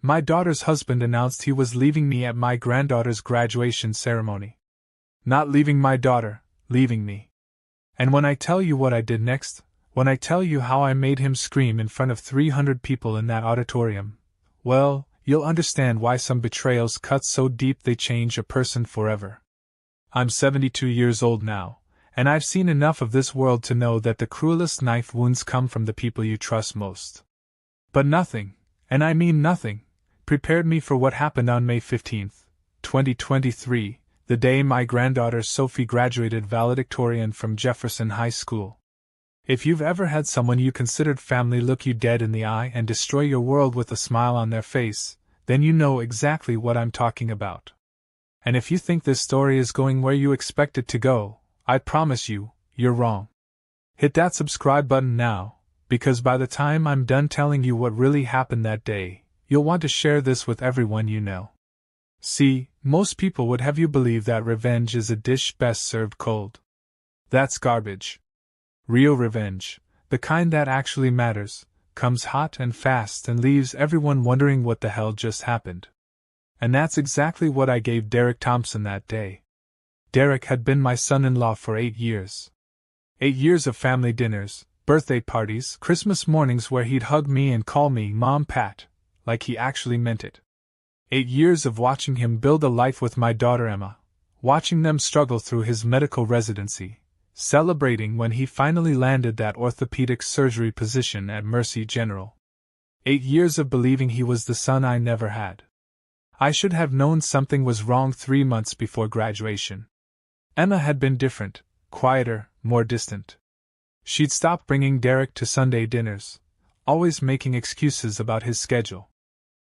My daughter's husband announced he was leaving me at my granddaughter's graduation ceremony. Not leaving my daughter, leaving me. And when I tell you what I did next, when I tell you how I made him scream in front of 300 people in that auditorium, well, you'll understand why some betrayals cut so deep they change a person forever. I'm 72 years old now, and I've seen enough of this world to know that the cruelest knife wounds come from the people you trust most. But nothing, and I mean nothing, prepared me for what happened on May 15, 2023, the day my granddaughter Sophie graduated valedictorian from Jefferson High School. If you've ever had someone you considered family look you dead in the eye and destroy your world with a smile on their face, then you know exactly what I'm talking about. And if you think this story is going where you expect it to go, I promise you, you're wrong. Hit that subscribe button now, because by the time I'm done telling you what really happened that day, you'll want to share this with everyone you know. See, most people would have you believe that revenge is a dish best served cold. That's garbage. Real revenge, the kind that actually matters, comes hot and fast and leaves everyone wondering what the hell just happened. And that's exactly what I gave Derek Thompson that day. Derek had been my son-in-law for 8 years. 8 years of family dinners, birthday parties, Christmas mornings where he'd hug me and call me Mom Pat, like he actually meant it. 8 years of watching him build a life with my daughter Emma, watching them struggle through his medical residency, celebrating when he finally landed that orthopedic surgery position at Mercy General. 8 years of believing he was the son I never had. I should have known something was wrong 3 months before graduation. Emma had been different, quieter, more distant. She'd stopped bringing Derek to Sunday dinners, always making excuses about his schedule.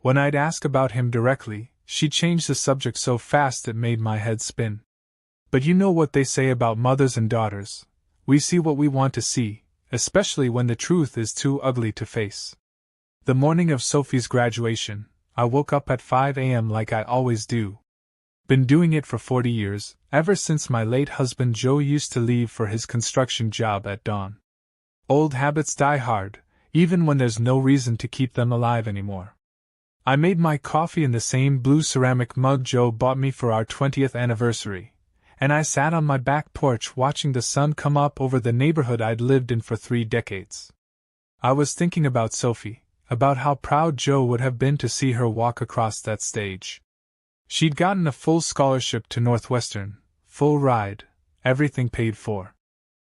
When I'd ask about him directly, she'd change the subject so fast it made my head spin. But you know what they say about mothers and daughters. We see what we want to see, especially when the truth is too ugly to face. The morning of Sophie's graduation, I woke up at 5 a.m. like I always do. Been doing it for 40 years, ever since my late husband Joe used to leave for his construction job at dawn. Old habits die hard, even when there's no reason to keep them alive anymore. I made my coffee in the same blue ceramic mug Joe bought me for our 20th anniversary, and I sat on my back porch watching the sun come up over the neighborhood I'd lived in for 3 decades. I was thinking about Sophie, about how proud Joe would have been to see her walk across that stage. She'd gotten a full scholarship to Northwestern, full ride, everything paid for.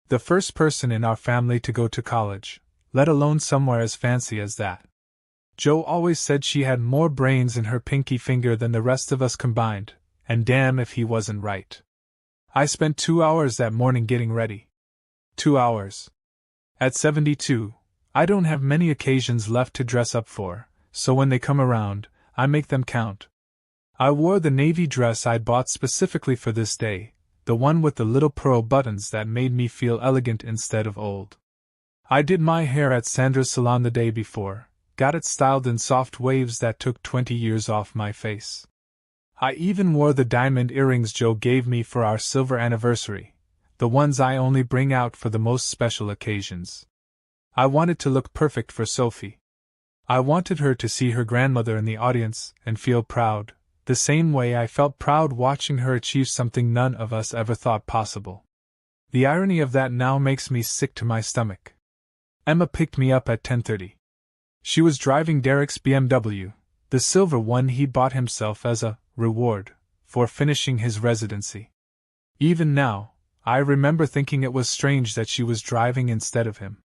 The first person in our family to go to college, let alone somewhere as fancy as that. Joe always said she had more brains in her pinky finger than the rest of us combined, and damn if he wasn't right. I spent 2 hours that morning getting ready. 2 hours. At 72, I don't have many occasions left to dress up for, so when they come around, I make them count. I wore the navy dress I'd bought specifically for this day, the one with the little pearl buttons that made me feel elegant instead of old. I did my hair at Sandra's salon the day before, got it styled in soft waves that took 20 years off my face. I even wore the diamond earrings Joe gave me for our silver anniversary, the ones I only bring out for the most special occasions. I wanted to look perfect for Sophie. I wanted her to see her grandmother in the audience and feel proud, the same way I felt proud watching her achieve something none of us ever thought possible. The irony of that now makes me sick to my stomach. Emma picked me up at 10:30. She was driving Derek's BMW, the silver one he bought himself as a reward for finishing his residency. Even now, I remember thinking it was strange that she was driving instead of him.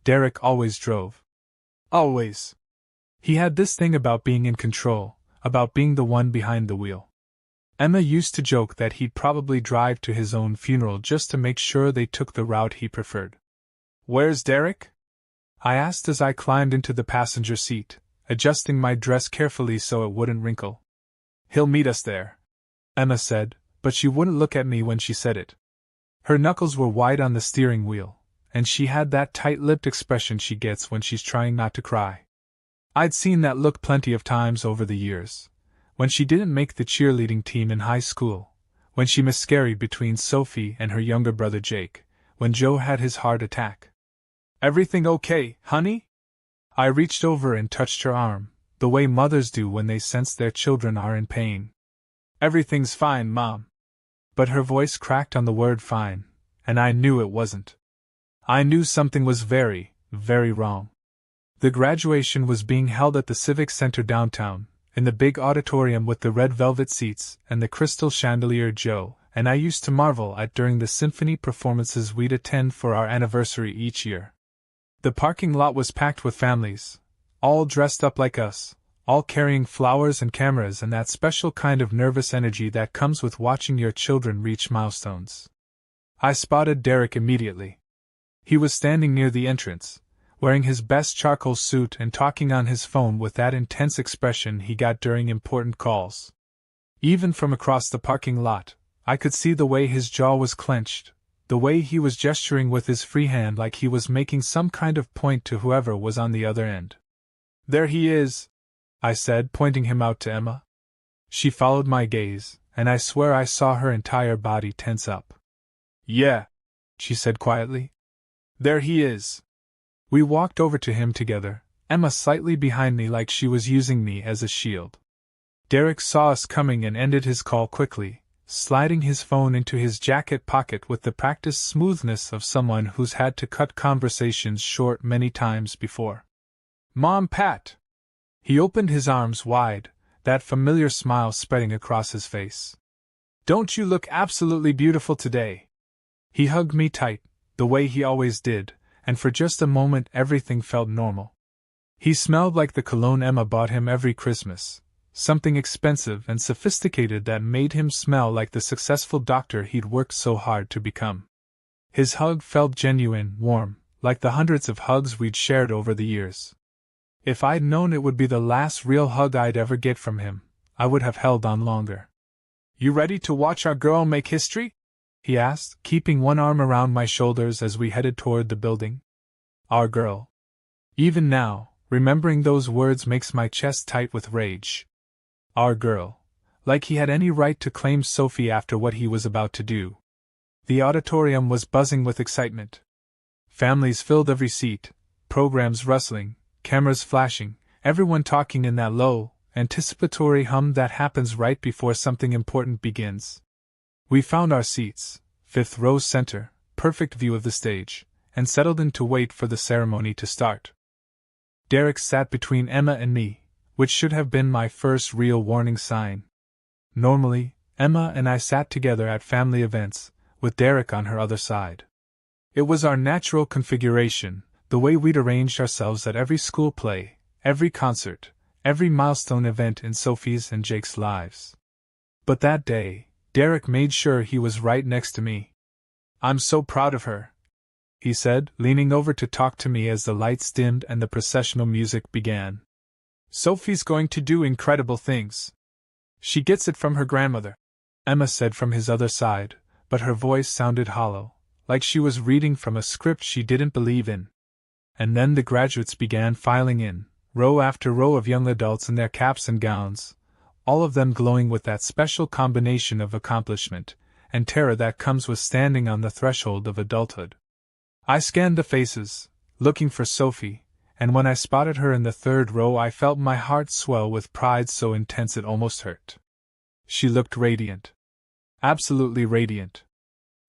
Derek always drove. Always. He had this thing about being in control, about being the one behind the wheel. Emma used to joke that he'd probably drive to his own funeral just to make sure they took the route he preferred. "Where's Derek?" I asked as I climbed into the passenger seat, adjusting my dress carefully so it wouldn't wrinkle. "He'll meet us there," Emma said, but she wouldn't look at me when she said it. Her knuckles were white on the steering wheel, and she had that tight-lipped expression she gets when she's trying not to cry. I'd seen that look plenty of times over the years. When she didn't make the cheerleading team in high school, when she miscarried between Sophie and her younger brother Jake, when Joe had his heart attack. "Everything okay, honey?" I reached over and touched her arm, the way mothers do when they sense their children are in pain. "Everything's fine, Mom." But her voice cracked on the word fine, and I knew it wasn't. I knew something was very, very wrong. The graduation was being held at the Civic Center downtown, in the big auditorium with the red velvet seats and the crystal chandelier Joe and I used to marvel at during the symphony performances we'd attend for our anniversary each year. The parking lot was packed with families, all dressed up like us, all carrying flowers and cameras and that special kind of nervous energy that comes with watching your children reach milestones. I spotted Derek immediately. He was standing near the entrance, wearing his best charcoal suit and talking on his phone with that intense expression he got during important calls. Even from across the parking lot, I could see the way his jaw was clenched, the way he was gesturing with his free hand like he was making some kind of point to whoever was on the other end. "There he is," I said, pointing him out to Emma. She followed my gaze, and I swear I saw her entire body tense up. "Yeah," she said quietly. "There he is." We walked over to him together, Emma slightly behind me like she was using me as a shield. Derek saw us coming and ended his call quickly, sliding his phone into his jacket pocket with the practiced smoothness of someone who's had to cut conversations short many times before. "Mom, Pat!" He opened his arms wide, that familiar smile spreading across his face. "Don't you look absolutely beautiful today?" He hugged me tight, the way he always did, and for just a moment everything felt normal. He smelled like the cologne Emma bought him every Christmas, something expensive and sophisticated that made him smell like the successful doctor he'd worked so hard to become. His hug felt genuine, warm, like the hundreds of hugs we'd shared over the years. If I'd known it would be the last real hug I'd ever get from him, I would have held on longer. "You ready to watch our girl make history?" he asked, keeping one arm around my shoulders as we headed toward the building. Our girl. Even now, remembering those words makes my chest tight with rage. Our girl. Like he had any right to claim Sophie after what he was about to do. The auditorium was buzzing with excitement. Families filled every seat, programs rustling, cameras flashing, everyone talking in that low, anticipatory hum that happens right before something important begins. We found our seats, 5th row center, perfect view of the stage, and settled in to wait for the ceremony to start. Derek sat between Emma and me, which should have been my first real warning sign. Normally, Emma and I sat together at family events, with Derek on her other side. It was our natural configuration, the way we'd arranged ourselves at every school play, every concert, every milestone event in Sophie's and Jake's lives. But that day, Derek made sure he was right next to me. "I'm so proud of her," he said, leaning over to talk to me as the lights dimmed and the processional music began. "Sophie's going to do incredible things. She gets it from her grandmother," Emma said from his other side, but her voice sounded hollow, like she was reading from a script she didn't believe in. And then the graduates began filing in, row after row of young adults in their caps and gowns, all of them glowing with that special combination of accomplishment and terror that comes with standing on the threshold of adulthood. I scanned the faces, looking for Sophie, and when I spotted her in the 3rd row I felt my heart swell with pride so intense it almost hurt. She looked radiant. Absolutely radiant.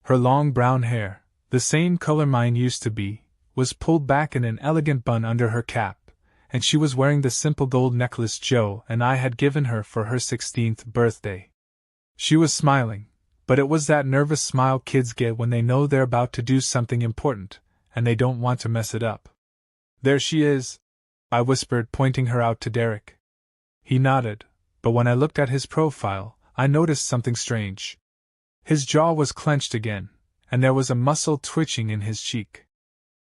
Her long brown hair, the same color mine used to be, was pulled back in an elegant bun under her cap, and she was wearing the simple gold necklace Joe and I had given her for her 16th birthday. She was smiling, but it was that nervous smile kids get when they know they're about to do something important, and they don't want to mess it up. "There she is," I whispered, pointing her out to Derek. He nodded, but when I looked at his profile, I noticed something strange. His jaw was clenched again, and there was a muscle twitching in his cheek.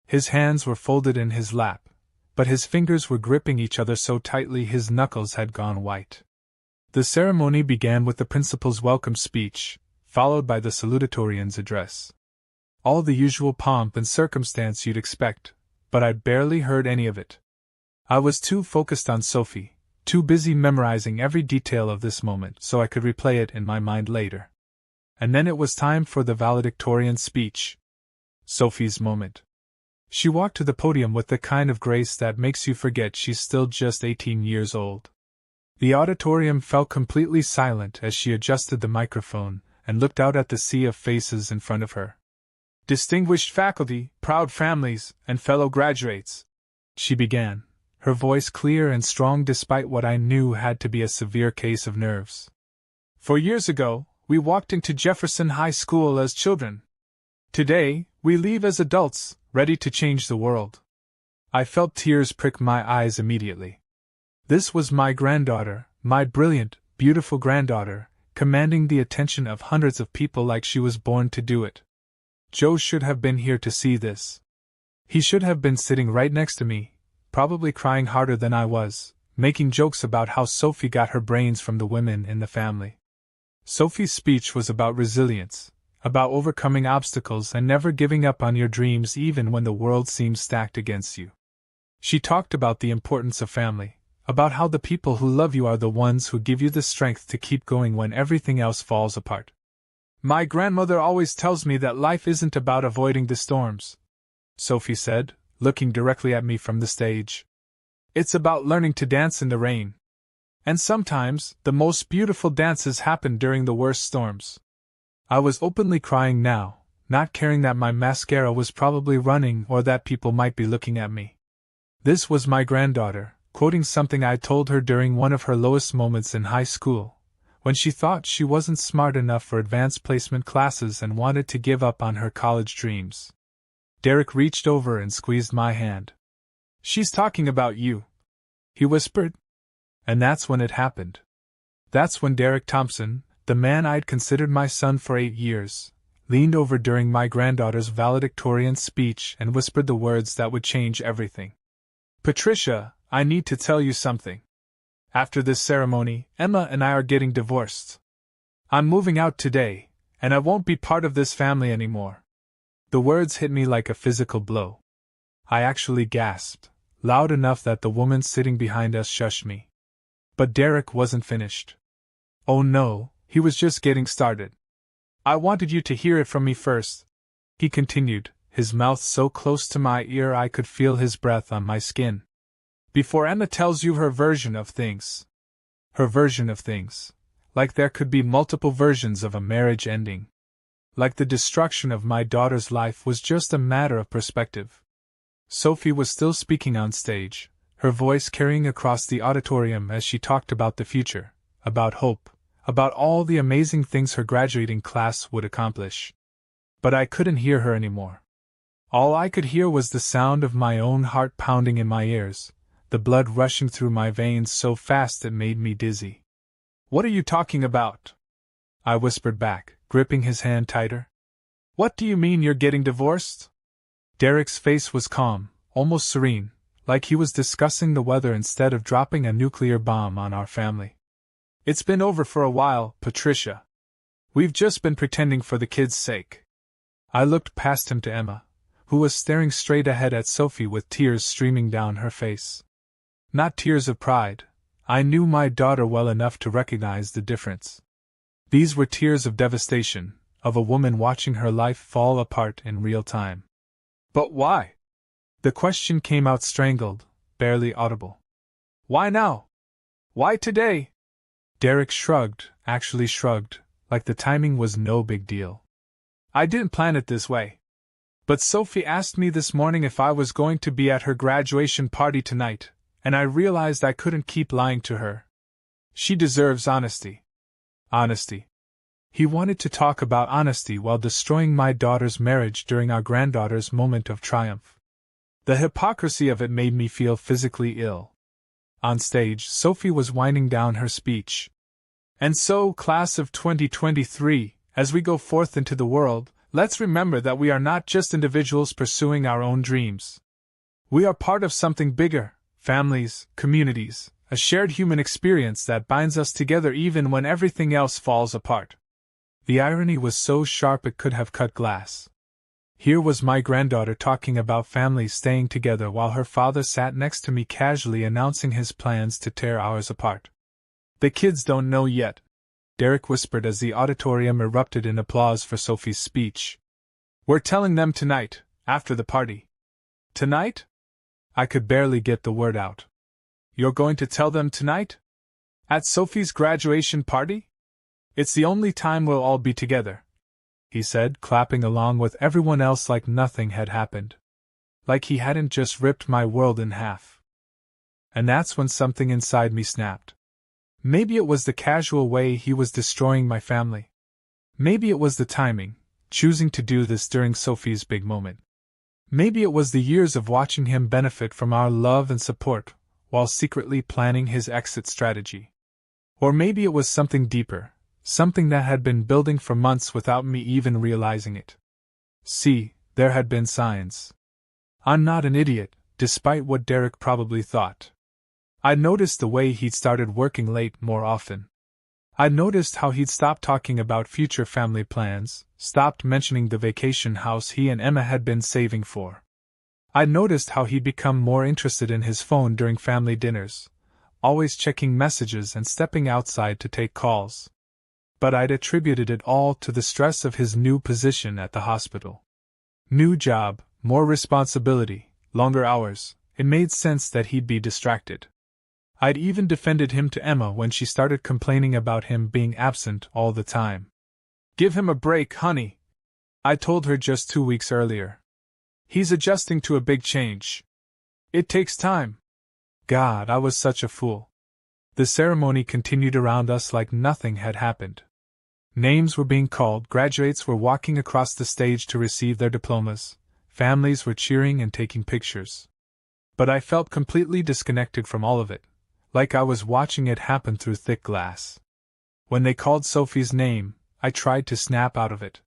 His hands were folded in his lap, but his fingers were gripping each other so tightly his knuckles had gone white. The ceremony began with the principal's welcome speech, followed by the salutatorian's address. All the usual pomp and circumstance you'd expect, but I barely heard any of it. I was too focused on Sophie, too busy memorizing every detail of this moment so I could replay it in my mind later. And then it was time for the valedictorian speech. Sophie's moment. She walked to the podium with the kind of grace that makes you forget she's still just 18 years old. The auditorium fell completely silent as she adjusted the microphone and looked out at the sea of faces in front of her. "Distinguished faculty, proud families, and fellow graduates," she began, her voice clear and strong despite what I knew had to be a severe case of nerves. "4 years ago, we walked into Jefferson High School as children. Today, we leave as adults, ready to change the world." I felt tears prick my eyes immediately. This was my granddaughter, my brilliant, beautiful granddaughter, commanding the attention of hundreds of people like she was born to do it. Joe should have been here to see this. He should have been sitting right next to me, probably crying harder than I was, making jokes about how Sophie got her brains from the women in the family. Sophie's speech was about resilience, about overcoming obstacles and never giving up on your dreams even when the world seems stacked against you. She talked about the importance of family, about how the people who love you are the ones who give you the strength to keep going when everything else falls apart. "My grandmother always tells me that life isn't about avoiding the storms," Sophie said, looking directly at me from the stage. "It's about learning to dance in the rain. And sometimes, the most beautiful dances happen during the worst storms." I was openly crying now, not caring that my mascara was probably running or that people might be looking at me. This was my granddaughter, quoting something I told her during one of her lowest moments in high school, when she thought she wasn't smart enough for advanced placement classes and wanted to give up on her college dreams. Derek reached over and squeezed my hand. "She's talking about you," he whispered. And that's when it happened. That's when Derek Thompson, the man I'd considered my son for 8 years, leaned over during my granddaughter's valedictorian speech and whispered the words that would change everything. "Patricia, I need to tell you something. After this ceremony, Emma and I are getting divorced. I'm moving out today, and I won't be part of this family anymore." The words hit me like a physical blow. I actually gasped, loud enough that the woman sitting behind us shushed me. But Derek wasn't finished. "Oh no, he was just getting started. I wanted you to hear it from me first," he continued, his mouth so close to my ear I could feel his breath on my skin. "Before Emma tells you her version of things." Her version of things. Like there could be multiple versions of a marriage ending. Like the destruction of my daughter's life was just a matter of perspective. Sophie was still speaking on stage, her voice carrying across the auditorium as she talked about the future, about hope, about all the amazing things her graduating class would accomplish. But I couldn't hear her anymore. All I could hear was the sound of my own heart pounding in my ears, the blood rushing through my veins so fast it made me dizzy. "What are you talking about?" I whispered back, gripping his hand tighter. "What do you mean you're getting divorced?" Derek's face was calm, almost serene, like he was discussing the weather instead of dropping a nuclear bomb on our family. "It's been over for a while, Patricia. We've just been pretending for the kids' sake." I looked past him to Emma, who was staring straight ahead at Sophie with tears streaming down her face. Not tears of pride. I knew my daughter well enough to recognize the difference. These were tears of devastation, of a woman watching her life fall apart in real time. "But why?" The question came out strangled, barely audible. "Why now? Why today?" Derek shrugged, actually shrugged, like the timing was no big deal. "I didn't plan it this way. But Sophie asked me this morning if I was going to be at her graduation party tonight, and I realized I couldn't keep lying to her. She deserves honesty." Honesty. He wanted to talk about honesty while destroying my daughter's marriage during our granddaughter's moment of triumph. The hypocrisy of it made me feel physically ill. On stage, Sophie was winding down her speech. "And so, class of 2023, as we go forth into the world, let's remember that we are not just individuals pursuing our own dreams. We are part of something bigger, families, communities, a shared human experience that binds us together even when everything else falls apart." The irony was so sharp it could have cut glass. Here was my granddaughter talking about families staying together while her father sat next to me casually announcing his plans to tear ours apart. "The kids don't know yet," Derek whispered as the auditorium erupted in applause for Sophie's speech. "We're telling them tonight, after the party." Tonight? I could barely get the word out. You're going to tell them tonight? At Sophie's graduation party? It's the only time we'll all be together, he said, clapping along with everyone else like nothing had happened. Like he hadn't just ripped my world in half. And that's when something inside me snapped. Maybe it was the casual way he was destroying my family. Maybe it was the timing, choosing to do this during Sophie's big moment. Maybe it was the years of watching him benefit from our love and support, while secretly planning his exit strategy. Or maybe it was something deeper, something that had been building for months without me even realizing it. See, there had been signs. I'm not an idiot, despite what Derek probably thought. I'd noticed the way he'd started working late more often. I'd noticed how he'd stopped talking about future family plans, stopped mentioning the vacation house he and Emma had been saving for. I'd noticed how he'd become more interested in his phone during family dinners, always checking messages and stepping outside to take calls. But I'd attributed it all to the stress of his new position at the hospital. New job, more responsibility, longer hours. It made sense that he'd be distracted. I'd even defended him to Emma when she started complaining about him being absent all the time. Give him a break, honey, I told her just 2 weeks earlier. He's adjusting to a big change. It takes time. God, I was such a fool. The ceremony continued around us like nothing had happened. Names were being called, graduates were walking across the stage to receive their diplomas, families were cheering and taking pictures. But I felt completely disconnected from all of it, like I was watching it happen through thick glass. When they called Sophie's name, I tried to snap out of it.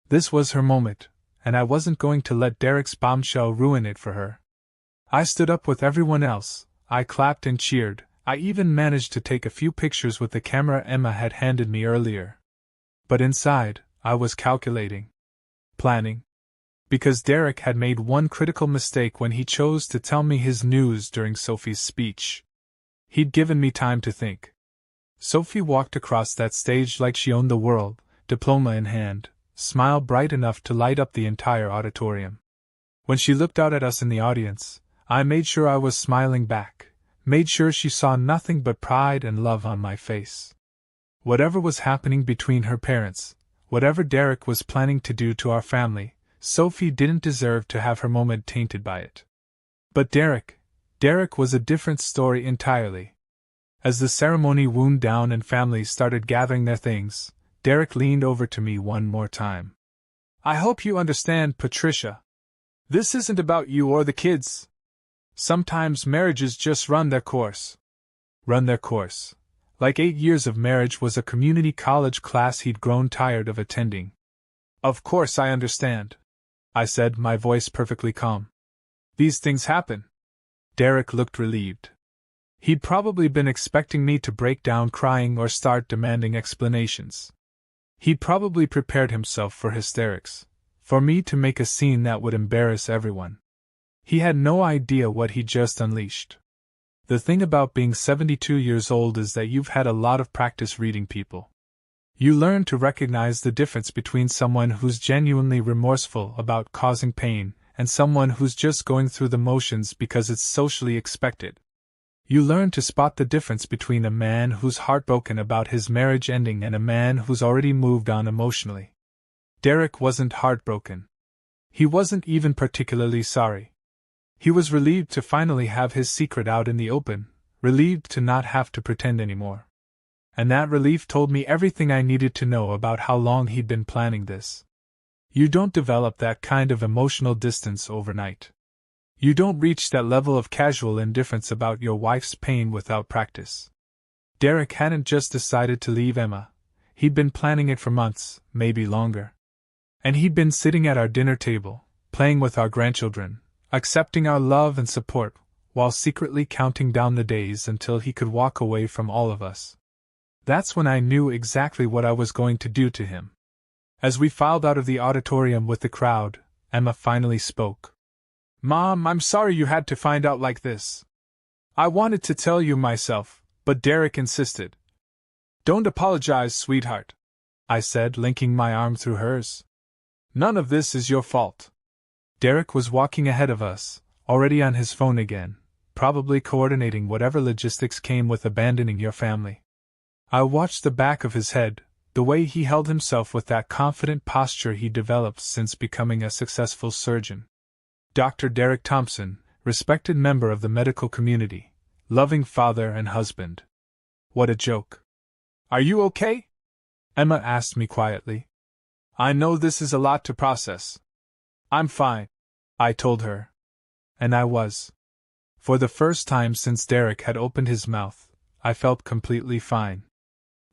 This was her moment, and I wasn't going to let Derek's bombshell ruin it for her. I stood up with everyone else, I clapped and cheered, I even managed to take a few pictures with the camera Emma had handed me earlier. But inside, I was calculating. Planning. Because Derek had made one critical mistake when he chose to tell me his news during Sophie's speech. He'd given me time to think. Sophie walked across that stage like she owned the world, diploma in hand, smile bright enough to light up the entire auditorium. When she looked out at us in the audience, I made sure I was smiling back, made sure she saw nothing but pride and love on my face. Whatever was happening between her parents, whatever Derek was planning to do to our family, Sophie didn't deserve to have her moment tainted by it. But Derek was a different story entirely. As the ceremony wound down and families started gathering their things, Derek leaned over to me one more time. I hope you understand, Patricia. This isn't about you or the kids. Sometimes marriages just run their course. Run their course. Like 8 years of marriage was a community college class he'd grown tired of attending. Of course I understand, I said, my voice perfectly calm. These things happen. Derek looked relieved. He'd probably been expecting me to break down crying or start demanding explanations. He'd probably prepared himself for hysterics, for me to make a scene that would embarrass everyone. He had no idea what he'd just unleashed. The thing about being 72 years old is that you've had a lot of practice reading people. You learn to recognize the difference between someone who's genuinely remorseful about causing pain and someone who's just going through the motions because it's socially expected. You learn to spot the difference between a man who's heartbroken about his marriage ending and a man who's already moved on emotionally. Derek wasn't heartbroken. He wasn't even particularly sorry. He was relieved to finally have his secret out in the open, relieved to not have to pretend anymore. And that relief told me everything I needed to know about how long he'd been planning this. You don't develop that kind of emotional distance overnight. You don't reach that level of casual indifference about your wife's pain without practice. Derek hadn't just decided to leave Emma. He'd been planning it for months, maybe longer. And he'd been sitting at our dinner table, playing with our grandchildren, accepting our love and support, while secretly counting down the days until he could walk away from all of us. That's when I knew exactly what I was going to do to him. As we filed out of the auditorium with the crowd, Emma finally spoke. Mom, I'm sorry you had to find out like this. I wanted to tell you myself, but Derek insisted. Don't apologize, sweetheart, I said, linking my arm through hers. None of this is your fault. Derek was walking ahead of us, already on his phone again, probably coordinating whatever logistics came with abandoning your family. I watched the back of his head, the way he held himself with that confident posture he developed since becoming a successful surgeon. Dr. Derek Thompson, respected member of the medical community, loving father and husband. What a joke. Are you okay? Emma asked me quietly. I know this is a lot to process. I'm fine, I told her. And I was. For the first time since Derek had opened his mouth, I felt completely fine.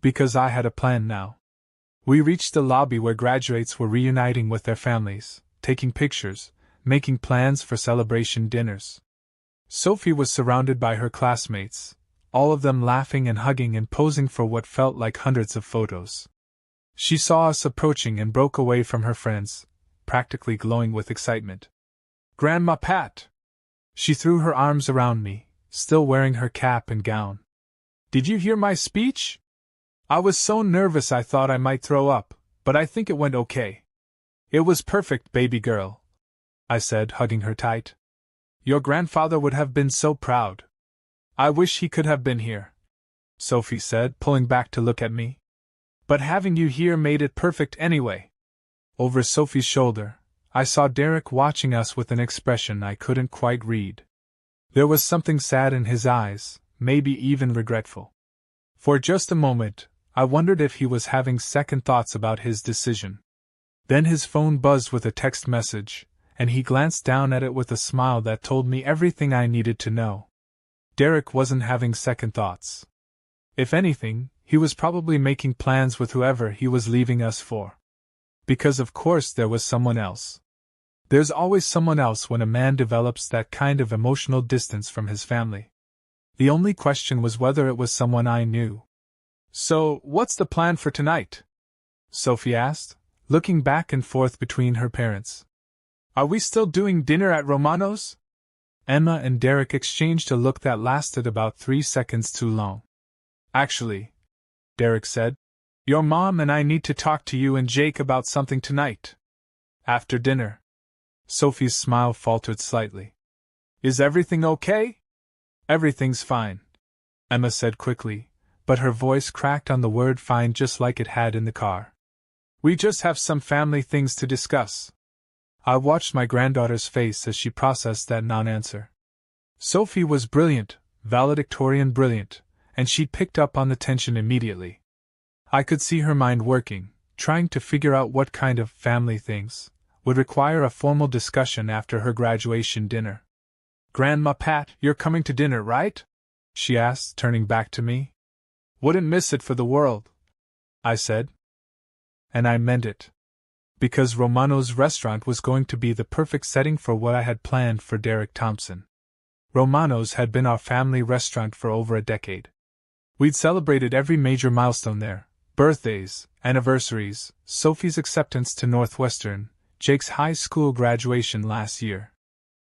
Because I had a plan now. We reached the lobby where graduates were reuniting with their families, taking pictures, making plans for celebration dinners. Sophie was surrounded by her classmates, all of them laughing and hugging and posing for what felt like hundreds of photos. She saw us approaching and broke away from her friends, practically glowing with excitement. Grandma Pat! She threw her arms around me, still wearing her cap and gown. Did you hear my speech? I was so nervous I thought I might throw up, but I think it went okay. It was perfect, baby girl, I said, hugging her tight. Your grandfather would have been so proud. I wish he could have been here, Sophie said, pulling back to look at me. But having you here made it perfect anyway. Over Sophie's shoulder, I saw Derek watching us with an expression I couldn't quite read. There was something sad in his eyes, maybe even regretful. For just a moment, I wondered if he was having second thoughts about his decision. Then his phone buzzed with a text message, and he glanced down at it with a smile that told me everything I needed to know. Derek wasn't having second thoughts. If anything, he was probably making plans with whoever he was leaving us for. Because of course there was someone else. There's always someone else when a man develops that kind of emotional distance from his family. The only question was whether it was someone I knew. So, what's the plan for tonight? Sophie asked, looking back and forth between her parents. Are we still doing dinner at Romano's? Emma and Derek exchanged a look that lasted about 3 seconds too long. Actually, Derek said, your mom and I need to talk to you and Jake about something tonight. After dinner. Sophie's smile faltered slightly. Is everything okay? Everything's fine, Emma said quickly, but her voice cracked on the word fine just like it had in the car. We just have some family things to discuss. I watched my granddaughter's face as she processed that non-answer. Sophie was brilliant, valedictorian brilliant, and she picked up on the tension immediately. I could see her mind working, trying to figure out what kind of family things would require a formal discussion after her graduation dinner. Grandma Pat, you're coming to dinner, right? She asked, turning back to me. Wouldn't miss it for the world, I said. And I meant it. Because Romano's restaurant was going to be the perfect setting for what I had planned for Derek Thompson. Romano's had been our family restaurant for over a decade. We'd celebrated every major milestone there: birthdays, anniversaries, Sophie's acceptance to Northwestern, Jake's high school graduation last year.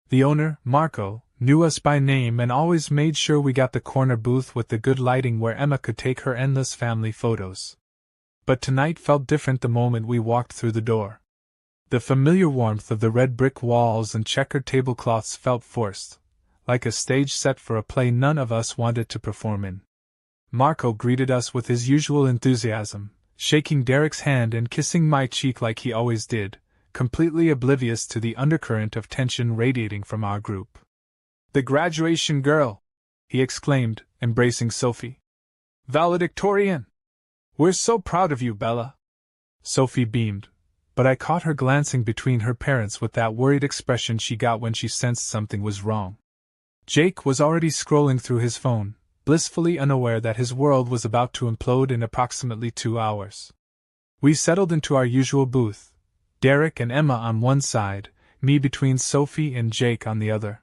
The owner, Marco, knew us by name and always made sure we got the corner booth with the good lighting where Emma could take her endless family photos. But tonight felt different the moment we walked through the door. The familiar warmth of the red brick walls and checkered tablecloths felt forced, like a stage set for a play none of us wanted to perform in. Marco greeted us with his usual enthusiasm, shaking Derek's hand and kissing my cheek like he always did, completely oblivious to the undercurrent of tension radiating from our group. The graduation girl! He exclaimed, embracing Sophie. Valedictorian! We're so proud of you, Bella. Sophie beamed, but I caught her glancing between her parents with that worried expression she got when she sensed something was wrong. Jake was already scrolling through his phone, blissfully unaware that his world was about to implode in approximately 2 hours. We settled into our usual booth, Derek and Emma on one side, me between Sophie and Jake on the other.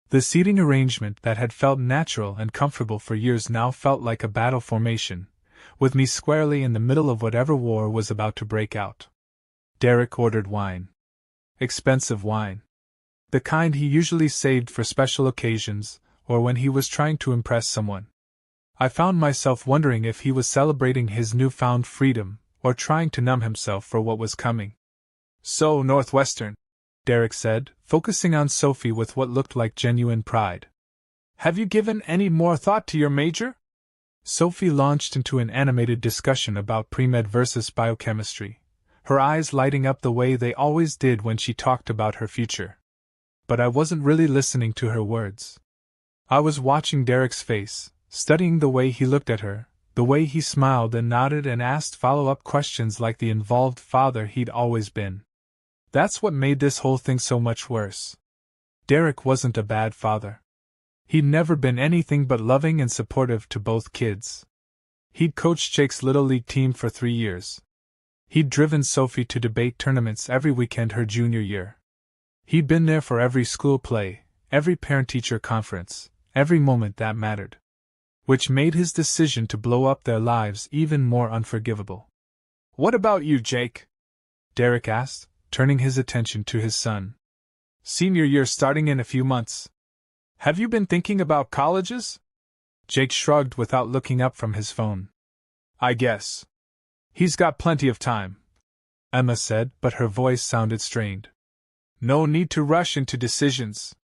The seating arrangement that had felt natural and comfortable for years now felt like a battle formation, with me squarely in the middle of whatever war was about to break out. Derek ordered wine. Expensive wine. The kind he usually saved for special occasions, or when he was trying to impress someone. I found myself wondering if he was celebrating his newfound freedom, or trying to numb himself for what was coming. So, Northwestern, Derek said, focusing on Sophie with what looked like genuine pride. Have you given any more thought to your major? Sophie launched into an animated discussion about pre-med versus biochemistry, her eyes lighting up the way they always did when she talked about her future. But I wasn't really listening to her words. I was watching Derek's face, studying the way he looked at her, the way he smiled and nodded and asked follow-up questions like the involved father he'd always been. That's what made this whole thing so much worse. Derek wasn't a bad father. He'd never been anything but loving and supportive to both kids. He'd coached Jake's Little League team for 3 years. He'd driven Sophie to debate tournaments every weekend her junior year. He'd been there for every school play, every parent-teacher conference, every moment that mattered. Which made his decision to blow up their lives even more unforgivable. What about you, Jake? Derek asked, turning his attention to his son. Senior year starting in a few months. Have you been thinking about colleges? Jake shrugged without looking up from his phone. I guess. He's got plenty of time, Emma said, but her voice sounded strained. No need to rush into decisions.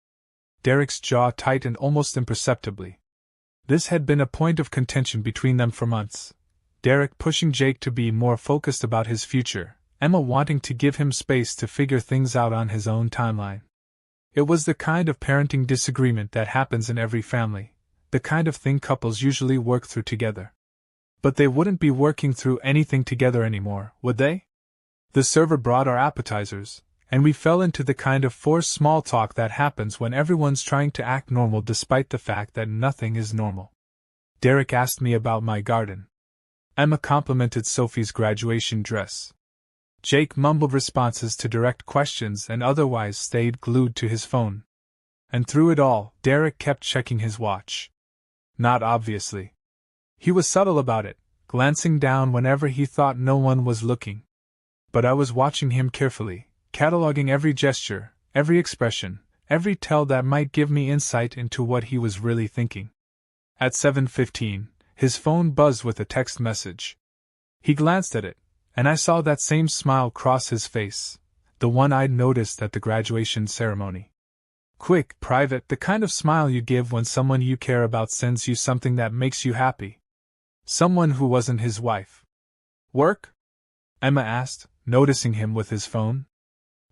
Derek's jaw tightened almost imperceptibly. This had been a point of contention between them for months. Derek pushing Jake to be more focused about his future, Emma wanting to give him space to figure things out on his own timeline. It was the kind of parenting disagreement that happens in every family, the kind of thing couples usually work through together. But they wouldn't be working through anything together anymore, would they? The server brought our appetizers, and we fell into the kind of forced small talk that happens when everyone's trying to act normal despite the fact that nothing is normal. Derek asked me about my garden. Emma complimented Sophie's graduation dress. Jake mumbled responses to direct questions and otherwise stayed glued to his phone. And through it all, Derek kept checking his watch. Not obviously. He was subtle about it, glancing down whenever he thought no one was looking. But I was watching him carefully, cataloging every gesture, every expression, every tell that might give me insight into what he was really thinking. At 7:15, his phone buzzed with a text message. He glanced at it, and I saw that same smile cross his face, the one I'd noticed at the graduation ceremony. Quick, private, the kind of smile you give when someone you care about sends you something that makes you happy. Someone who wasn't his wife. Work? Emma asked, noticing him with his phone.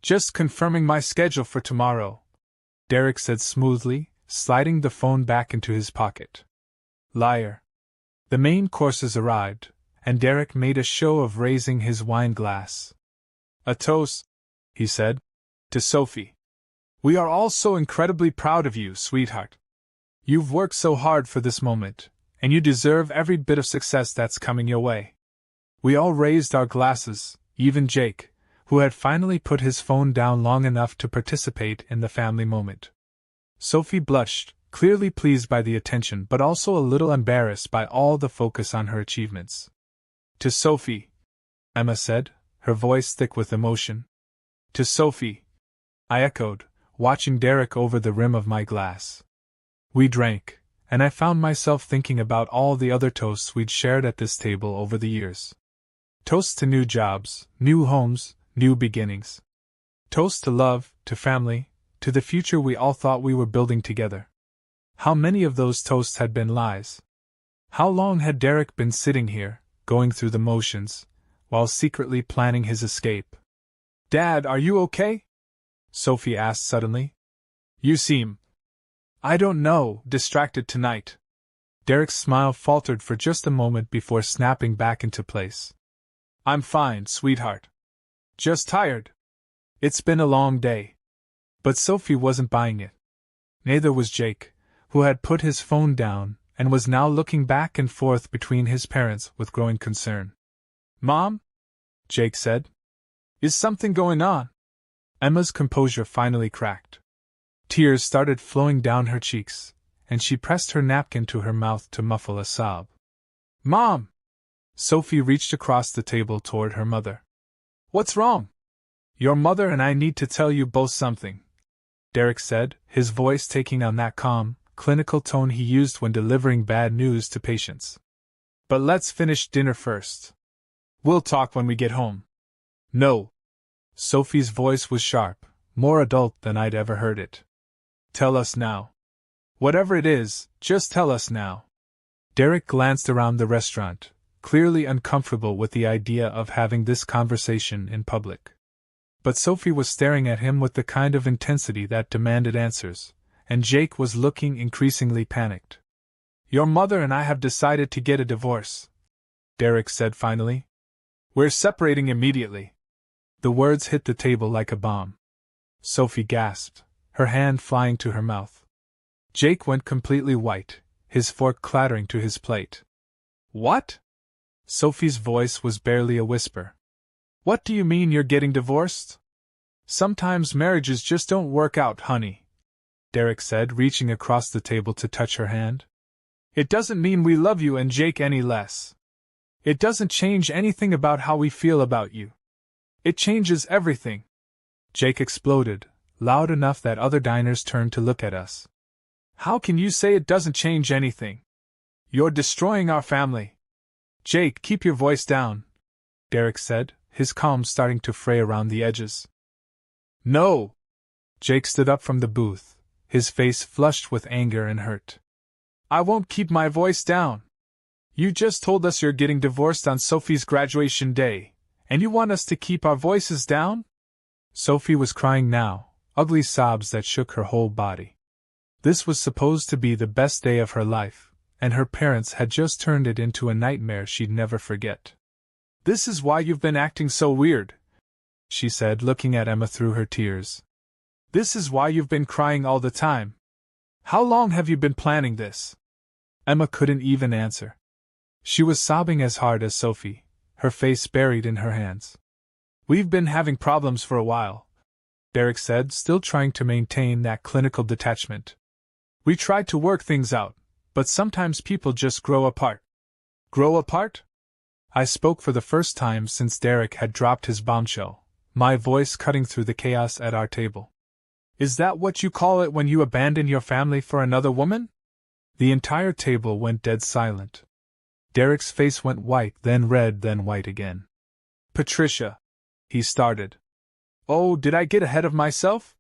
Just confirming my schedule for tomorrow, Derek said smoothly, sliding the phone back into his pocket. Liar. The main courses arrived, and Derek made a show of raising his wine glass. A toast, he said, to Sophie. We are all so incredibly proud of you, sweetheart. You've worked so hard for this moment, and you deserve every bit of success that's coming your way. We all raised our glasses, even Jake, who had finally put his phone down long enough to participate in the family moment. Sophie blushed, clearly pleased by the attention but also a little embarrassed by all the focus on her achievements. To Sophie, Emma said, her voice thick with emotion. To Sophie, I echoed, watching Derek over the rim of my glass. We drank, and I found myself thinking about all the other toasts we'd shared at this table over the years. Toasts to new jobs, new homes, new beginnings. Toasts to love, to family, to the future we all thought we were building together. How many of those toasts had been lies? How long had Derek been sitting here, going through the motions, while secretly planning his escape? Dad, are you okay? Sophie asked suddenly. You seem, I don't know, distracted tonight. Derek's smile faltered for just a moment before snapping back into place. I'm fine, sweetheart. Just tired. It's been a long day. But Sophie wasn't buying it. Neither was Jake, who had put his phone down and was now looking back and forth between his parents with growing concern. Mom? Jake said. Is something going on? Emma's composure finally cracked. Tears started flowing down her cheeks, and she pressed her napkin to her mouth to muffle a sob. Mom! Sophie reached across the table toward her mother. What's wrong? Your mother and I need to tell you both something, Derek said, his voice taking on that calm, clinical tone he used when delivering bad news to patients. But let's finish dinner first. We'll talk when we get home. No. Sophie's voice was sharp, more adult than I'd ever heard it. Tell us now. Whatever it is, just tell us now. Derek glanced around the restaurant, clearly uncomfortable with the idea of having this conversation in public. But Sophie was staring at him with the kind of intensity that demanded answers, and Jake was looking increasingly panicked. Your mother and I have decided to get a divorce, Derek said finally. We're separating immediately. The words hit the table like a bomb. Sophie gasped, her hand flying to her mouth. Jake went completely white, his fork clattering to his plate. What? Sophie's voice was barely a whisper. What do you mean you're getting divorced? Sometimes marriages just don't work out, honey, Derek said, reaching across the table to touch her hand. It doesn't mean we love you and Jake any less. It doesn't change anything about how we feel about you. It changes everything. Jake exploded, loud enough that other diners turned to look at us. How can you say it doesn't change anything? You're destroying our family. Jake, keep your voice down, Derek said, his calm starting to fray around the edges. No! Jake stood up from the booth, his face flushed with anger and hurt. I won't keep my voice down. You just told us you're getting divorced on Sophie's graduation day, and you want us to keep our voices down? Sophie was crying now, ugly sobs that shook her whole body. This was supposed to be the best day of her life, and her parents had just turned it into a nightmare she'd never forget. This is why you've been acting so weird, she said, looking at Emma through her tears. This is why you've been crying all the time. How long have you been planning this? Emma couldn't even answer. She was sobbing as hard as Sophie, her face buried in her hands. We've been having problems for a while, Derek said, still trying to maintain that clinical detachment. We tried to work things out, but sometimes people just grow apart. Grow apart? I spoke for the first time since Derek had dropped his bombshell, my voice cutting through the chaos at our table. Is that what you call it when you abandon your family for another woman? The entire table went dead silent. Derek's face went white, then red, then white again. Patricia, he started. Oh, did I get ahead of myself?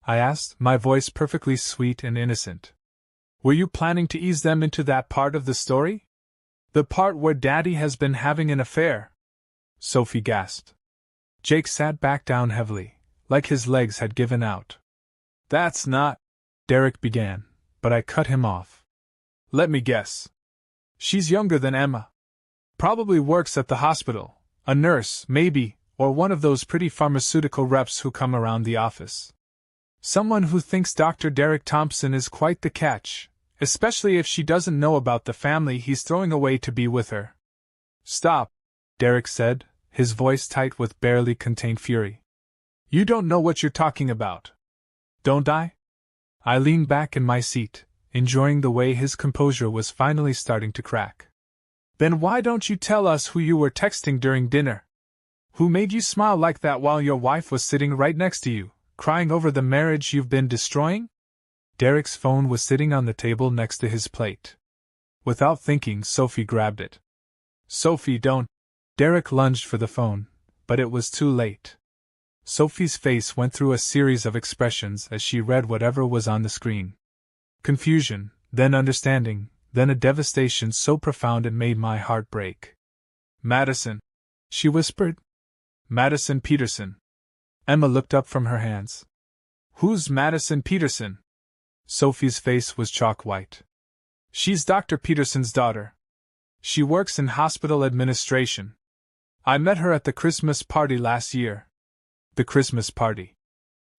I asked, my voice perfectly sweet and innocent. Were you planning to ease them into that part of the story? The part where Daddy has been having an affair? Sophie gasped. Jake sat back down heavily, like his legs had given out. That's not, Derek began, but I cut him off. Let me guess. She's younger than Emma. Probably works at the hospital, a nurse, maybe, or one of those pretty pharmaceutical reps who come around the office. Someone who thinks Dr. Derek Thompson is quite the catch, especially if she doesn't know about the family he's throwing away to be with her. Stop, Derek said, his voice tight with barely contained fury. You don't know what you're talking about. Don't I? I leaned back in my seat, enjoying the way his composure was finally starting to crack. Then why don't you tell us who you were texting during dinner? Who made you smile like that while your wife was sitting right next to you, crying over the marriage you've been destroying? Derek's phone was sitting on the table next to his plate. Without thinking, Sophie grabbed it. Sophie, don't. Derek lunged for the phone, but it was too late. Sophie's face went through a series of expressions as she read whatever was on the screen. Confusion, then understanding, then a devastation so profound it made my heart break. Madison, she whispered. Madison Peterson. Emma looked up from her hands. Who's Madison Peterson? Sophie's face was chalk white. She's Dr. Peterson's daughter. She works in hospital administration. I met her at the Christmas party last year. The Christmas party.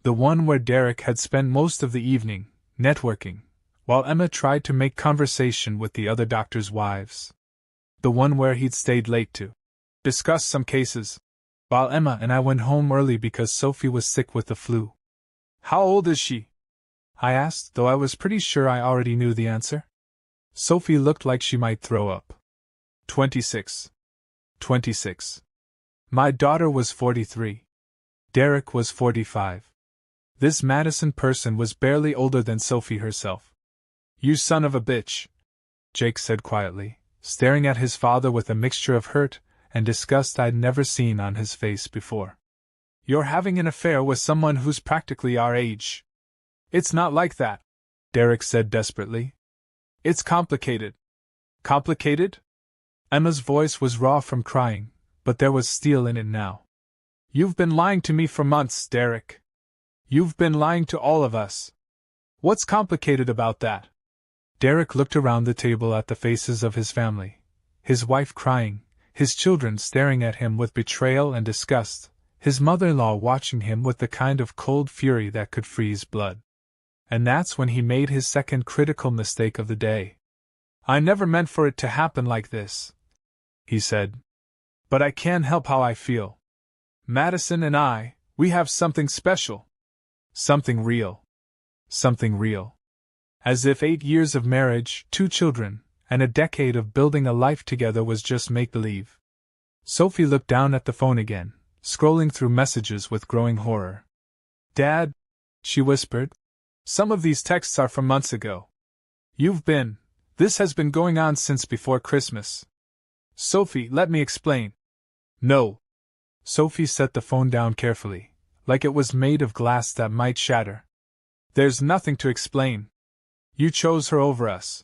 The one where Derek had spent most of the evening, networking, while Emma tried to make conversation with the other doctors' wives. The one where he'd stayed late to discuss some cases, while Emma and I went home early because Sophie was sick with the flu. How old is she? I asked, though I was pretty sure I already knew the answer. Sophie looked like she might throw up. 26. 26. My daughter was 43. Derek was 45. This Madison person was barely older than Sophie herself. You son of a bitch, Jake said quietly, staring at his father with a mixture of hurt and disgust I'd never seen on his face before. You're having an affair with someone who's practically our age. It's not like that, Derek said desperately. It's complicated. Complicated? Emma's voice was raw from crying, but there was steel in it now. You've been lying to me for months, Derek. You've been lying to all of us. What's complicated about that? Derek looked around the table at the faces of his family, his wife crying, his children staring at him with betrayal and disgust, his mother-in-law watching him with the kind of cold fury that could freeze blood. And that's when he made his second critical mistake of the day. I never meant for it to happen like this, he said. But I can't help how I feel. Madison and I, we have something special. Something real. Something real. As if 8 years of marriage, 2 children, and a decade of building a life together was just make-believe. Sophie looked down at the phone again, scrolling through messages with growing horror. Dad, she whispered, some of these texts are from months ago. This has been going on since before Christmas. Sophie, let me explain. No. Sophie set the phone down carefully, like it was made of glass that might shatter. There's nothing to explain. You chose her over us.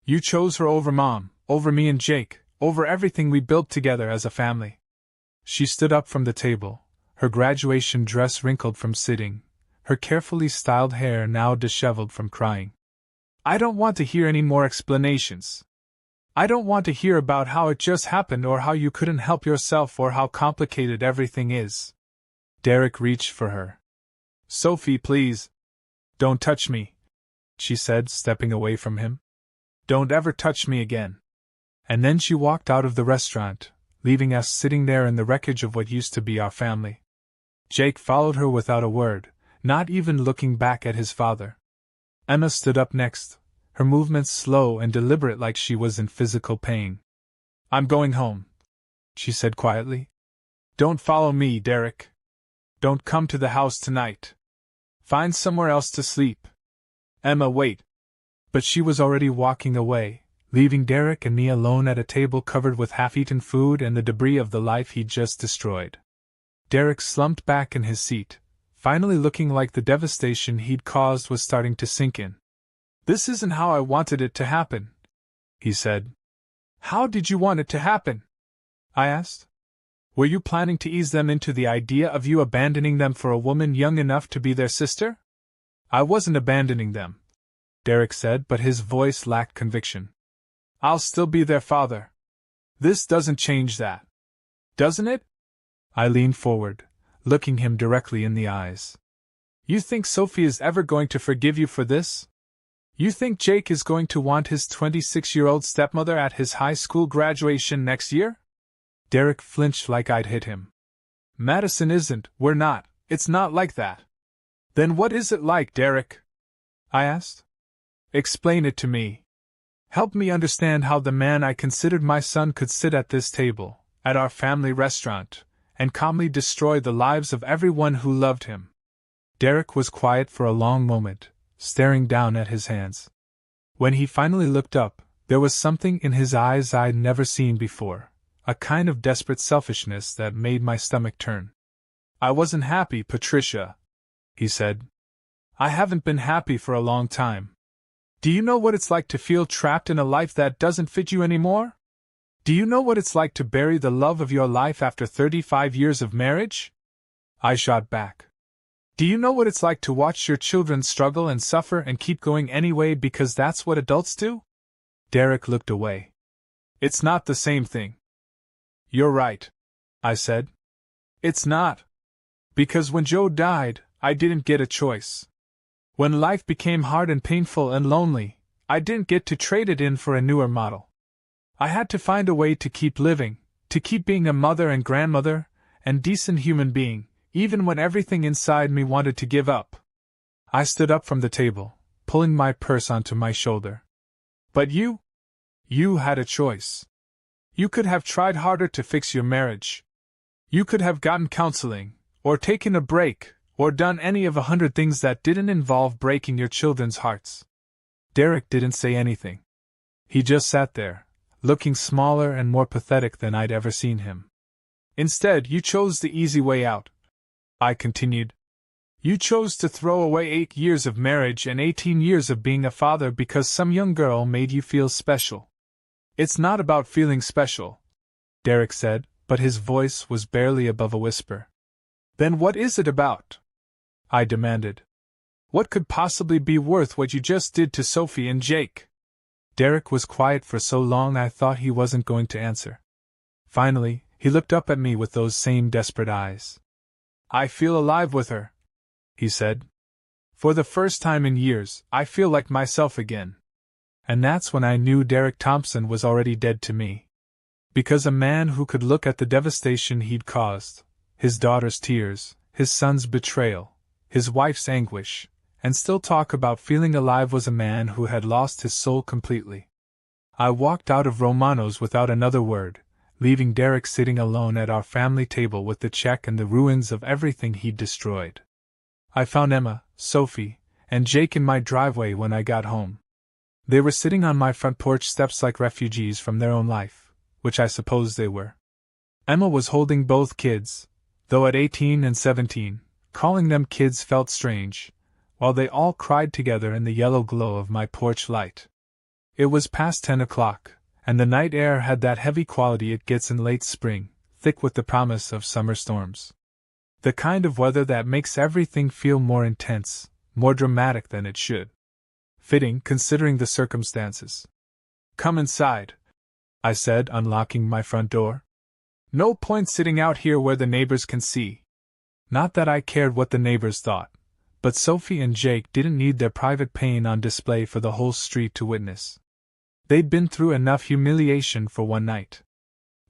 You chose her over Mom, over me and Jake, over everything we built together as a family. She stood up from the table, her graduation dress wrinkled from sitting, her carefully styled hair now disheveled from crying. I don't want to hear any more explanations. I don't want to hear about how it just happened or how you couldn't help yourself or how complicated everything is. Derek reached for her. Sophie, please. Don't touch me, she said, stepping away from him. Don't ever touch me again. And then she walked out of the restaurant, leaving us sitting there in the wreckage of what used to be our family. Jake followed her without a word, not even looking back at his father. Emma stood up next, her movements slow and deliberate like she was in physical pain. I'm going home, she said quietly. Don't follow me, Derek. Don't come to the house tonight. Find somewhere else to sleep. Emma, wait. But she was already walking away, leaving Derek and me alone at a table covered with half-eaten food and the debris of the life he'd just destroyed. Derek slumped back in his seat, finally looking like the devastation he'd caused was starting to sink in. This isn't how I wanted it to happen, he said. How did you want it to happen? I asked. Were you planning to ease them into the idea of you abandoning them for a woman young enough to be their sister? I wasn't abandoning them, Derek said, but his voice lacked conviction. I'll still be their father. This doesn't change that. Doesn't it? I leaned forward, looking him directly in the eyes. You think Sophie is ever going to forgive you for this? You think Jake is going to want his 26-year-old stepmother at his high school graduation next year? Derek flinched like I'd hit him. Madison isn't, we're not, it's not like that. Then what is it like, Derek? I asked. Explain it to me. Help me understand how the man I considered my son could sit at this table, at our family restaurant, and calmly destroy the lives of everyone who loved him. Derek was quiet for a long moment, staring down at his hands. When he finally looked up, there was something in his eyes I'd never seen before, a kind of desperate selfishness that made my stomach turn. I wasn't happy, Patricia, he said. I haven't been happy for a long time. Do you know what it's like to feel trapped in a life that doesn't fit you anymore? Do you know what it's like to bury the love of your life after 35 years of marriage? I shot back. Do you know what it's like to watch your children struggle and suffer and keep going anyway because that's what adults do? Derek looked away. It's not the same thing. You're right, I said. It's not. Because when Joe died, I didn't get a choice. When life became hard and painful and lonely, I didn't get to trade it in for a newer model. I had to find a way to keep living, to keep being a mother and grandmother, and decent human being, even when everything inside me wanted to give up. I stood up from the table, pulling my purse onto my shoulder. But you had a choice. You could have tried harder to fix your marriage. You could have gotten counseling, or taken a break, or done any of 100 things that didn't involve breaking your children's hearts. Derek didn't say anything. He just sat there, looking smaller and more pathetic than I'd ever seen him. Instead, you chose the easy way out. I continued. You chose to throw away 8 years of marriage and 18 years of being a father because some young girl made you feel special. It's not about feeling special, Derek said, but his voice was barely above a whisper. Then what is it about? I demanded. What could possibly be worth what you just did to Sophie and Jake? Derek was quiet for so long I thought he wasn't going to answer. Finally, he looked up at me with those same desperate eyes. I feel alive with her, he said. For the first time in years, I feel like myself again. And that's when I knew Derek Thompson was already dead to me. Because a man who could look at the devastation he'd caused, his daughter's tears, his son's betrayal, his wife's anguish, and still talk about feeling alive was a man who had lost his soul completely. I walked out of Romano's without another word, leaving Derek sitting alone at our family table with the check and the ruins of everything he'd destroyed. I found Emma, Sophie, and Jake in my driveway when I got home. They were sitting on my front porch steps like refugees from their own life, which I suppose they were. Emma was holding both kids, though at 18 and 17, calling them kids felt strange, while they all cried together in the yellow glow of my porch light. It was past 10 o'clock, and the night air had that heavy quality it gets in late spring, thick with the promise of summer storms. The kind of weather that makes everything feel more intense, more dramatic than it should. Fitting, considering the circumstances. Come inside, I said, unlocking my front door. No point sitting out here where the neighbors can see. Not that I cared what the neighbors thought, but Sophie and Jake didn't need their private pain on display for the whole street to witness. They'd been through enough humiliation for one night.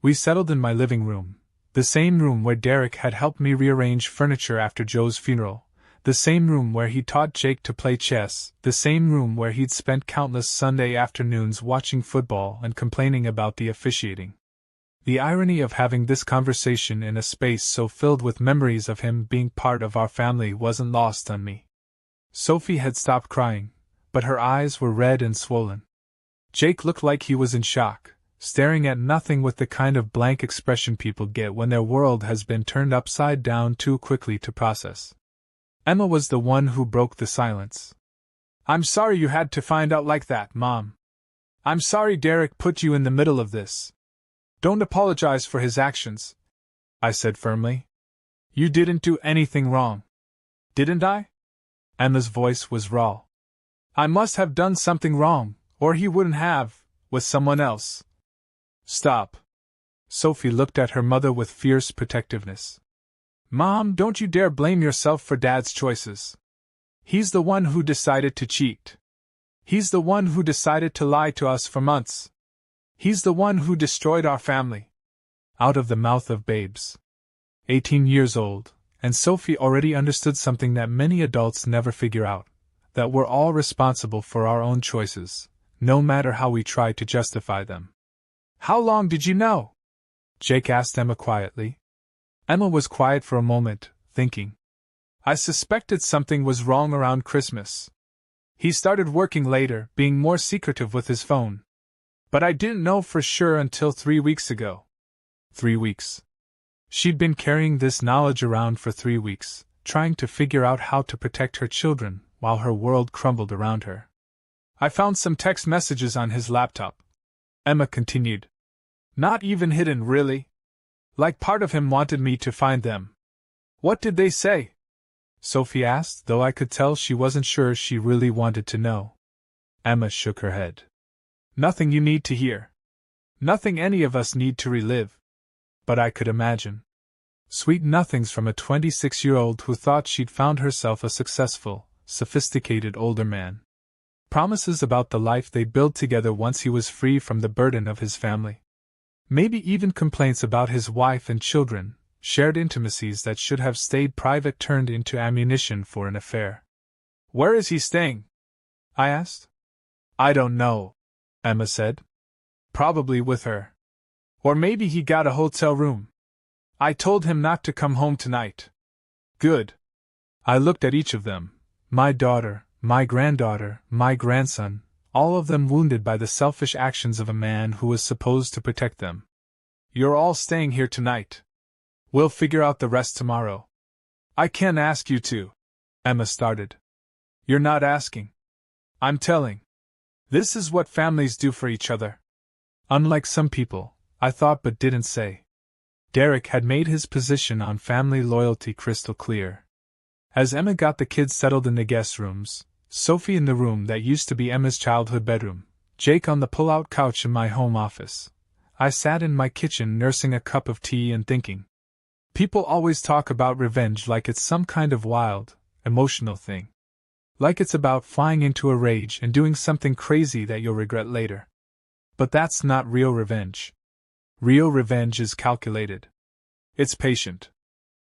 We settled in my living room, the same room where Derek had helped me rearrange furniture after Joe's funeral, the same room where he taught Jake to play chess, the same room where he'd spent countless Sunday afternoons watching football and complaining about the officiating. The irony of having this conversation in a space so filled with memories of him being part of our family wasn't lost on me. Sophie had stopped crying, but her eyes were red and swollen. Jake looked like he was in shock, staring at nothing with the kind of blank expression people get when their world has been turned upside down too quickly to process. Emma was the one who broke the silence. I'm sorry you had to find out like that, Mom. I'm sorry Derek put you in the middle of this. Don't apologize for his actions, I said firmly. You didn't do anything wrong. Didn't I? Emma's voice was raw. I must have done something wrong, or he wouldn't have, with someone else. Stop. Sophie looked at her mother with fierce protectiveness. Mom, don't you dare blame yourself for Dad's choices. He's the one who decided to cheat. He's the one who decided to lie to us for months. He's the one who destroyed our family. Out of the mouth of babes. 18 years old, and Sophie already understood something that many adults never figure out, that we're all responsible for our own choices, no matter how we try to justify them. How long did you know? Jake asked Emma quietly. Emma was quiet for a moment, thinking. I suspected something was wrong around Christmas. He started working later, being more secretive with his phone. But I didn't know for sure until 3 weeks ago. 3 weeks. She'd been carrying this knowledge around for 3 weeks, trying to figure out how to protect her children while her world crumbled around her. I found some text messages on his laptop. Emma continued. Not even hidden, really. Like part of him wanted me to find them. What did they say? Sophie asked, though I could tell she wasn't sure she really wanted to know. Emma shook her head. Nothing you need to hear. Nothing any of us need to relive. But I could imagine. Sweet nothings from a 26-year-old who thought she'd found herself a successful, sophisticated older man. Promises about the life they'd build together once he was free from the burden of his family. Maybe even complaints about his wife and children, shared intimacies that should have stayed private turned into ammunition for an affair. Where is he staying? I asked. I don't know, Emma said. Probably with her. Or maybe he got a hotel room. I told him not to come home tonight. Good. I looked at each of them, my daughter, my granddaughter, my grandson, all of them wounded by the selfish actions of a man who was supposed to protect them. You're all staying here tonight. We'll figure out the rest tomorrow. I can't ask you to. Emma started. You're not asking. I'm telling. This is what families do for each other. Unlike some people, I thought but didn't say. Derek had made his position on family loyalty crystal clear. As Emma got the kids settled in the guest rooms, Sophie in the room that used to be Emma's childhood bedroom, Jake on the pull-out couch in my home office, I sat in my kitchen nursing a cup of tea and thinking. People always talk about revenge like it's some kind of wild, emotional thing. Like it's about flying into a rage and doing something crazy that you'll regret later. But that's not real revenge. Real revenge is calculated. It's patient.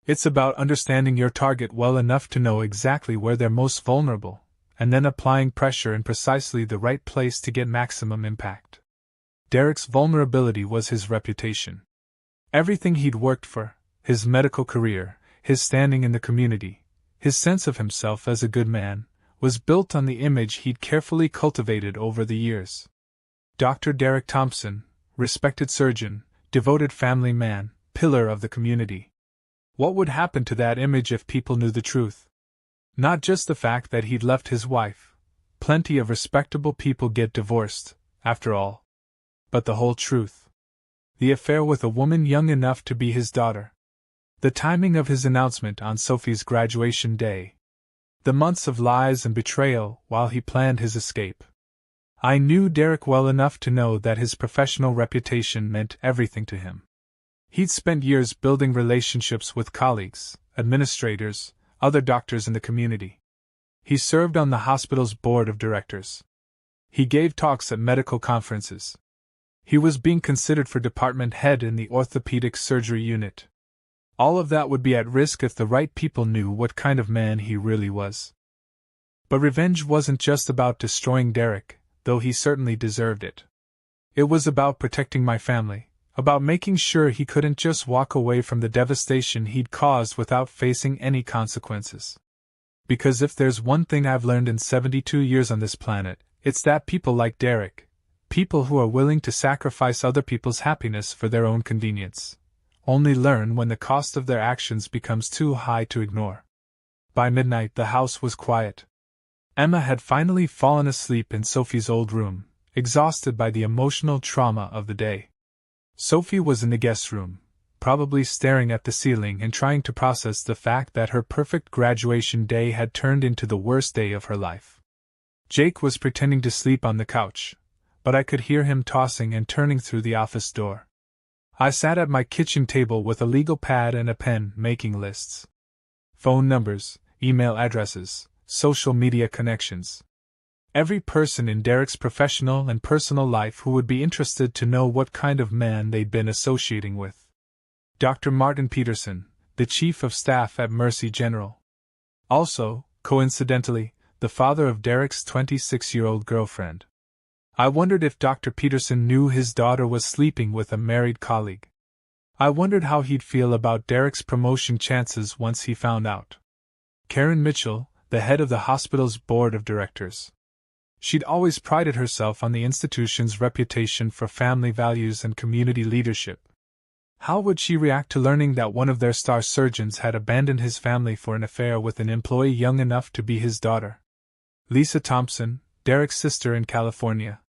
It's about understanding your target well enough to know exactly where they're most vulnerable, and then applying pressure in precisely the right place to get maximum impact. Derek's vulnerability was his reputation. Everything he'd worked for, his medical career, his standing in the community, his sense of himself as a good man, was built on the image he'd carefully cultivated over the years. Dr. Derek Thompson, respected surgeon, devoted family man, pillar of the community. What would happen to that image if people knew the truth? Not just the fact that he'd left his wife. Plenty of respectable people get divorced, after all. But the whole truth. The affair with a woman young enough to be his daughter. The timing of his announcement on Sophie's graduation day. The months of lies and betrayal while he planned his escape. I knew Derek well enough to know that his professional reputation meant everything to him. He'd spent years building relationships with colleagues, administrators, other doctors in the community. He served on the hospital's board of directors. He gave talks at medical conferences. He was being considered for department head in the orthopedic surgery unit. All of that would be at risk if the right people knew what kind of man he really was. But revenge wasn't just about destroying Derek, though he certainly deserved it. It was about protecting my family, about making sure he couldn't just walk away from the devastation he'd caused without facing any consequences. Because if there's one thing I've learned in 72 years on this planet, it's that people like Derek, people who are willing to sacrifice other people's happiness for their own convenience, only learn when the cost of their actions becomes too high to ignore. By midnight the house was quiet. Emma had finally fallen asleep in Sophie's old room, exhausted by the emotional trauma of the day. Sophie was in the guest room, probably staring at the ceiling and trying to process the fact that her perfect graduation day had turned into the worst day of her life. Jake was pretending to sleep on the couch, but I could hear him tossing and turning through the office door. I sat at my kitchen table with a legal pad and a pen making lists. Phone numbers, email addresses, social media connections. Every person in Derek's professional and personal life who would be interested to know what kind of man they'd been associating with. Dr. Martin Peterson, the chief of staff at Mercy General. Also, coincidentally, the father of Derek's 26-year-old girlfriend. I wondered if Dr. Peterson knew his daughter was sleeping with a married colleague. I wondered how he'd feel about Derek's promotion chances once he found out. Karen Mitchell, the head of the hospital's board of directors. She'd always prided herself on the institution's reputation for family values and community leadership. How would she react to learning that one of their star surgeons had abandoned his family for an affair with an employee young enough to be his daughter? Lisa Thompson, Derek's sister in California.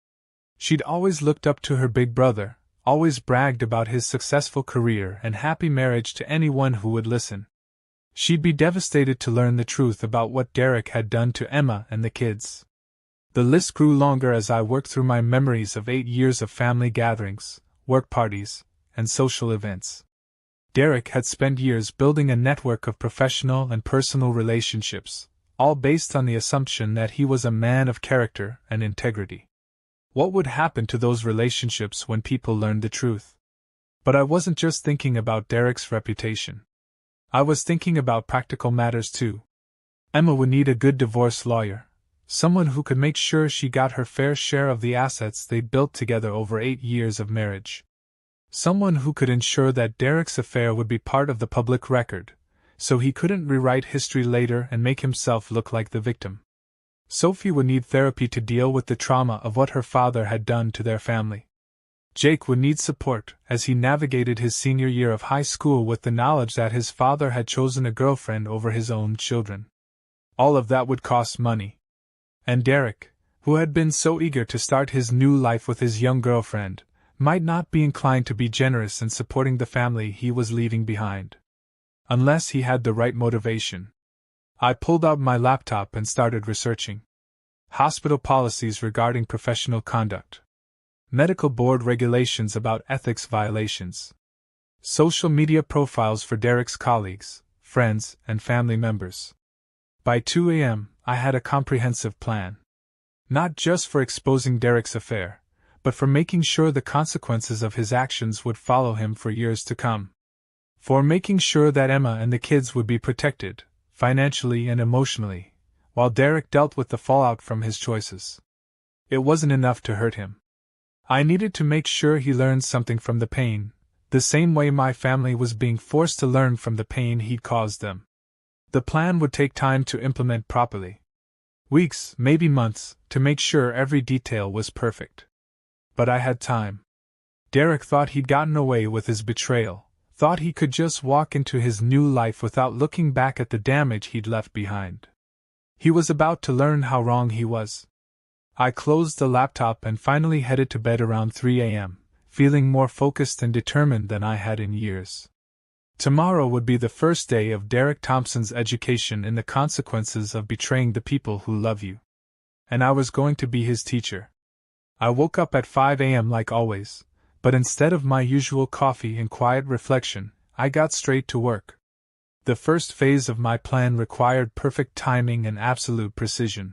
She'd always looked up to her big brother, always bragged about his successful career and happy marriage to anyone who would listen. She'd be devastated to learn the truth about what Derek had done to Emma and the kids. The list grew longer as I worked through my memories of 8 years of family gatherings, work parties, and social events. Derek had spent years building a network of professional and personal relationships, all based on the assumption that he was a man of character and integrity. What would happen to those relationships when people learned the truth? But I wasn't just thinking about Derek's reputation. I was thinking about practical matters too. Emma would need a good divorce lawyer, someone who could make sure she got her fair share of the assets they'd built together over 8 years of marriage. Someone who could ensure that Derek's affair would be part of the public record, so he couldn't rewrite history later and make himself look like the victim. Sophie would need therapy to deal with the trauma of what her father had done to their family. Jake would need support as he navigated his senior year of high school with the knowledge that his father had chosen a girlfriend over his own children. All of that would cost money. And Derek, who had been so eager to start his new life with his young girlfriend, might not be inclined to be generous in supporting the family he was leaving behind. Unless he had the right motivation. I pulled out my laptop and started researching. Hospital policies regarding professional conduct. Medical board regulations about ethics violations. Social media profiles for Derek's colleagues, friends, and family members. By 2 a.m., I had a comprehensive plan. Not just for exposing Derek's affair, but for making sure the consequences of his actions would follow him for years to come. For making sure that Emma and the kids would be protected, financially and emotionally, while Derek dealt with the fallout from his choices. It wasn't enough to hurt him. I needed to make sure he learned something from the pain, the same way my family was being forced to learn from the pain he'd caused them. The plan would take time to implement properly. Weeks, maybe months, to make sure every detail was perfect. But I had time. Derek thought he'd gotten away with his betrayal, thought he could just walk into his new life without looking back at the damage he'd left behind. He was about to learn how wrong he was. I closed the laptop and finally headed to bed around 3 a.m., feeling more focused and determined than I had in years. Tomorrow would be the first day of Derek Thompson's education in the consequences of betraying the people who love you. And I was going to be his teacher. I woke up at 5 a.m. like always, but instead of my usual coffee and quiet reflection, I got straight to work. The first phase of my plan required perfect timing and absolute precision.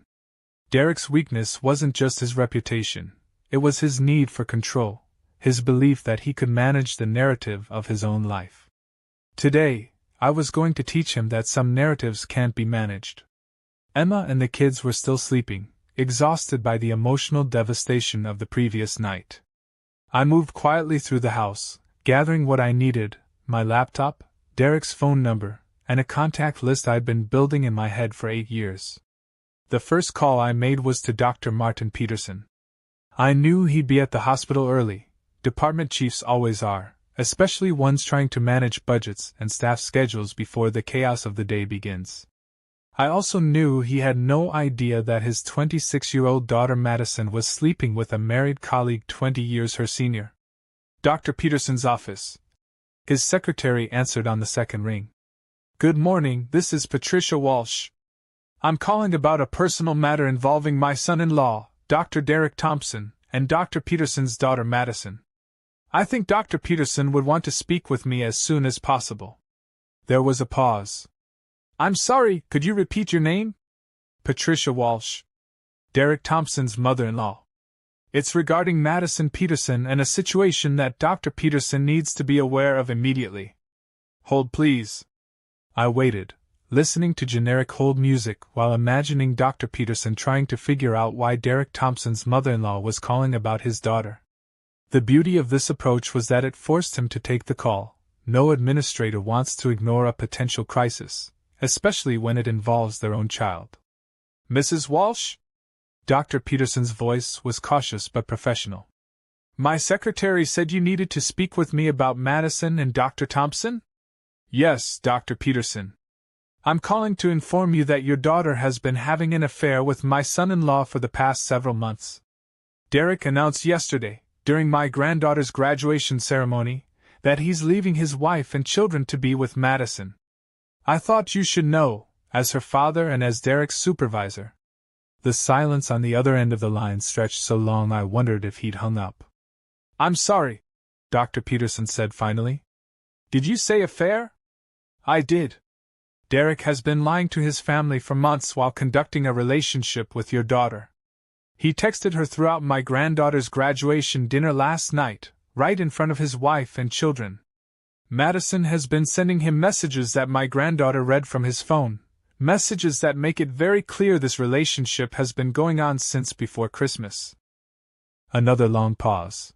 Derek's weakness wasn't just his reputation, it was his need for control, his belief that he could manage the narrative of his own life. Today, I was going to teach him that some narratives can't be managed. Emma and the kids were still sleeping, exhausted by the emotional devastation of the previous night. I moved quietly through the house, gathering what I needed: my laptop, Derek's phone number, and a contact list I'd been building in my head for 8 years. The first call I made was to Dr. Martin Peterson. I knew he'd be at the hospital early. Department chiefs always are, especially ones trying to manage budgets and staff schedules before the chaos of the day begins. I also knew he had no idea that his 26-year-old daughter Madison was sleeping with a married colleague 20 years her senior. Dr. Peterson's office. His secretary answered on the second ring. "Good morning, this is Patricia Walsh. I'm calling about a personal matter involving my son-in-law, Dr. Derek Thompson, and Dr. Peterson's daughter Madison. I think Dr. Peterson would want to speak with me as soon as possible." There was a pause. "I'm sorry, could you repeat your name?" "Patricia Walsh. Derek Thompson's mother-in-law. It's regarding Madison Peterson and a situation that Dr. Peterson needs to be aware of immediately." "Hold, please." I waited, listening to generic hold music while imagining Dr. Peterson trying to figure out why Derek Thompson's mother-in-law was calling about his daughter. The beauty of this approach was that it forced him to take the call. No administrator wants to ignore a potential crisis, especially when it involves their own child. "Mrs. Walsh?" Dr. Peterson's voice was cautious but professional. "My secretary said you needed to speak with me about Madison and Dr. Thompson?" "Yes, Dr. Peterson. I'm calling to inform you that your daughter has been having an affair with my son-in-law for the past several months. Derek announced yesterday, during my granddaughter's graduation ceremony, that he's leaving his wife and children to be with Madison. I thought you should know, as her father and as Derek's supervisor." The silence on the other end of the line stretched so long I wondered if he'd hung up. "I'm sorry," Dr. Peterson said finally. "Did you say affair?" "I did. Derek has been lying to his family for months while conducting a relationship with your daughter. He texted her throughout my granddaughter's graduation dinner last night, right in front of his wife and children. Madison has been sending him messages that my granddaughter read from his phone, messages that make it very clear this relationship has been going on since before Christmas." Another long pause.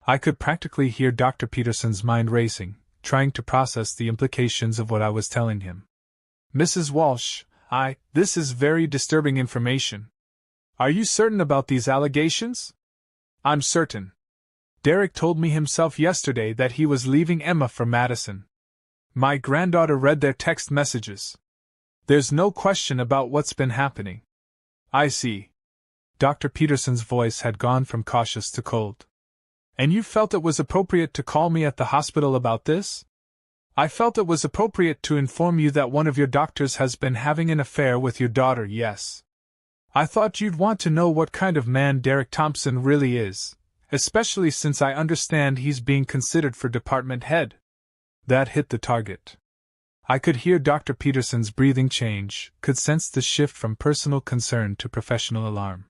I could practically hear Dr. Peterson's mind racing, trying to process the implications of what I was telling him. "Mrs. Walsh, this is very disturbing information. Are you certain about these allegations?" "I'm certain." Derek told me himself yesterday that he was leaving Emma for Madison. My granddaughter read their text messages. There's no question about what's been happening. I see. Dr. Peterson's voice had gone from cautious to cold. And you felt it was appropriate to call me at the hospital about this? I felt it was appropriate to inform you that one of your doctors has been having an affair with your daughter, yes. I thought you'd want to know what kind of man Derek Thompson really is, especially since I understand he's being considered for department head. That hit the target. I could hear Dr. Peterson's breathing change, could sense the shift from personal concern to professional alarm.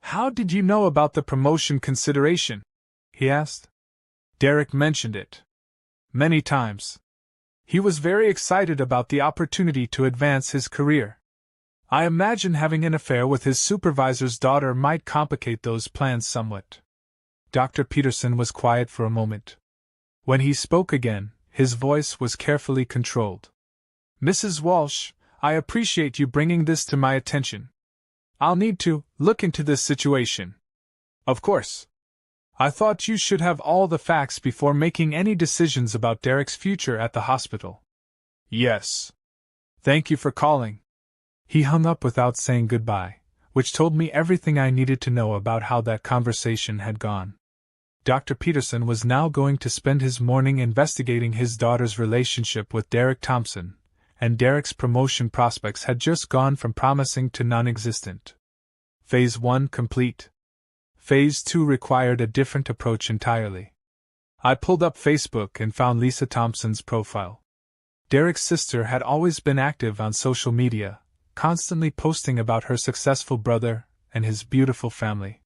How did you know about the promotion consideration? He asked. Derek mentioned it. Many times. He was very excited about the opportunity to advance his career. I imagine having an affair with his supervisor's daughter might complicate those plans somewhat. Dr. Peterson was quiet for a moment. When he spoke again, his voice was carefully controlled. Mrs. Walsh, I appreciate you bringing this to my attention. I'll need to look into this situation. Of course. I thought you should have all the facts before making any decisions about Derek's future at the hospital. Yes. Thank you for calling. He hung up without saying goodbye, which told me everything I needed to know about how that conversation had gone. Dr. Peterson was now going to spend his morning investigating his daughter's relationship with Derek Thompson, and Derek's promotion prospects had just gone from promising to non-existent. Phase 1 complete. Phase 2 required a different approach entirely. I pulled up Facebook and found Lisa Thompson's profile. Derek's sister had always been active on social media, constantly posting about her successful brother and his beautiful family.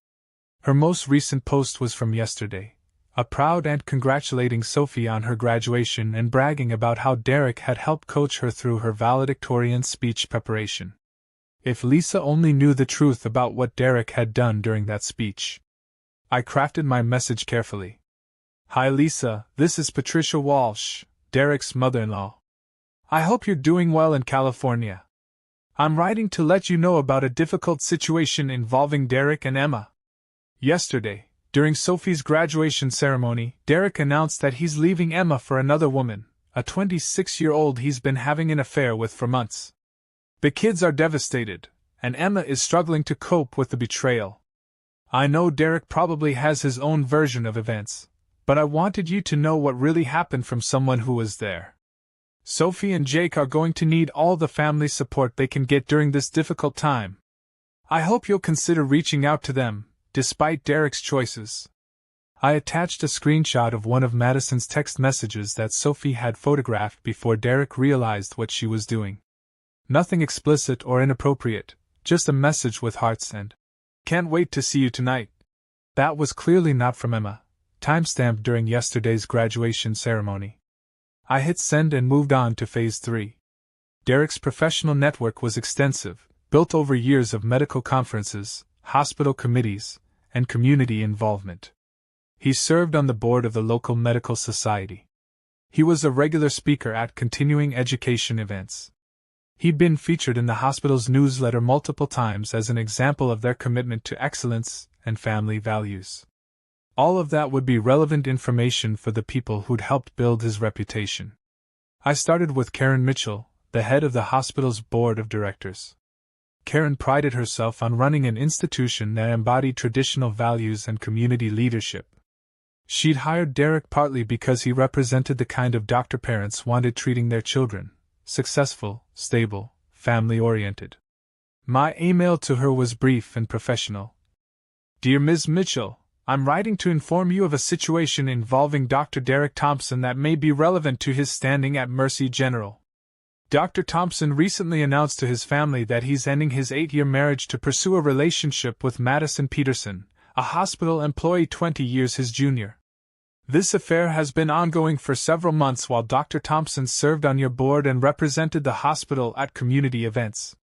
Her most recent post was from yesterday, a proud aunt congratulating Sophie on her graduation and bragging about how Derek had helped coach her through her valedictorian speech preparation. If Lisa only knew the truth about what Derek had done during that speech. I crafted my message carefully. Hi Lisa, this is Patricia Walsh, Derek's mother-in-law. I hope you're doing well in California. I'm writing to let you know about a difficult situation involving Derek and Emma. Yesterday, during Sophie's graduation ceremony, Derek announced that he's leaving Emma for another woman, a 26-year-old he's been having an affair with for months. The kids are devastated, and Emma is struggling to cope with the betrayal. I know Derek probably has his own version of events, but I wanted you to know what really happened from someone who was there. Sophie and Jake are going to need all the family support they can get during this difficult time. I hope you'll consider reaching out to them, despite Derek's choices. I attached a screenshot of one of Madison's text messages that Sophie had photographed before Derek realized what she was doing. Nothing explicit or inappropriate, just a message with hearts and "Can't wait to see you tonight." That was clearly not from Emma, timestamped during yesterday's graduation ceremony. I hit send and moved on to Phase 3. Derek's professional network was extensive, built over years of medical conferences, hospital committees, and community involvement. He served on the board of the local medical society. He was a regular speaker at continuing education events. He'd been featured in the hospital's newsletter multiple times as an example of their commitment to excellence and family values. All of that would be relevant information for the people who'd helped build his reputation. I started with Karen Mitchell, the head of the hospital's board of directors. Karen prided herself on running an institution that embodied traditional values and community leadership. She'd hired Derek partly because he represented the kind of doctor parents wanted treating their children: successful, stable, family-oriented. My email to her was brief and professional. Dear Ms. Mitchell, I'm writing to inform you of a situation involving Dr. Derek Thompson that may be relevant to his standing at Mercy General. Dr. Thompson recently announced to his family that he's ending his 8-year marriage to pursue a relationship with Madison Peterson, a hospital employee 20 years his junior. This affair has been ongoing for several months while Dr. Thompson served on your board and represented the hospital at community events.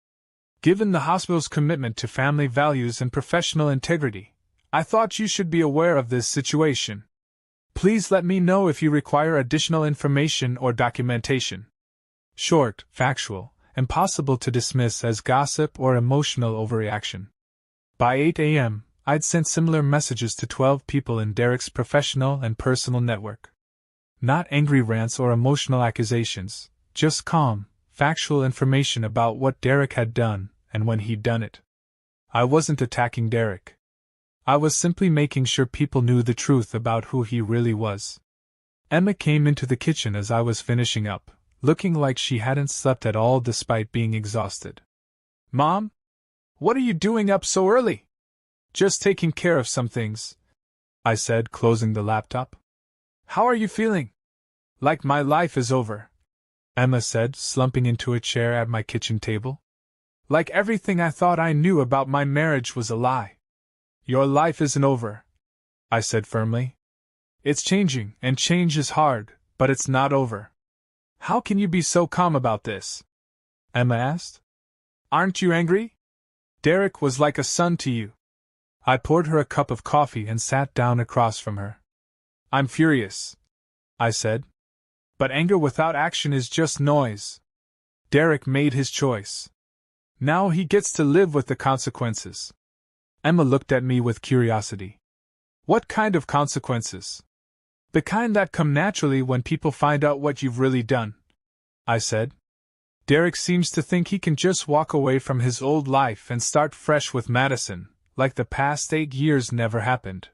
Given the hospital's commitment to family values and professional integrity, I thought you should be aware of this situation. Please let me know if you require additional information or documentation. Short, factual, impossible to dismiss as gossip or emotional overreaction. By 8 a.m., I'd sent similar messages to 12 people in Derek's professional and personal network. Not angry rants or emotional accusations, just calm, factual information about what Derek had done and when he'd done it. I wasn't attacking Derek. I was simply making sure people knew the truth about who he really was. Emma came into the kitchen as I was finishing up, looking like she hadn't slept at all despite being exhausted. "Mom? What are you doing up so early?" "Just taking care of some things," I said, closing the laptop. "How are you feeling?" "Like my life is over," Emma said, slumping into a chair at my kitchen table. "Like everything I thought I knew about my marriage was a lie." "Your life isn't over," I said firmly. "It's changing, and change is hard, but it's not over." "How can you be so calm about this?" Emma asked. "Aren't you angry? Derek was like a son to you." I poured her a cup of coffee and sat down across from her. "I'm furious," I said. "But anger without action is just noise. Derek made his choice. Now he gets to live with the consequences." Emma looked at me with curiosity. "What kind of consequences?" "The kind that come naturally when people find out what you've really done," I said. "Derek seems to think he can just walk away from his old life and start fresh with Madison, like the past 8 years never happened.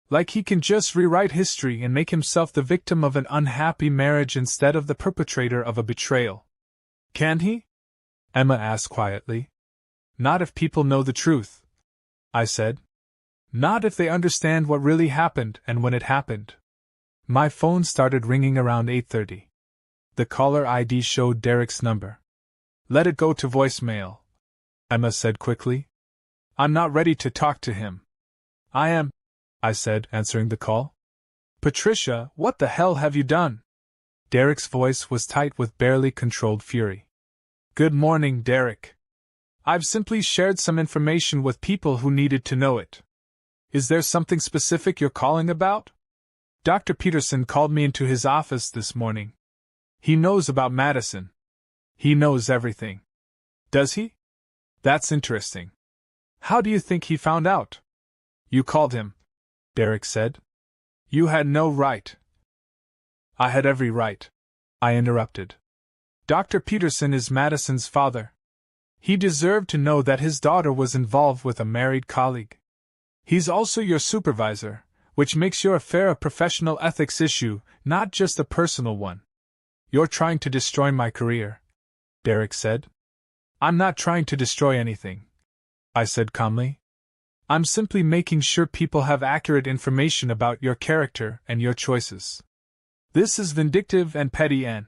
Like he can just rewrite history and make himself the victim of an unhappy marriage instead of the perpetrator of a betrayal." "Can he?" Emma asked quietly. "Not if people know the truth," I said. "Not if they understand what really happened and when it happened." My phone started ringing around 8:30. The caller ID showed Derek's number. "Let it go to voicemail," Emma said quickly. "I'm not ready to talk to him." "I am," I said, answering the call. "Patricia, what the hell have you done?" Derek's voice was tight with barely controlled fury. "Good morning, Derek. I've simply shared some information with people who needed to know it. Is there something specific you're calling about?" "Dr. Peterson called me into his office this morning. He knows about Madison. He knows everything." "Does he? That's interesting. How do you think he found out?" "You called him," Derek said. "You had no right." "I had every right," I interrupted. "Dr. Peterson is Madison's father. He deserved to know that his daughter was involved with a married colleague. He's also your supervisor, which makes your affair a professional ethics issue, not just a personal one." "You're trying to destroy my career," Derek said. "I'm not trying to destroy anything," I said calmly. "I'm simply making sure people have accurate information about your character and your choices. This is vindictive and petty, and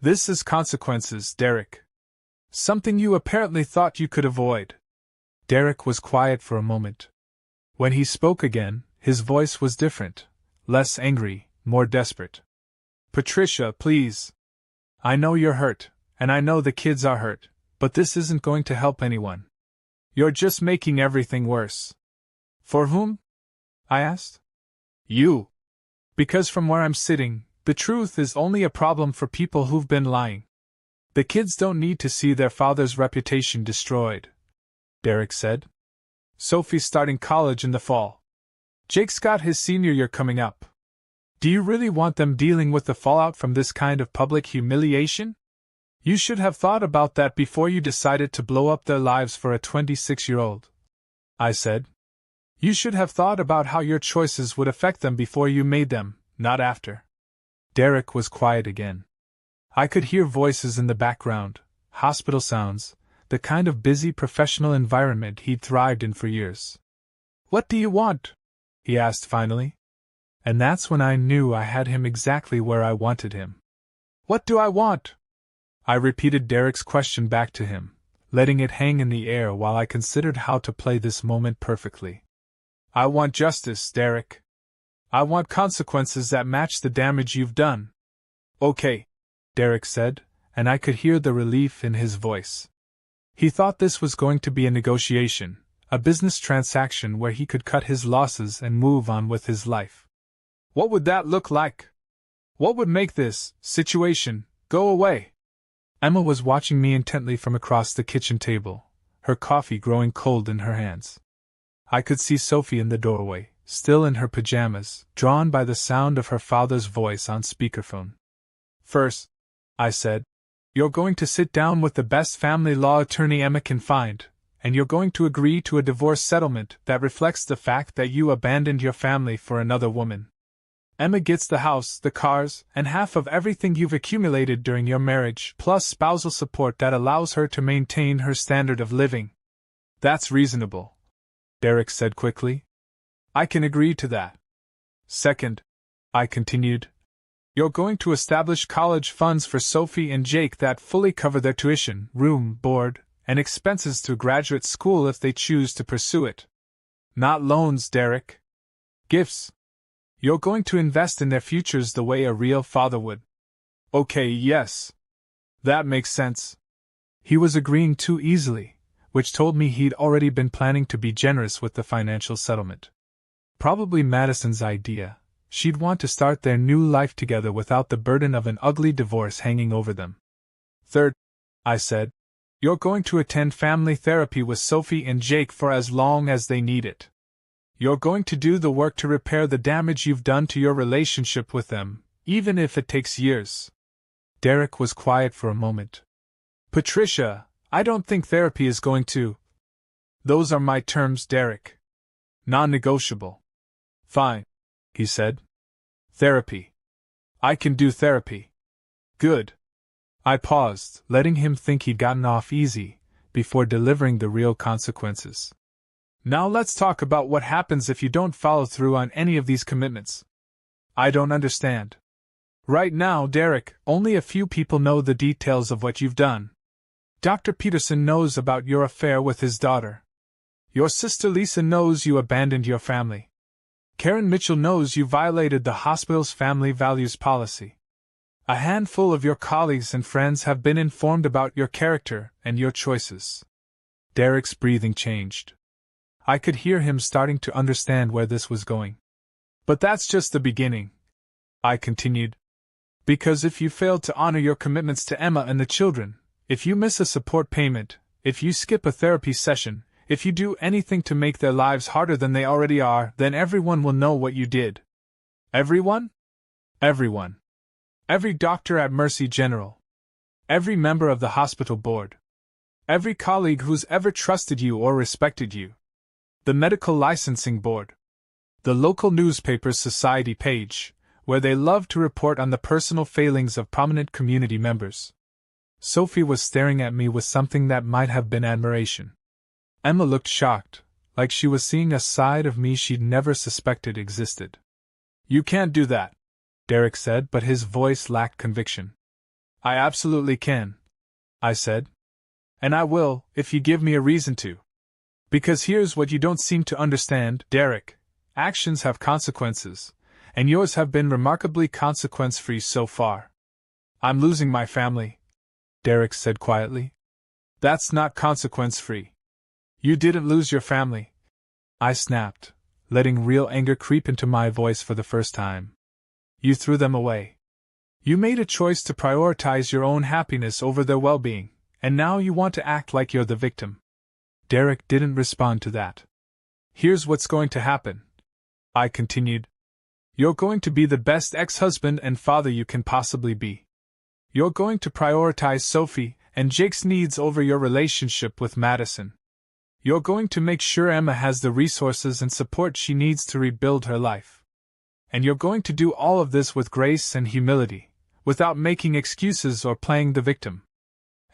this is consequences, Derek. Something you apparently thought you could avoid." Derek was quiet for a moment. When he spoke again, his voice was different, less angry, more desperate. "Patricia, please. I know you're hurt, and I know the kids are hurt, but this isn't going to help anyone. You're just making everything worse." "For whom?" I asked. "You. Because from where I'm sitting, the truth is only a problem for people who've been lying. The kids don't need to see their father's reputation destroyed," Derek said. "Sophie's starting college in the fall. Jake's got his senior year coming up. Do you really want them dealing with the fallout from this kind of public humiliation? You should have thought about that before you decided to blow up their lives for a 26-year-old, I said. "You should have thought about how your choices would affect them before you made them, not after." Derek was quiet again. I could hear voices in the background, hospital sounds, the kind of busy professional environment he'd thrived in for years. "What do you want?" he asked finally. And that's when I knew I had him exactly where I wanted him. "What do I want?" I repeated Derek's question back to him, letting it hang in the air while I considered how to play this moment perfectly. "I want justice, Derek. I want consequences that match the damage you've done." "Okay," Derek said, and I could hear the relief in his voice. He thought this was going to be a negotiation, a business transaction where he could cut his losses and move on with his life. "What would that look like? What would make this situation go away?" Emma was watching me intently from across the kitchen table, her coffee growing cold in her hands. I could see Sophie in the doorway, still in her pajamas, drawn by the sound of her father's voice on speakerphone. First, I said, you're going to sit down with the best family law attorney Emma can find, and you're going to agree to a divorce settlement that reflects the fact that you abandoned your family for another woman. Emma gets the house, the cars, and half of everything you've accumulated during your marriage, plus spousal support that allows her to maintain her standard of living. That's reasonable, Derek said quickly. I can agree to that. Second, I continued, you're going to establish college funds for Sophie and Jake that fully cover their tuition, room, board, and expenses through graduate school if they choose to pursue it. Not loans, Derek. Gifts. You're going to invest in their futures the way a real father would. Okay, yes. That makes sense. He was agreeing too easily, which told me he'd already been planning to be generous with the financial settlement. Probably Madison's idea. She'd want to start their new life together without the burden of an ugly divorce hanging over them. Third, I said, you're going to attend family therapy with Sophie and Jake for as long as they need it. You're going to do the work to repair the damage you've done to your relationship with them, even if it takes years. Derek was quiet for a moment. Patricia, I don't think therapy is going to. Those are my terms, Derek. Non-negotiable. Fine, he said. Therapy. I can do therapy. Good. I paused, letting him think he'd gotten off easy, before delivering the real consequences. Now let's talk about what happens if you don't follow through on any of these commitments. I don't understand. Right now, Derek, only a few people know the details of what you've done. Dr. Peterson knows about your affair with his daughter. Your sister Lisa knows you abandoned your family. Karen Mitchell knows you violated the hospital's family values policy. A handful of your colleagues and friends have been informed about your character and your choices. Derek's breathing changed. I could hear him starting to understand where this was going. But that's just the beginning, I continued. Because if you fail to honor your commitments to Emma and the children, if you miss a support payment, if you skip a therapy session, if you do anything to make their lives harder than they already are, then everyone will know what you did. Everyone? Everyone. Every doctor at Mercy General. Every member of the hospital board. Every colleague who's ever trusted you or respected you. The medical licensing board. The local newspaper's society page, where they love to report on the personal failings of prominent community members. Sophie was staring at me with something that might have been admiration. Emma looked shocked, like she was seeing a side of me she'd never suspected existed. You can't do that, Derek said, but his voice lacked conviction. I absolutely can, I said. And I will, if you give me a reason to. Because here's what you don't seem to understand, Derek. Actions have consequences, and yours have been remarkably consequence-free so far. I'm losing my family, Derek said quietly. That's not consequence-free. You didn't lose your family, I snapped, letting real anger creep into my voice for the first time. You threw them away. You made a choice to prioritize your own happiness over their well-being, and now you want to act like you're the victim. Derek didn't respond to that. Here's what's going to happen, I continued. You're going to be the best ex-husband and father you can possibly be. You're going to prioritize Sophie and Jake's needs over your relationship with Madison. You're going to make sure Emma has the resources and support she needs to rebuild her life. And you're going to do all of this with grace and humility, without making excuses or playing the victim.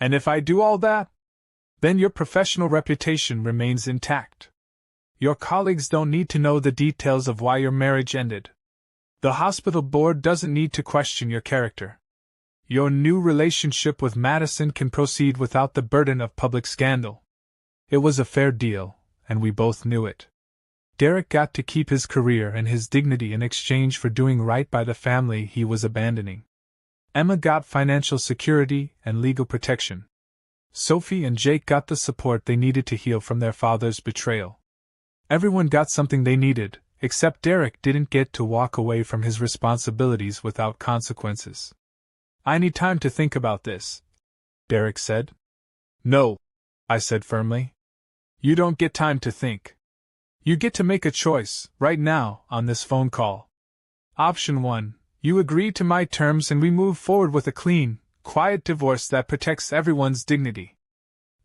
And if I do all that, then your professional reputation remains intact. Your colleagues don't need to know the details of why your marriage ended. The hospital board doesn't need to question your character. Your new relationship with Madison can proceed without the burden of public scandal. It was a fair deal, and we both knew it. Derek got to keep his career and his dignity in exchange for doing right by the family he was abandoning. Emma got financial security and legal protection. Sophie and Jake got the support they needed to heal from their father's betrayal. Everyone got something they needed, except Derek didn't get to walk away from his responsibilities without consequences. I need time to think about this, Derek said. No, I said firmly. You don't get time to think. You get to make a choice, right now, on this phone call. Option 1. You agree to my terms and we move forward with a clean, quiet divorce that protects everyone's dignity.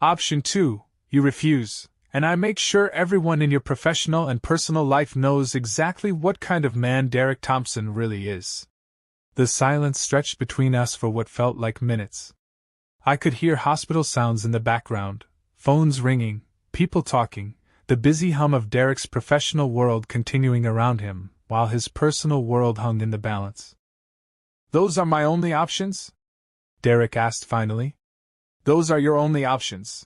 Option 2. You refuse, and I make sure everyone in your professional and personal life knows exactly what kind of man Derek Thompson really is. The silence stretched between us for what felt like minutes. I could hear hospital sounds in the background, phones ringing, people talking, the busy hum of Derek's professional world continuing around him, while his personal world hung in the balance. Those are my only options? Derek asked finally. Those are your only options.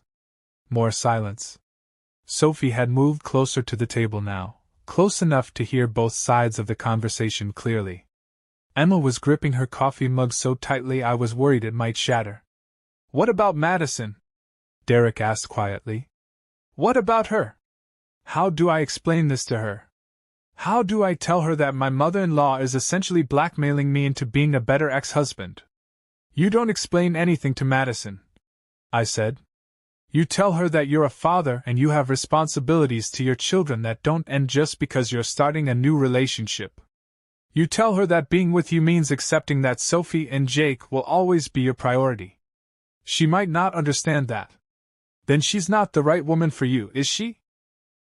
More silence. Sophie had moved closer to the table now, close enough to hear both sides of the conversation clearly. Emma was gripping her coffee mug so tightly I was worried it might shatter. What about Madison? Derek asked quietly. What about her? How do I explain this to her? How do I tell her that my mother-in-law is essentially blackmailing me into being a better ex-husband? You don't explain anything to Madison, I said. You tell her that you're a father and you have responsibilities to your children that don't end just because you're starting a new relationship. You tell her that being with you means accepting that Sophie and Jake will always be your priority. She might not understand that. Then she's not the right woman for you, is she?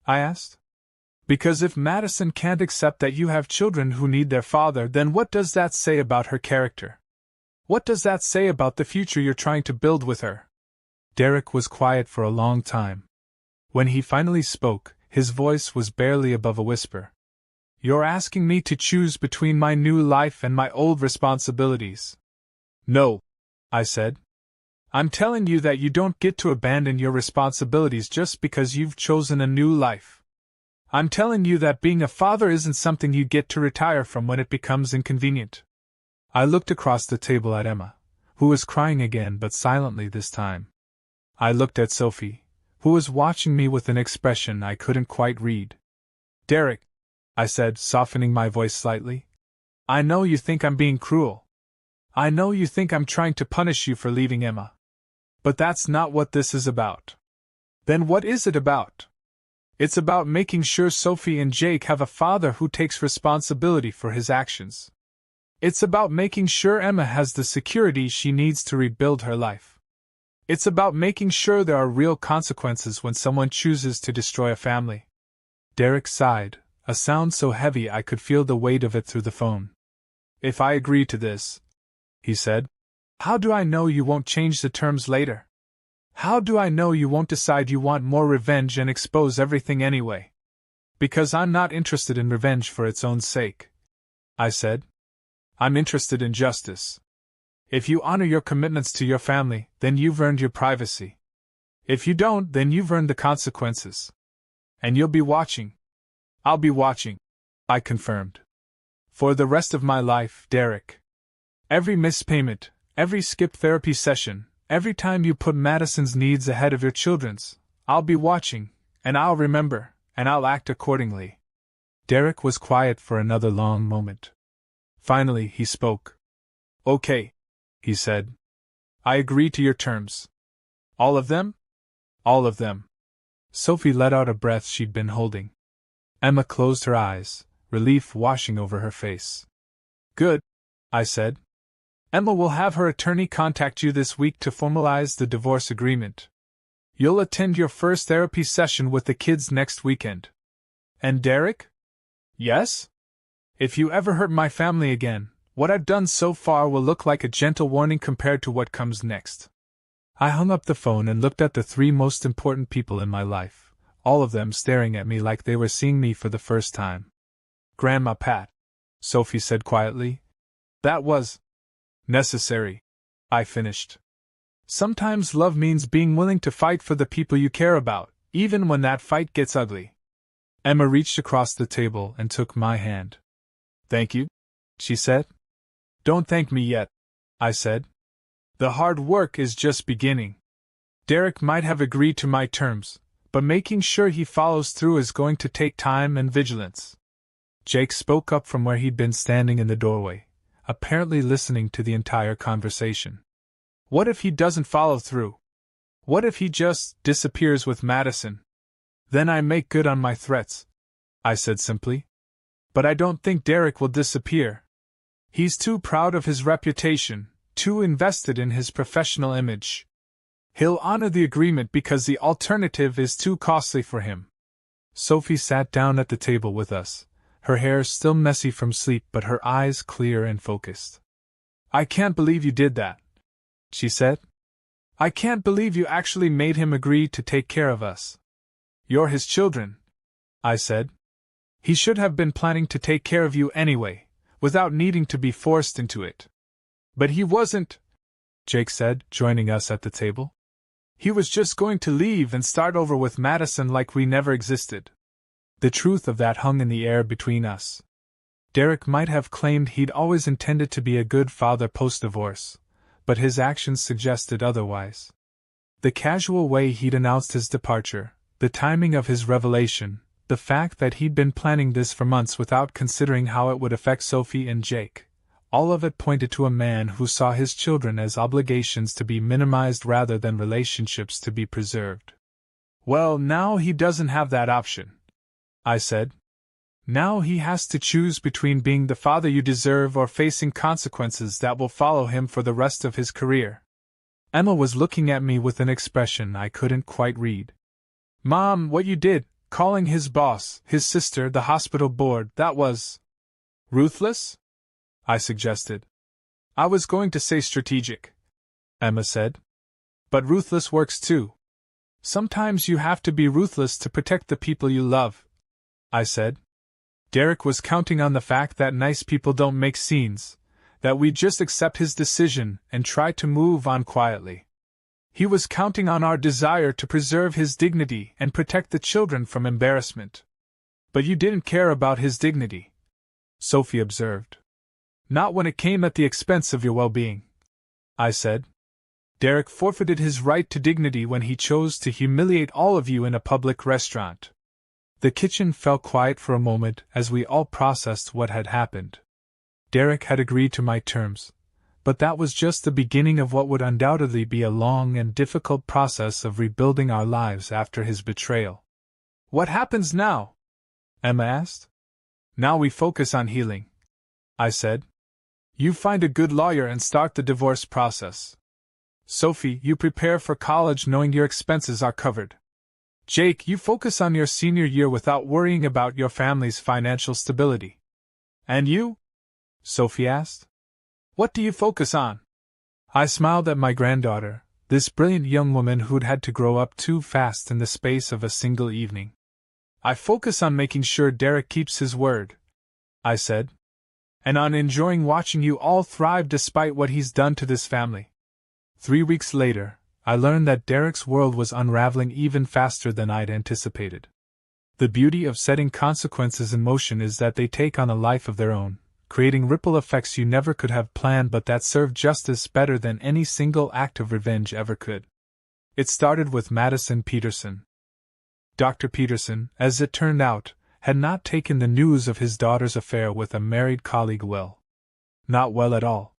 I asked. Because if Madison can't accept that you have children who need their father, then what does that say about her character? What does that say about the future you're trying to build with her? Derek was quiet for a long time. When he finally spoke, his voice was barely above a whisper. You're asking me to choose between my new life and my old responsibilities. No, I said. I'm telling you that you don't get to abandon your responsibilities just because you've chosen a new life. I'm telling you that being a father isn't something you get to retire from when it becomes inconvenient. I looked across the table at Emma, who was crying again but silently this time. I looked at Sophie, who was watching me with an expression I couldn't quite read. Derek, I said, softening my voice slightly. I know you think I'm being cruel. I know you think I'm trying to punish you for leaving Emma. But that's not what this is about. Then what is it about? It's about making sure Sophie and Jake have a father who takes responsibility for his actions. It's about making sure Emma has the security she needs to rebuild her life. It's about making sure there are real consequences when someone chooses to destroy a family. Derek sighed, a sound so heavy I could feel the weight of it through the phone. If I agree to this, he said, how do I know you won't change the terms later? How do I know you won't decide you want more revenge and expose everything anyway? Because I'm not interested in revenge for its own sake, I said. I'm interested in justice. If you honor your commitments to your family, then you've earned your privacy. If you don't, then you've earned the consequences. And you'll be watching. I'll be watching, I confirmed. For the rest of my life, Derek. Every missed payment, every skipped therapy session, every time you put Madison's needs ahead of your children's, I'll be watching, and I'll remember, and I'll act accordingly. Derek was quiet for another long moment. Finally, he spoke. Okay, he said. I agree to your terms. All of them? All of them. Sophie let out a breath she'd been holding. Emma closed her eyes, relief washing over her face. Good, I said. Emma will have her attorney contact you this week to formalize the divorce agreement. You'll attend your first therapy session with the kids next weekend. And Derek? Yes? If you ever hurt my family again, what I've done so far will look like a gentle warning compared to what comes next. I hung up the phone and looked at the three most important people in my life, all of them staring at me like they were seeing me for the first time. Grandma Pat, Sophie said quietly. That was necessary, I finished. Sometimes love means being willing to fight for the people you care about, even when that fight gets ugly. Emma reached across the table and took my hand. Thank you, she said. Don't thank me yet, I said. The hard work is just beginning. Derek might have agreed to my terms, but making sure he follows through is going to take time and vigilance. Jake spoke up from where he'd been standing in the doorway, apparently listening to the entire conversation. What if he doesn't follow through? What if he just disappears with Madison? Then I make good on my threats, I said simply. But I don't think Derek will disappear. He's too proud of his reputation, too invested in his professional image. He'll honor the agreement because the alternative is too costly for him. Sophie sat down at the table with us, her hair still messy from sleep but her eyes clear and focused. I can't believe you did that, she said. I can't believe you actually made him agree to take care of us. You're his children, I said. He should have been planning to take care of you anyway, without needing to be forced into it. But he wasn't, Jake said, joining us at the table. He was just going to leave and start over with Madison like we never existed. The truth of that hung in the air between us. Derek might have claimed he'd always intended to be a good father post-divorce, but his actions suggested otherwise. The casual way he'd announced his departure, the timing of his revelation, the fact that he'd been planning this for months without considering how it would affect Sophie and Jake, all of it pointed to a man who saw his children as obligations to be minimized rather than relationships to be preserved. Well, now he doesn't have that option, I said. Now he has to choose between being the father you deserve or facing consequences that will follow him for the rest of his career. Emma was looking at me with an expression I couldn't quite read. Mom, what you did, calling his boss, his sister, the hospital board, that was ruthless? I suggested. I was going to say strategic, Emma said. But ruthless works too. Sometimes you have to be ruthless to protect the people you love, I said. Derek was counting on the fact that nice people don't make scenes, that we just accept his decision and try to move on quietly. He was counting on our desire to preserve his dignity and protect the children from embarrassment. But you didn't care about his dignity, Sophie observed. Not when it came at the expense of your well-being, I said. Derek forfeited his right to dignity when he chose to humiliate all of you in a public restaurant. The kitchen fell quiet for a moment as we all processed what had happened. Derek had agreed to my terms, but that was just the beginning of what would undoubtedly be a long and difficult process of rebuilding our lives after his betrayal. What happens now? Emma asked. Now we focus on healing, I said. You find a good lawyer and start the divorce process. Sophie, you prepare for college knowing your expenses are covered. Jake, you focus on your senior year without worrying about your family's financial stability. And you? Sophie asked. What do you focus on? I smiled at my granddaughter, this brilliant young woman who'd had to grow up too fast in the space of a single evening. I focus on making sure Derek keeps his word, I said. And on enjoying watching you all thrive despite what he's done to this family. 3 weeks later, I learned that Derek's world was unraveling even faster than I'd anticipated. The beauty of setting consequences in motion is that they take on a life of their own, creating ripple effects you never could have planned but that serve justice better than any single act of revenge ever could. It started with Madison Peterson. Dr. Peterson, as it turned out, had not taken the news of his daughter's affair with a married colleague well. Not well at all.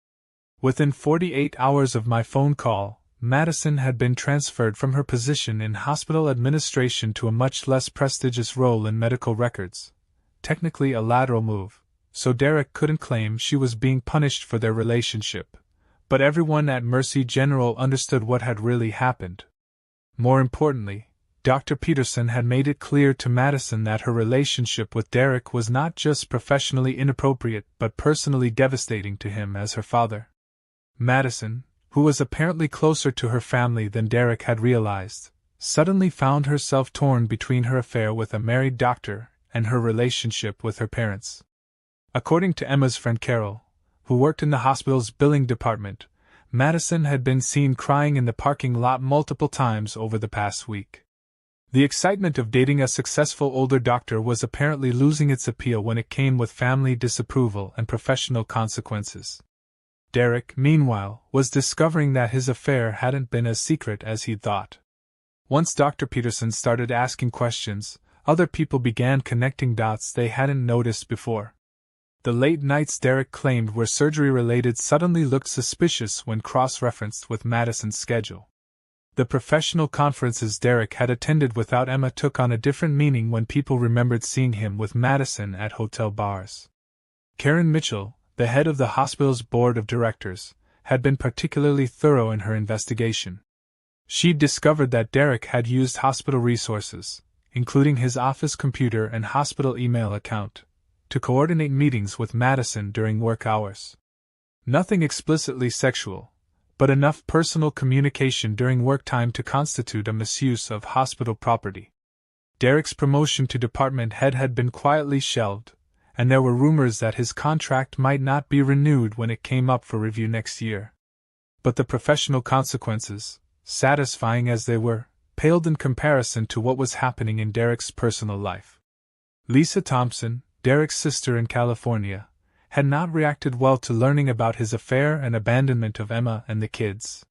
Within 48 hours of my phone call, Madison had been transferred from her position in hospital administration to a much less prestigious role in medical records, technically a lateral move, so Derek couldn't claim she was being punished for their relationship, but everyone at Mercy General understood what had really happened. More importantly, Dr. Peterson had made it clear to Madison that her relationship with Derek was not just professionally inappropriate but personally devastating to him as her father. Madison, who was apparently closer to her family than Derek had realized, suddenly found herself torn between her affair with a married doctor and her relationship with her parents. According to Emma's friend Carol, who worked in the hospital's billing department, Madison had been seen crying in the parking lot multiple times over the past week. The excitement of dating a successful older doctor was apparently losing its appeal when it came with family disapproval and professional consequences. Derek, meanwhile, was discovering that his affair hadn't been as secret as he'd thought. Once Dr. Peterson started asking questions, other people began connecting dots they hadn't noticed before. The late nights Derek claimed were surgery-related suddenly looked suspicious when cross-referenced with Madison's schedule. The professional conferences Derek had attended without Emma took on a different meaning when people remembered seeing him with Madison at hotel bars. Karen Mitchell, the head of the hospital's board of directors, had been particularly thorough in her investigation. She'd discovered that Derek had used hospital resources, including his office computer and hospital email account, to coordinate meetings with Madison during work hours. Nothing explicitly sexual, but enough personal communication during work time to constitute a misuse of hospital property. Derek's promotion to department head had been quietly shelved, and there were rumors that his contract might not be renewed when it came up for review next year. But the professional consequences, satisfying as they were, paled in comparison to what was happening in Derek's personal life. Lisa Thompson, Derek's sister in California, had not reacted well to learning about his affair and abandonment of Emma and the kids.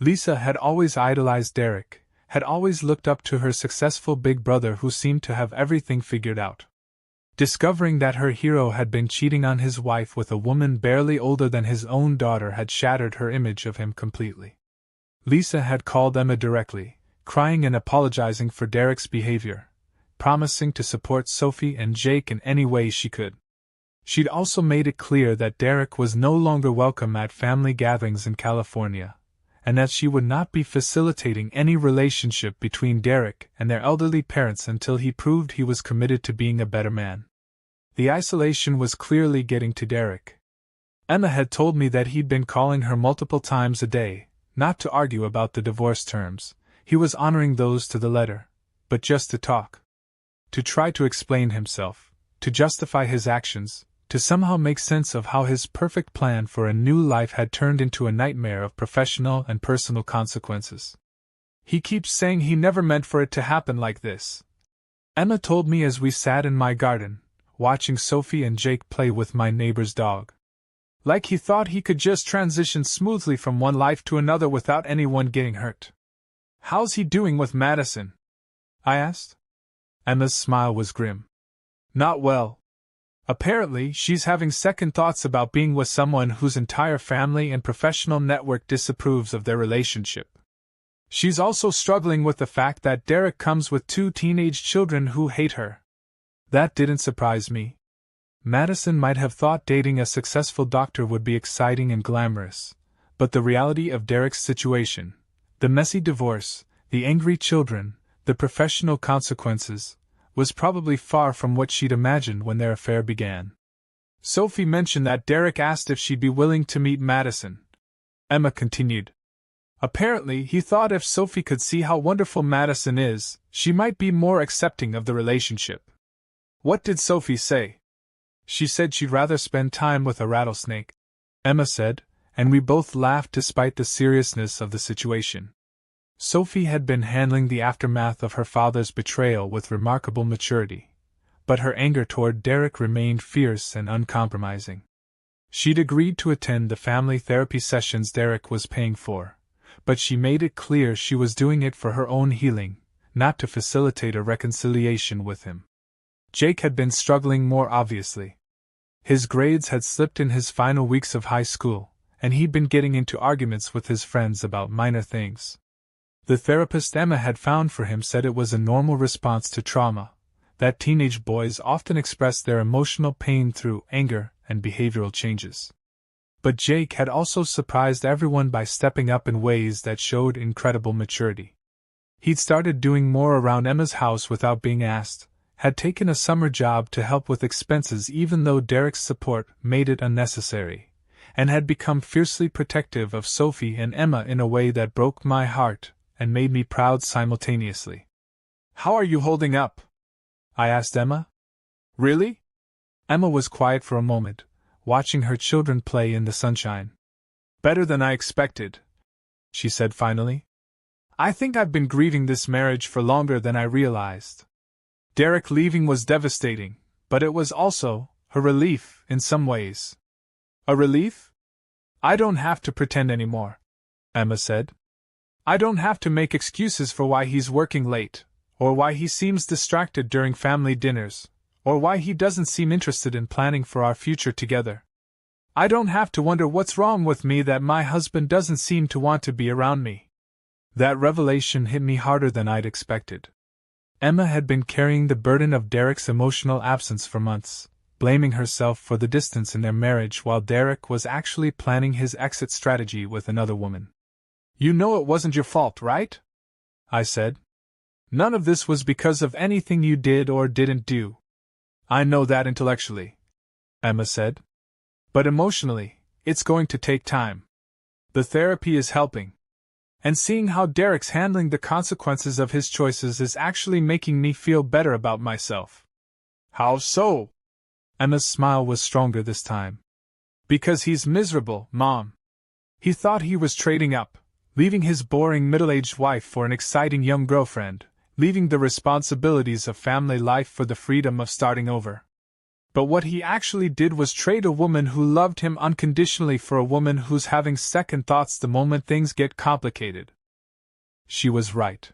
Lisa had always idolized Derek, had always looked up to her successful big brother who seemed to have everything figured out. Discovering that her hero had been cheating on his wife with a woman barely older than his own daughter had shattered her image of him completely. Lisa had called Emma directly, crying and apologizing for Derek's behavior, promising to support Sophie and Jake in any way she could. She'd also made it clear that Derek was no longer welcome at family gatherings in California, and that she would not be facilitating any relationship between Derek and their elderly parents until he proved he was committed to being a better man. The isolation was clearly getting to Derek. Emma had told me that he'd been calling her multiple times a day, not to argue about the divorce terms, he was honoring those to the letter, but just to talk. To try to explain himself, to justify his actions, to somehow make sense of how his perfect plan for a new life had turned into a nightmare of professional and personal consequences. He keeps saying he never meant for it to happen like this, Emma told me as we sat in my garden, watching Sophie and Jake play with my neighbor's dog. Like he thought he could just transition smoothly from one life to another without anyone getting hurt. How's he doing with Madison? I asked. Emma's smile was grim. Not well. Apparently, she's having second thoughts about being with someone whose entire family and professional network disapproves of their relationship. She's also struggling with the fact that Derek comes with 2 teenage children who hate her. That didn't surprise me. Madison might have thought dating a successful doctor would be exciting and glamorous, but the reality of Derek's situation, the messy divorce, the angry children, the professional consequences, was probably far from what she'd imagined when their affair began. Sophie mentioned that Derek asked if she'd be willing to meet Madison. Emma continued. Apparently, he thought if Sophie could see how wonderful Madison is, she might be more accepting of the relationship. What did Sophie say? She said she'd rather spend time with a rattlesnake, Emma said, and we both laughed despite the seriousness of the situation. Sophie had been handling the aftermath of her father's betrayal with remarkable maturity, but her anger toward Derek remained fierce and uncompromising. She'd agreed to attend the family therapy sessions Derek was paying for, but she made it clear she was doing it for her own healing, not to facilitate a reconciliation with him. Jake had been struggling more obviously. His grades had slipped in his final weeks of high school, and he'd been getting into arguments with his friends about minor things. The therapist Emma had found for him said it was a normal response to trauma, that teenage boys often express their emotional pain through anger and behavioral changes. But Jake had also surprised everyone by stepping up in ways that showed incredible maturity. He'd started doing more around Emma's house without being asked, had taken a summer job to help with expenses even though Derek's support made it unnecessary, and had become fiercely protective of Sophie and Emma in a way that broke my heart and made me proud simultaneously. How are you holding up? I asked Emma. Really? Emma was quiet for a moment, watching her children play in the sunshine. Better than I expected, she said finally. I think I've been grieving this marriage for longer than I realized. Derek leaving was devastating, but it was also a relief in some ways. A relief? I don't have to pretend anymore, Emma said. I don't have to make excuses for why he's working late, or why he seems distracted during family dinners, or why he doesn't seem interested in planning for our future together. I don't have to wonder what's wrong with me that my husband doesn't seem to want to be around me. That revelation hit me harder than I'd expected. Emma had been carrying the burden of Derek's emotional absence for months, blaming herself for the distance in their marriage while Derek was actually planning his exit strategy with another woman. "You know it wasn't your fault, right?" I said. "None of this was because of anything you did or didn't do." "I know that intellectually," Emma said. "But emotionally, it's going to take time. The therapy is helping. And seeing how Derek's handling the consequences of his choices is actually making me feel better about myself." "How so?" Emma's smile was stronger this time. "Because he's miserable, Mom. He thought he was trading up, leaving his boring middle-aged wife for an exciting young girlfriend, leaving the responsibilities of family life for the freedom of starting over. But what he actually did was trade a woman who loved him unconditionally for a woman who's having second thoughts the moment things get complicated." She was right.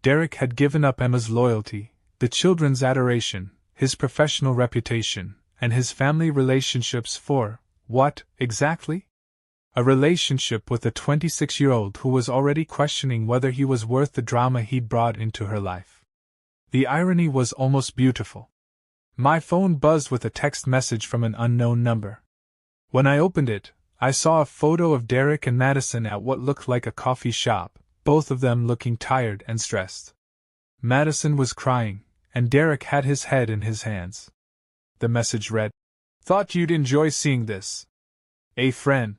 Derek had given up Emma's loyalty, the children's adoration, his professional reputation, and his family relationships for, what, exactly? A relationship with a 26-year-old who was already questioning whether he was worth the drama he'd brought into her life. The irony was almost beautiful. My phone buzzed with a text message from an unknown number. When I opened it, I saw a photo of Derek and Madison at what looked like a coffee shop, both of them looking tired and stressed. Madison was crying, and Derek had his head in his hands. The message read, "Thought you'd enjoy seeing this. A friend."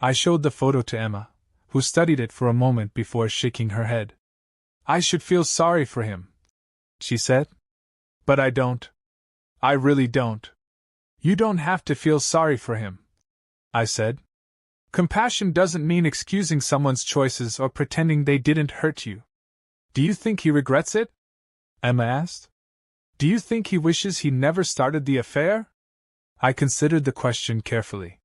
I showed the photo to Emma, who studied it for a moment before shaking her head. "I should feel sorry for him," she said. "But I don't. I really don't." "You don't have to feel sorry for him," I said. "Compassion doesn't mean excusing someone's choices or pretending they didn't hurt you." "Do you think he regrets it?" Emma asked. "Do you think he wishes he never started the affair?" I considered the question carefully.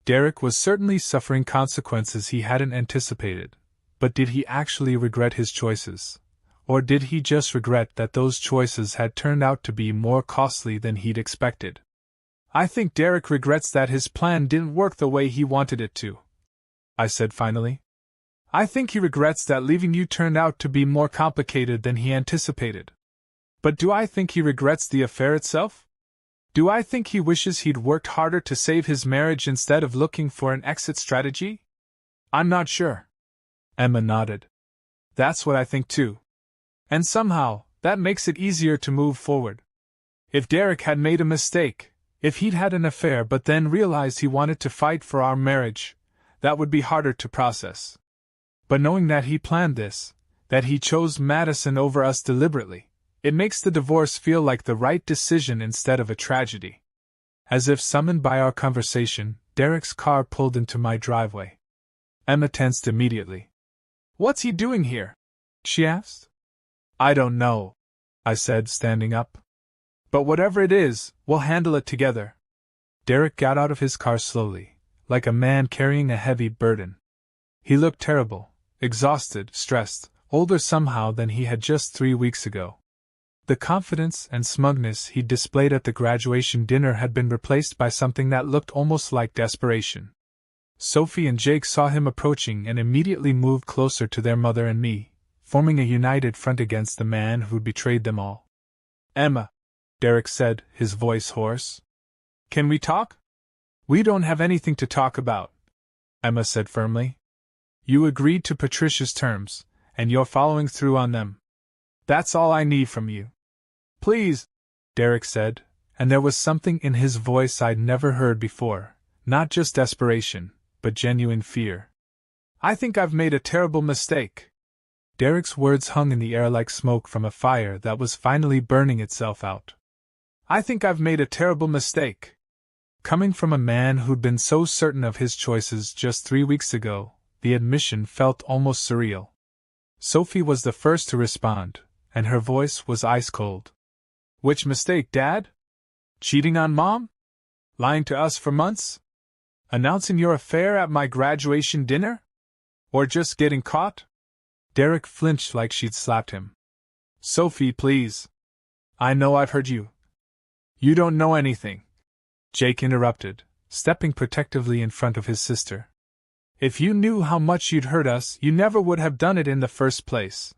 Derek was certainly suffering consequences he hadn't anticipated, but did he actually regret his choices? Or did he just regret that those choices had turned out to be more costly than he'd expected? "I think Derek regrets that his plan didn't work the way he wanted it to," I said finally. "I think he regrets that leaving you turned out to be more complicated than he anticipated. But do I think he regrets the affair itself? Do I think he wishes he'd worked harder to save his marriage instead of looking for an exit strategy? I'm not sure." Emma nodded. "That's what I think too. And somehow, that makes it easier to move forward. If Derek had made a mistake, if he'd had an affair but then realized he wanted to fight for our marriage, that would be harder to process. But knowing that he planned this, that he chose Madison over us deliberately, it makes the divorce feel like the right decision instead of a tragedy." As if summoned by our conversation, Derek's car pulled into my driveway. Emma tensed immediately. "What's he doing here?" she asked. "I don't know," I said, standing up. "But whatever it is, we'll handle it together." Derek got out of his car slowly, like a man carrying a heavy burden. He looked terrible, exhausted, stressed, older somehow than he had just 3 weeks ago. The confidence and smugness he displayed at the graduation dinner had been replaced by something that looked almost like desperation. Sophie and Jake saw him approaching and immediately moved closer to their mother and me, forming a united front against the man who'd betrayed them all. "Emma," Derek said, his voice hoarse. "Can we talk?" "We don't have anything to talk about," Emma said firmly. "You agreed to Patricia's terms, and you're following through on them. That's all I need from you." "Please," Derek said, and there was something in his voice I'd never heard before, not just desperation, but genuine fear. "I think I've made a terrible mistake." Derek's words hung in the air like smoke from a fire that was finally burning itself out. "I think I've made a terrible mistake." Coming from a man who'd been so certain of his choices just 3 weeks ago, the admission felt almost surreal. Sophie was the first to respond, and her voice was ice-cold. "Which mistake, Dad? Cheating on Mom? Lying to us for months? Announcing your affair at my graduation dinner? Or just getting caught?" Derek flinched like she'd slapped him. "Sophie, please. I know I've hurt you." "You don't know anything," Jake interrupted, stepping protectively in front of his sister. If you knew how much you'd hurt us, you never would have done it in the first place.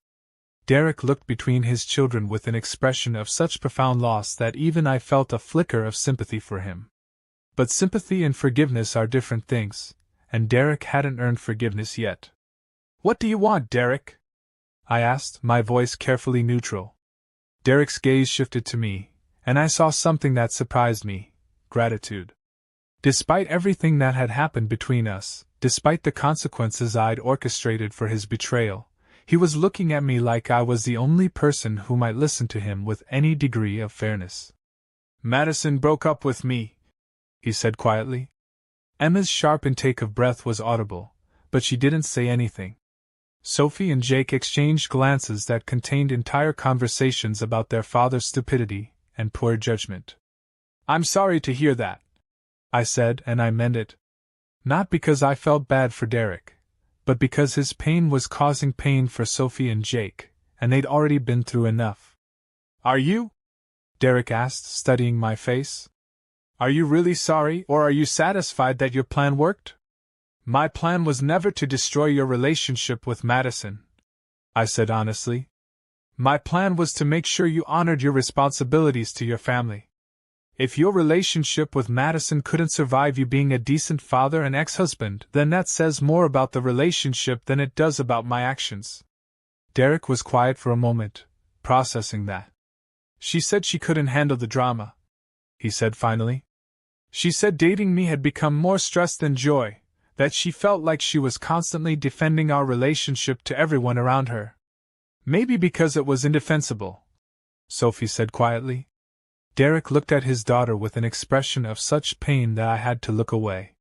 Derek looked between his children with an expression of such profound loss that even I felt a flicker of sympathy for him. But sympathy and forgiveness are different things, and Derek hadn't earned forgiveness yet. "What do you want, Derek?" I asked, my voice carefully neutral. Derek's gaze shifted to me, and I saw something that surprised me: gratitude. Despite everything that had happened between us, despite the consequences I'd orchestrated for his betrayal, he was looking at me like I was the only person who might listen to him with any degree of fairness. "Madison broke up with me," he said quietly. Emma's sharp intake of breath was audible, but she didn't say anything. Sophie and Jake exchanged glances that contained entire conversations about their father's stupidity and poor judgment. "I'm sorry to hear that," I said, and I meant it. Not because I felt bad for Derek, but because his pain was causing pain for Sophie and Jake, and they'd already been through enough. "Are you?" Derek asked, studying my face. "Are you really sorry, or are you satisfied that your plan worked?" "My plan was never to destroy your relationship with Madison," I said honestly. "My plan was to make sure you honored your responsibilities to your family. If your relationship with Madison couldn't survive you being a decent father and ex-husband, then that says more about the relationship than it does about my actions." Derek was quiet for a moment, processing that. "She said she couldn't handle the drama," he said finally. "She said dating me had become more stress than joy, that she felt like she was constantly defending our relationship to everyone around her. Maybe because it was indefensible," Sophie said quietly. Derek looked at his daughter with an expression of such pain that I had to look away.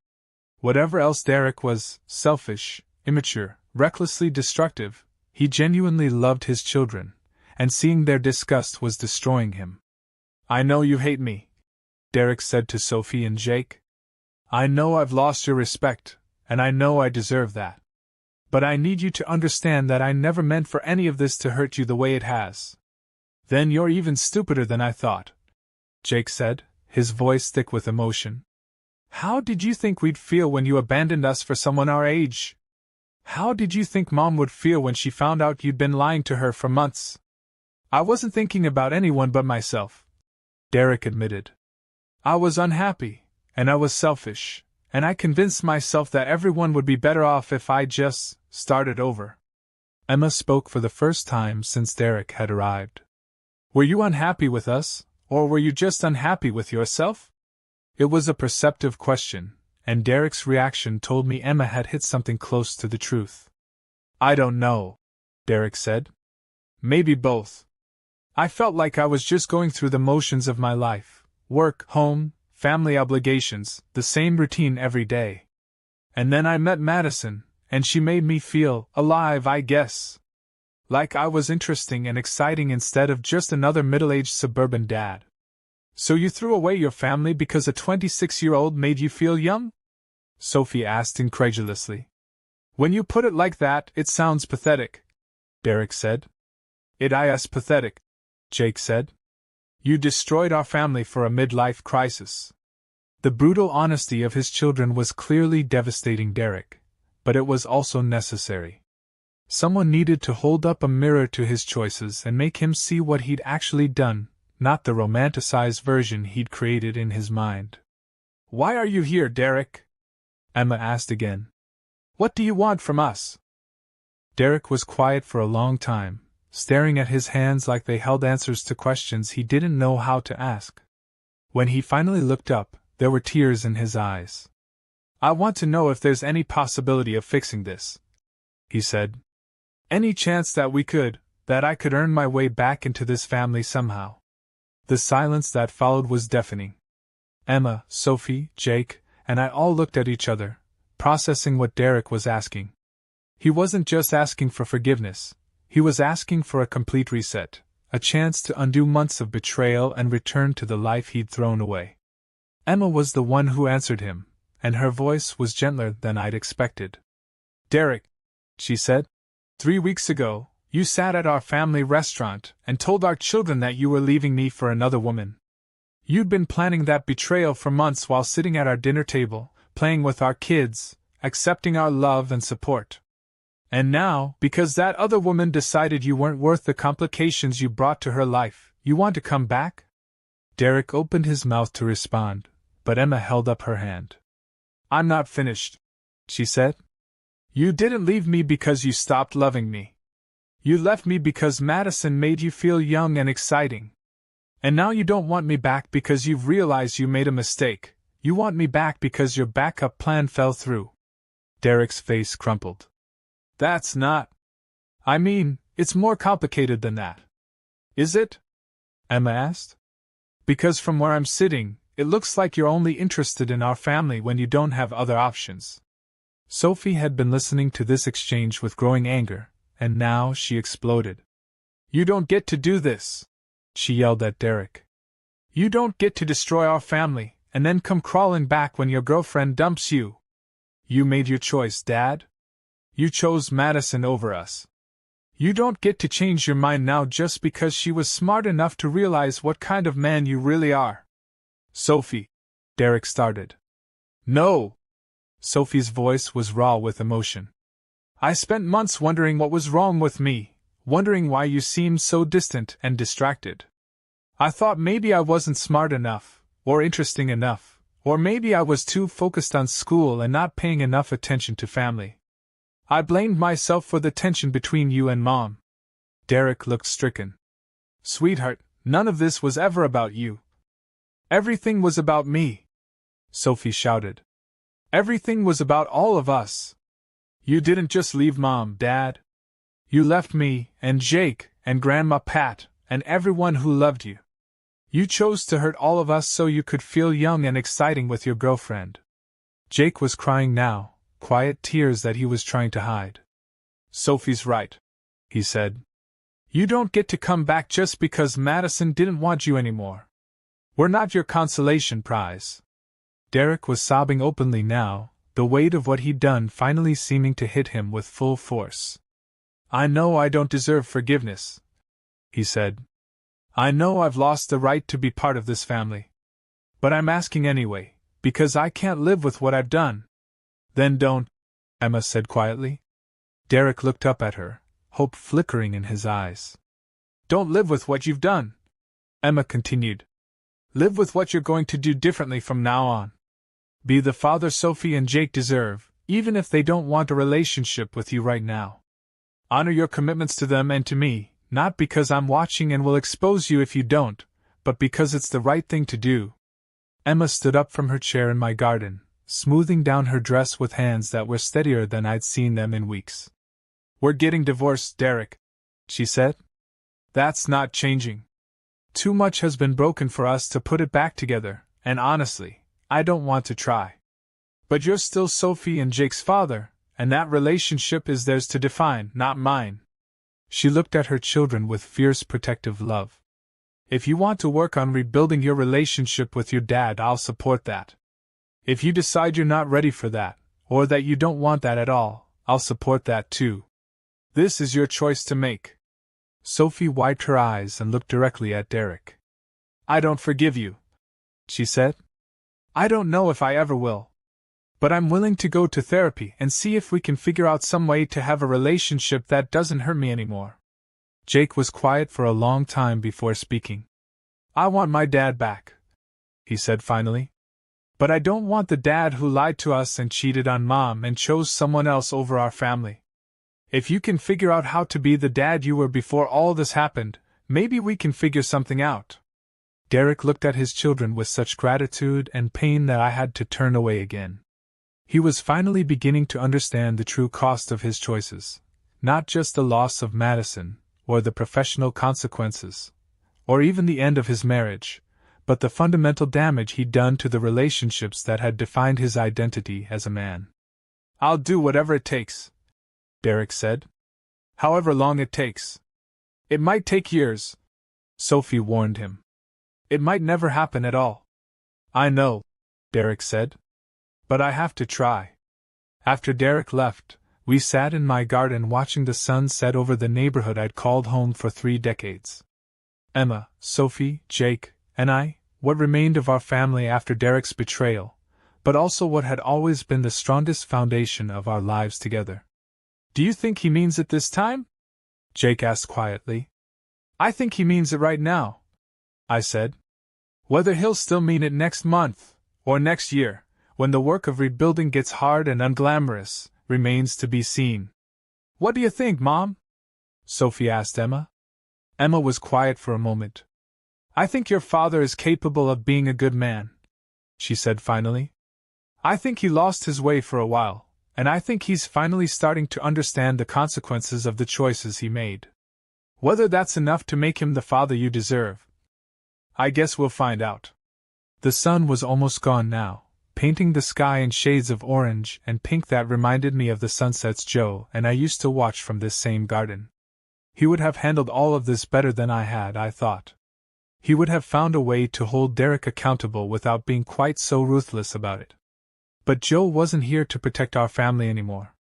Whatever else Derek was, selfish, immature, recklessly destructive, he genuinely loved his children, and seeing their disgust was destroying him. "I know you hate me," Derek said to Sophie and Jake. "I know I've lost your respect, and I know I deserve that. But I need you to understand that I never meant for any of this to hurt you the way it has." "Then you're even stupider than I thought," Jake said, his voice thick with emotion. "How did you think we'd feel when you abandoned us for someone our age? How did you think Mom would feel when she found out you'd been lying to her for months?" "I wasn't thinking about anyone but myself," Derek admitted. "I was unhappy, and I was selfish, and I convinced myself that everyone would be better off if I just started over." Emma spoke for the first time since Derek had arrived. "Were you unhappy with us, or were you just unhappy with yourself?" It was a perceptive question, and Derek's reaction told me Emma had hit something close to the truth. "I don't know," Derek said. "Maybe both. I felt like I was just going through the motions of my life: work, home, family obligations, the same routine every day. And then I met Madison, and she made me feel alive, I guess. Like I was interesting and exciting instead of just another middle-aged suburban dad." "So you threw away your family because a 26-year-old made you feel young?" Sophie asked incredulously. "When you put it like that, it sounds pathetic," Derek said. "It is pathetic," Jake said. "You destroyed our family for a midlife crisis." The brutal honesty of his children was clearly devastating Derek, but it was also necessary. Someone needed to hold up a mirror to his choices and make him see what he'd actually done, not the romanticized version he'd created in his mind. "Why are you here, Derek?" Emma asked again. "What do you want from us?" Derek was quiet for a long time, staring at his hands like they held answers to questions he didn't know how to ask. When he finally looked up, there were tears in his eyes. "I want to know if there's any possibility of fixing this," he said. "Any chance that I could earn my way back into this family somehow." The silence that followed was deafening. Emma, Sophie, Jake, and I all looked at each other, processing what Derek was asking. He wasn't just asking for forgiveness, he was asking for a complete reset, a chance to undo months of betrayal and return to the life he'd thrown away. Emma was the one who answered him, and her voice was gentler than I'd expected. "Derek," she said, "3 weeks ago, you sat at our family restaurant and told our children that you were leaving me for another woman. You'd been planning that betrayal for months while sitting at our dinner table, playing with our kids, accepting our love and support. And now, because that other woman decided you weren't worth the complications you brought to her life, you want to come back? Derek opened his mouth to respond, but Emma held up her hand. I'm not finished, she said. You didn't leave me because you stopped loving me. You left me because Madison made you feel young and exciting. And now you don't want me back because you've realized you made a mistake. You want me back because your backup plan fell through. Derek's face crumpled. That's not. I mean, it's more complicated than that. Is it? Emma asked. Because from where I'm sitting, it looks like you're only interested in our family when you don't have other options. Sophie had been listening to this exchange with growing anger, and now she exploded. You don't get to do this, she yelled at Derek. You don't get to destroy our family, and then come crawling back when your girlfriend dumps you. You made your choice, Dad. You chose Madison over us. You don't get to change your mind now just because she was smart enough to realize what kind of man you really are. Sophie, Derek started. No! Sophie's voice was raw with emotion. I spent months wondering what was wrong with me, wondering why you seemed so distant and distracted. I thought maybe I wasn't smart enough, or interesting enough, or maybe I was too focused on school and not paying enough attention to family. I blamed myself for the tension between you and Mom. Derek looked stricken. Sweetheart, none of this was ever about you. Everything was about me, Sophie shouted. Everything was about all of us. You didn't just leave Mom, Dad. You left me, and Jake, and Grandma Pat, and everyone who loved you. You chose to hurt all of us so you could feel young and exciting with your girlfriend. Jake was crying now, quiet tears that he was trying to hide. Sophie's right, he said. You don't get to come back just because Madison didn't want you anymore. We're not your consolation prize. Derek was sobbing openly now, the weight of what he'd done finally seeming to hit him with full force. I know I don't deserve forgiveness, he said. I know I've lost the right to be part of this family. But I'm asking anyway, because I can't live with what I've done. Then don't, Emma said quietly. Derek looked up at her, hope flickering in his eyes. Don't live with what you've done, Emma continued. Live with what you're going to do differently from now on. Be the father Sophie and Jake deserve, even if they don't want a relationship with you right now. Honor your commitments to them and to me, not because I'm watching and will expose you if you don't, but because it's the right thing to do. Emma stood up from her chair in my garden, smoothing down her dress with hands that were steadier than I'd seen them in weeks. We're getting divorced, Derek, she said. That's not changing. Too much has been broken for us to put it back together, and honestly, I don't want to try. But you're still Sophie and Jake's father, and that relationship is theirs to define, not mine. She looked at her children with fierce protective love. If you want to work on rebuilding your relationship with your dad, I'll support that. If you decide you're not ready for that, or that you don't want that at all, I'll support that too. This is your choice to make. Sophie wiped her eyes and looked directly at Derek. I don't forgive you, she said. I don't know if I ever will. But I'm willing to go to therapy and see if we can figure out some way to have a relationship that doesn't hurt me anymore. Jake was quiet for a long time before speaking. I want my dad back, he said finally. But I don't want the dad who lied to us and cheated on Mom and chose someone else over our family. If you can figure out how to be the dad you were before all this happened, maybe we can figure something out. Derek looked at his children with such gratitude and pain that I had to turn away again. He was finally beginning to understand the true cost of his choices, not just the loss of Madison, or the professional consequences, or even the end of his marriage, but the fundamental damage he'd done to the relationships that had defined his identity as a man. I'll do whatever it takes, Derek said. However long it takes. It might take years, Sophie warned him. It might never happen at all. I know, Derek said. But I have to try. After Derek left, we sat in my garden watching the sun set over the neighborhood I'd called home for 3 decades. Emma, Sophie, Jake, and I, what remained of our family after Derek's betrayal, but also what had always been the strongest foundation of our lives together. "Do you think he means it this time?" Jake asked quietly. "I think he means it right now," I said. "Whether he'll still mean it next month, or next year, when the work of rebuilding gets hard and unglamorous, remains to be seen." "What do you think, Mom?" Sophie asked Emma. Emma was quiet for a moment. "I think your father is capable of being a good man," she said finally. "I think he lost his way for a while, and I think he's finally starting to understand the consequences of the choices he made. Whether that's enough to make him the father you deserve, I guess we'll find out." The sun was almost gone now, painting the sky in shades of orange and pink that reminded me of the sunsets Joe and I used to watch from this same garden. He would have handled all of this better than I had, I thought. He would have found a way to hold Derek accountable without being quite so ruthless about it. But Joe wasn't here to protect our family anymore.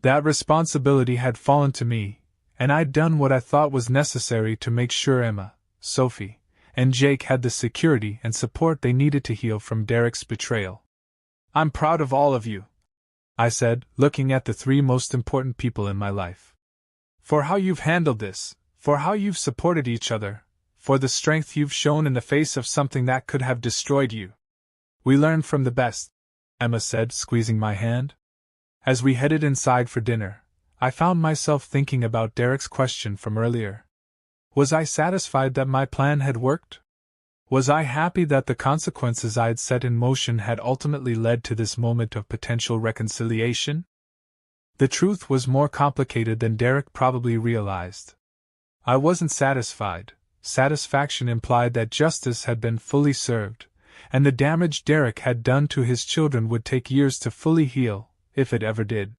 That responsibility had fallen to me, and I'd done what I thought was necessary to make sure Emma, Sophie, and Jake had the security and support they needed to heal from Derek's betrayal. "I'm proud of all of you," I said, looking at the three most important people in my life. "For how you've handled this, for how you've supported each other, for the strength you've shown in the face of something that could have destroyed you. We learn from the best," Emma said, squeezing my hand. As we headed inside for dinner, I found myself thinking about Derek's question from earlier. Was I satisfied that my plan had worked? Was I happy that the consequences I'd set in motion had ultimately led to this moment of potential reconciliation? The truth was more complicated than Derek probably realized. I wasn't satisfied. Satisfaction implied that justice had been fully served, and the damage Derek had done to his children would take years to fully heal, if it ever did.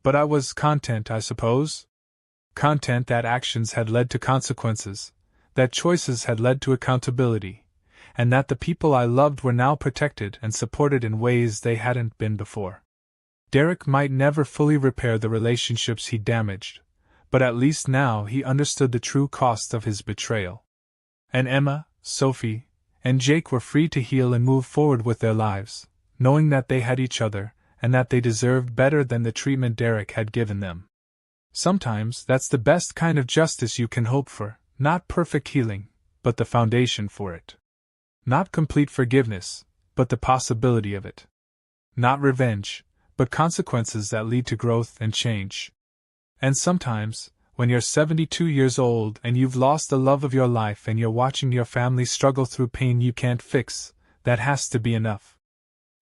But I was content, I suppose. Content that actions had led to consequences, that choices had led to accountability, and that the people I loved were now protected and supported in ways they hadn't been before. Derek might never fully repair the relationships he damaged, but at least now he understood the true cost of his betrayal. And Emma, Sophie, and Jake were free to heal and move forward with their lives, knowing that they had each other, and that they deserved better than the treatment Derek had given them. Sometimes that's the best kind of justice you can hope for, not perfect healing, but the foundation for it. Not complete forgiveness, but the possibility of it. Not revenge, but consequences that lead to growth and change. And sometimes, when you're 72 years old and you've lost the love of your life and you're watching your family struggle through pain you can't fix, that has to be enough.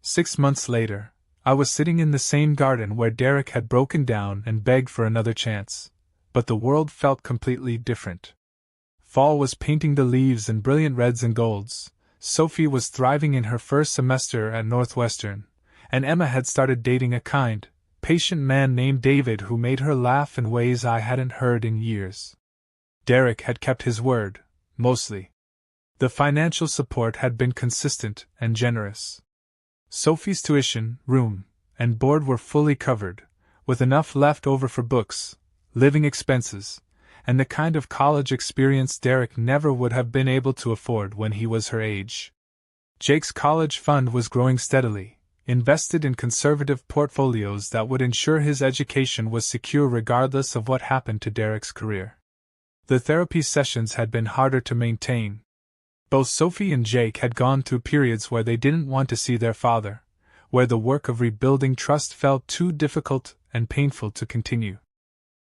6 months later, I was sitting in the same garden where Derek had broken down and begged for another chance, but the world felt completely different. Fall was painting the leaves in brilliant reds and golds, Sophie was thriving in her first semester at Northwestern, and Emma had started dating a kind, patient man named David who made her laugh in ways I hadn't heard in years. Derek had kept his word, mostly. The financial support had been consistent and generous. Sophie's tuition, room, and board were fully covered, with enough left over for books, living expenses, and the kind of college experience Derek never would have been able to afford when he was her age. Jake's college fund was growing steadily, invested in conservative portfolios that would ensure his education was secure regardless of what happened to Derek's career. The therapy sessions had been harder to maintain. Both Sophie and Jake had gone through periods where they didn't want to see their father, where the work of rebuilding trust felt too difficult and painful to continue.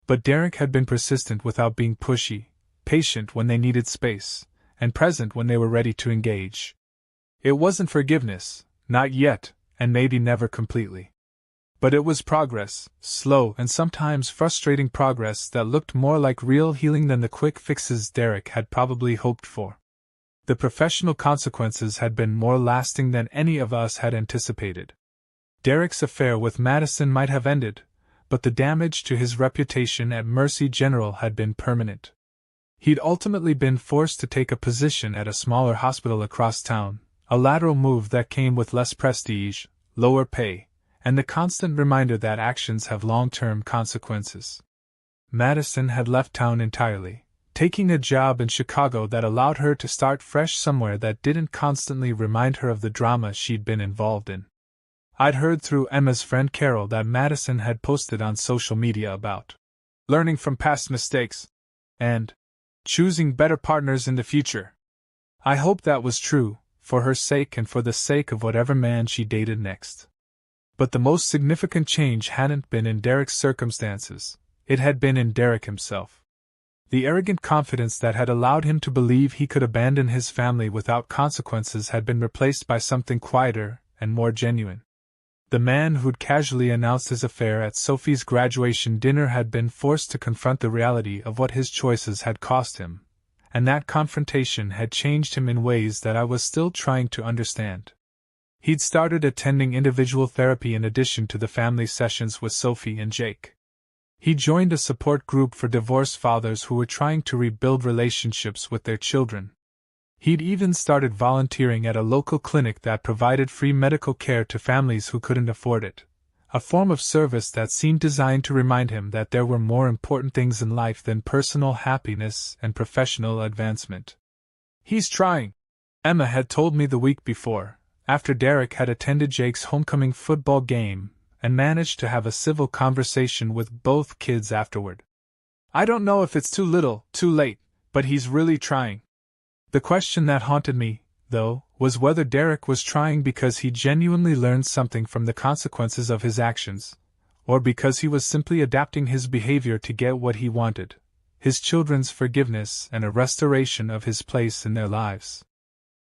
But Derek had been persistent without being pushy, patient when they needed space, and present when they were ready to engage. It wasn't forgiveness, not yet, and maybe never completely. But it was progress, slow and sometimes frustrating progress that looked more like real healing than the quick fixes Derek had probably hoped for. The professional consequences had been more lasting than any of us had anticipated. Derek's affair with Madison might have ended, but the damage to his reputation at Mercy General had been permanent. He'd ultimately been forced to take a position at a smaller hospital across town, a lateral move that came with less prestige, lower pay, and the constant reminder that actions have long-term consequences. Madison had left town entirely, taking a job in Chicago that allowed her to start fresh somewhere that didn't constantly remind her of the drama she'd been involved in. I'd heard through Emma's friend Carol that Madison had posted on social media about learning from past mistakes and choosing better partners in the future. I hoped that was true, for her sake and for the sake of whatever man she dated next. But the most significant change hadn't been in Derek's circumstances, it had been in Derek himself. The arrogant confidence that had allowed him to believe he could abandon his family without consequences had been replaced by something quieter and more genuine. The man who'd casually announced his affair at Sophie's graduation dinner had been forced to confront the reality of what his choices had cost him, and that confrontation had changed him in ways that I was still trying to understand. He'd started attending individual therapy in addition to the family sessions with Sophie and Jake. He joined a support group for divorced fathers who were trying to rebuild relationships with their children. He'd even started volunteering at a local clinic that provided free medical care to families who couldn't afford it, a form of service that seemed designed to remind him that there were more important things in life than personal happiness and professional advancement. "He's trying," Emma had told me the week before, after Derek had attended Jake's homecoming football game and managed to have a civil conversation with both kids afterward. "I don't know if it's too little, too late, but he's really trying." The question that haunted me, though, was whether Derek was trying because he genuinely learned something from the consequences of his actions, or because he was simply adapting his behavior to get what he wanted, his children's forgiveness and a restoration of his place in their lives.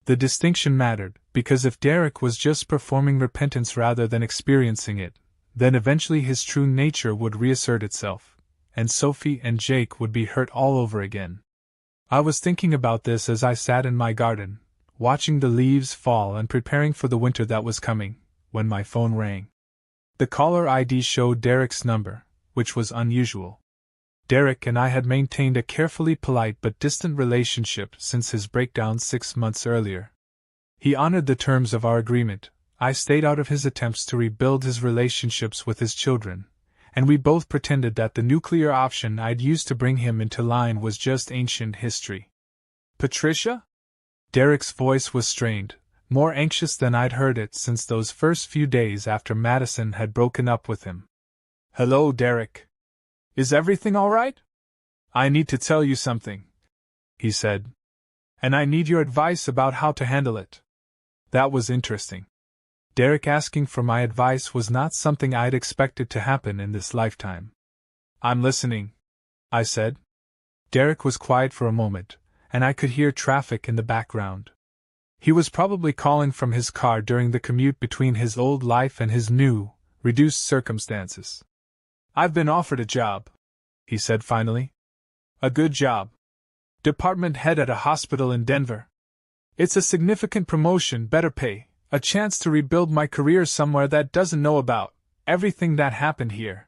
The distinction mattered, because if Derek was just performing repentance rather than experiencing it, then eventually his true nature would reassert itself, and Sophie and Jake would be hurt all over again. I was thinking about this as I sat in my garden, watching the leaves fall and preparing for the winter that was coming, when my phone rang. The caller ID showed Derek's number, which was unusual. Derek and I had maintained a carefully polite but distant relationship since his breakdown 6 months earlier. He honored the terms of our agreement, I stayed out of his attempts to rebuild his relationships with his children, and we both pretended that the nuclear option I'd used to bring him into line was just ancient history. "Patricia?" Derek's voice was strained, more anxious than I'd heard it since those first few days after Madison had broken up with him. "Hello, Derek. Is everything all right? I need to tell you something," he said. "And I need your advice about how to handle it." That was interesting. Derek asking for my advice was not something I'd expected to happen in this lifetime. "I'm listening," I said. Derek was quiet for a moment, and I could hear traffic in the background. He was probably calling from his car during the commute between his old life and his new, reduced circumstances. "I've been offered a job," he said finally. "A good job. Department head at a hospital in Denver. It's a significant promotion, better pay, a chance to rebuild my career somewhere that doesn't know about everything that happened here."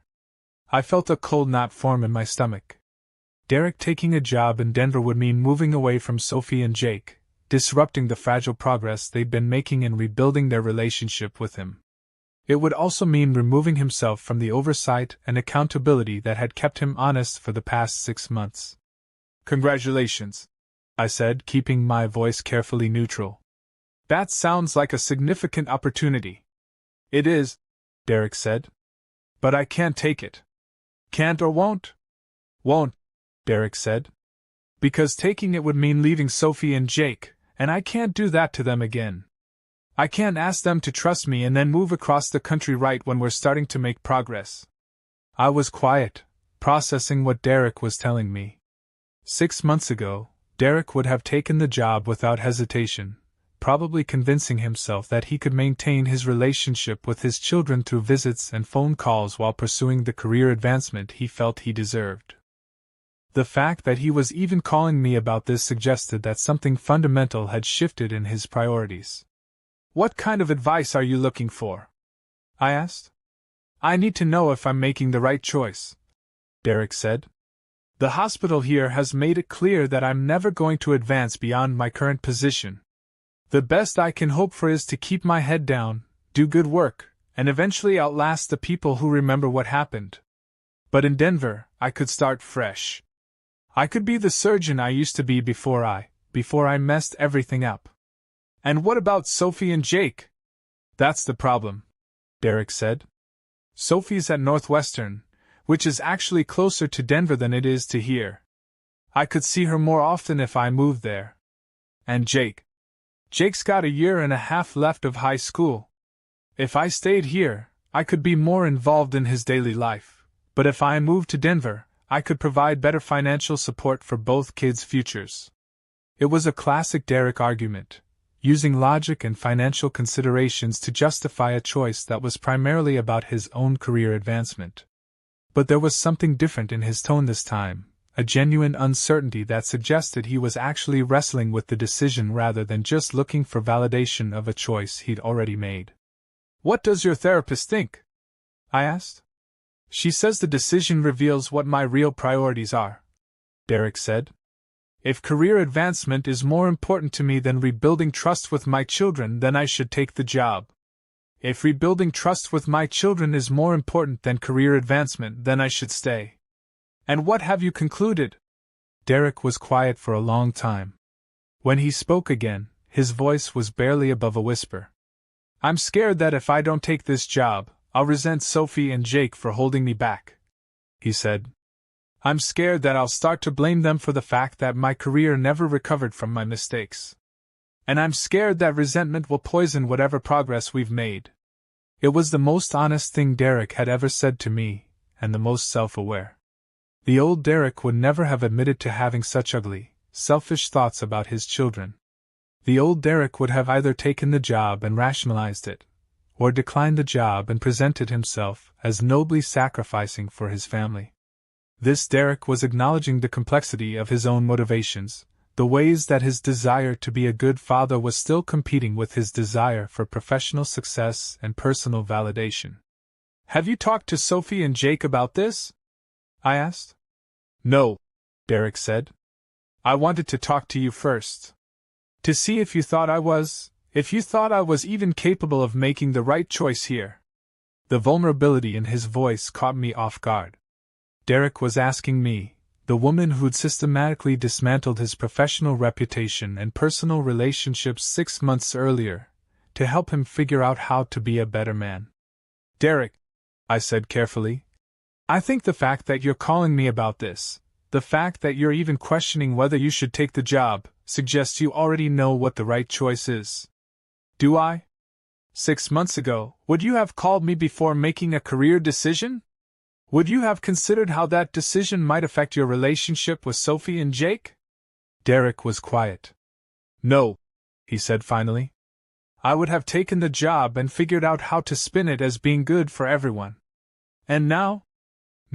I felt a cold knot form in my stomach. Derek taking a job in Denver would mean moving away from Sophie and Jake, disrupting the fragile progress they'd been making in rebuilding their relationship with him. It would also mean removing himself from the oversight and accountability that had kept him honest for the past 6 months. "Congratulations," I said, keeping my voice carefully neutral. "That sounds like a significant opportunity." "It is," Derek said. "But I can't take it." "Can't or won't?" "Won't," Derek said. "Because taking it would mean leaving Sophie and Jake, and I can't do that to them again. I can't ask them to trust me and then move across the country right when we're starting to make progress." I was quiet, processing what Derek was telling me. 6 months ago, Derek would have taken the job without hesitation, probably convincing himself that he could maintain his relationship with his children through visits and phone calls while pursuing the career advancement he felt he deserved. The fact that he was even calling me about this suggested that something fundamental had shifted in his priorities. "What kind of advice are you looking for?" I asked. "I need to know if I'm making the right choice," Derek said. "The hospital here has made it clear that I'm never going to advance beyond my current position. The best I can hope for is to keep my head down, do good work, and eventually outlast the people who remember what happened. But in Denver, I could start fresh. I could be the surgeon I used to be before I messed everything up." "And what about Sophie and Jake?" "That's the problem. Derek said. Sophie's at Northwestern, which is actually closer to Denver than it is to here. I could see her more often if I moved there. And Jake? Jake's got a year and a half left of high school. If I stayed here, I could be more involved in his daily life, but if I moved to Denver, I could provide better financial support for both kids' futures. It was a classic Derek argument, using logic and financial considerations to justify a choice that was primarily about his own career advancement. But there was something different in his tone this time, a genuine uncertainty that suggested he was actually wrestling with the decision rather than just looking for validation of a choice he'd already made. What does your therapist think? I asked. She says the decision reveals what my real priorities are, Derek said. If career advancement is more important to me than rebuilding trust with my children, then I should take the job. If rebuilding trust with my children is more important than career advancement, then I should stay. And what have you concluded? Derek was quiet for a long time. When he spoke again, his voice was barely above a whisper. I'm scared that if I don't take this job, I'll resent Sophie and Jake for holding me back, he said. I'm scared that I'll start to blame them for the fact that my career never recovered from my mistakes. And I'm scared that resentment will poison whatever progress we've made. It was the most honest thing Derek had ever said to me, and the most self-aware. The old Derek would never have admitted to having such ugly, selfish thoughts about his children. The old Derek would have either taken the job and rationalized it, or declined the job and presented himself as nobly sacrificing for his family. This Derek was acknowledging the complexity of his own motivations, the ways that his desire to be a good father was still competing with his desire for professional success and personal validation. Have you talked to Sophie and Jake about this? I asked. No, Derek said. I wanted to talk to you first. To see if you thought I was even capable of making the right choice here. The vulnerability in his voice caught me off guard. Derek was asking me, the woman who'd systematically dismantled his professional reputation and personal relationships 6 months earlier, to help him figure out how to be a better man. Derek, I said carefully, I think the fact that you're calling me about this, the fact that you're even questioning whether you should take the job, suggests you already know what the right choice is. Do I? 6 months ago, would you have called me before making a career decision? Would you have considered how that decision might affect your relationship with Sophie and Jake? Derek was quiet. No, he said finally. I would have taken the job and figured out how to spin it as being good for everyone. And now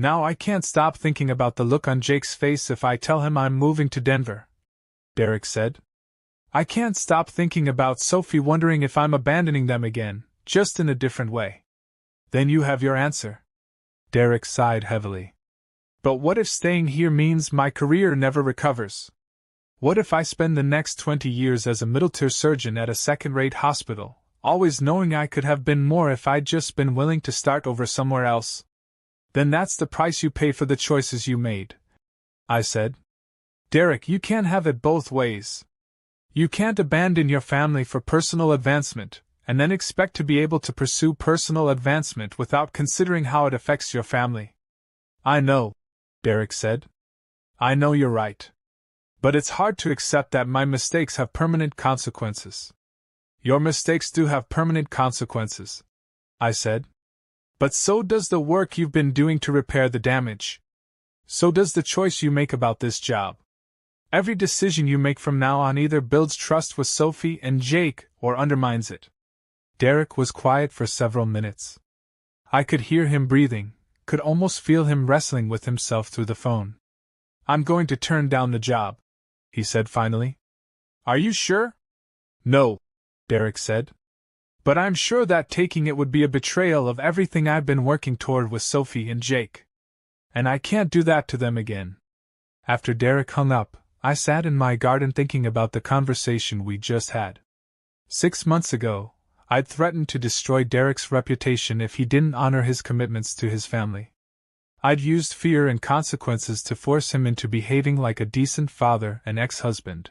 I can't stop thinking about the look on Jake's face if I tell him I'm moving to Denver, Derek said. I can't stop thinking about Sophie wondering if I'm abandoning them again, just in a different way. Then you have your answer. Derek sighed heavily. But what if staying here means my career never recovers? What if I spend the next 20 years as a middle-tier surgeon at a second-rate hospital, always knowing I could have been more if I'd just been willing to start over somewhere else? Then that's the price you pay for the choices you made, I said. Derek, you can't have it both ways. You can't abandon your family for personal advancement, and then expect to be able to pursue personal advancement without considering how it affects your family. I know, Derek said. I know you're right. But it's hard to accept that my mistakes have permanent consequences. Your mistakes do have permanent consequences, I said. But so does the work you've been doing to repair the damage. So does the choice you make about this job. Every decision you make from now on either builds trust with Sophie and Jake or undermines it. Derek was quiet for several minutes. I could hear him breathing, could almost feel him wrestling with himself through the phone. I'm going to turn down the job, he said finally. Are you sure? No, Derek said. But I'm sure that taking it would be a betrayal of everything I've been working toward with Sophie and Jake. And I can't do that to them again. After Derek hung up, I sat in my garden thinking about the conversation we just had. 6 months ago, I'd threatened to destroy Derek's reputation if he didn't honor his commitments to his family. I'd used fear and consequences to force him into behaving like a decent father and ex-husband.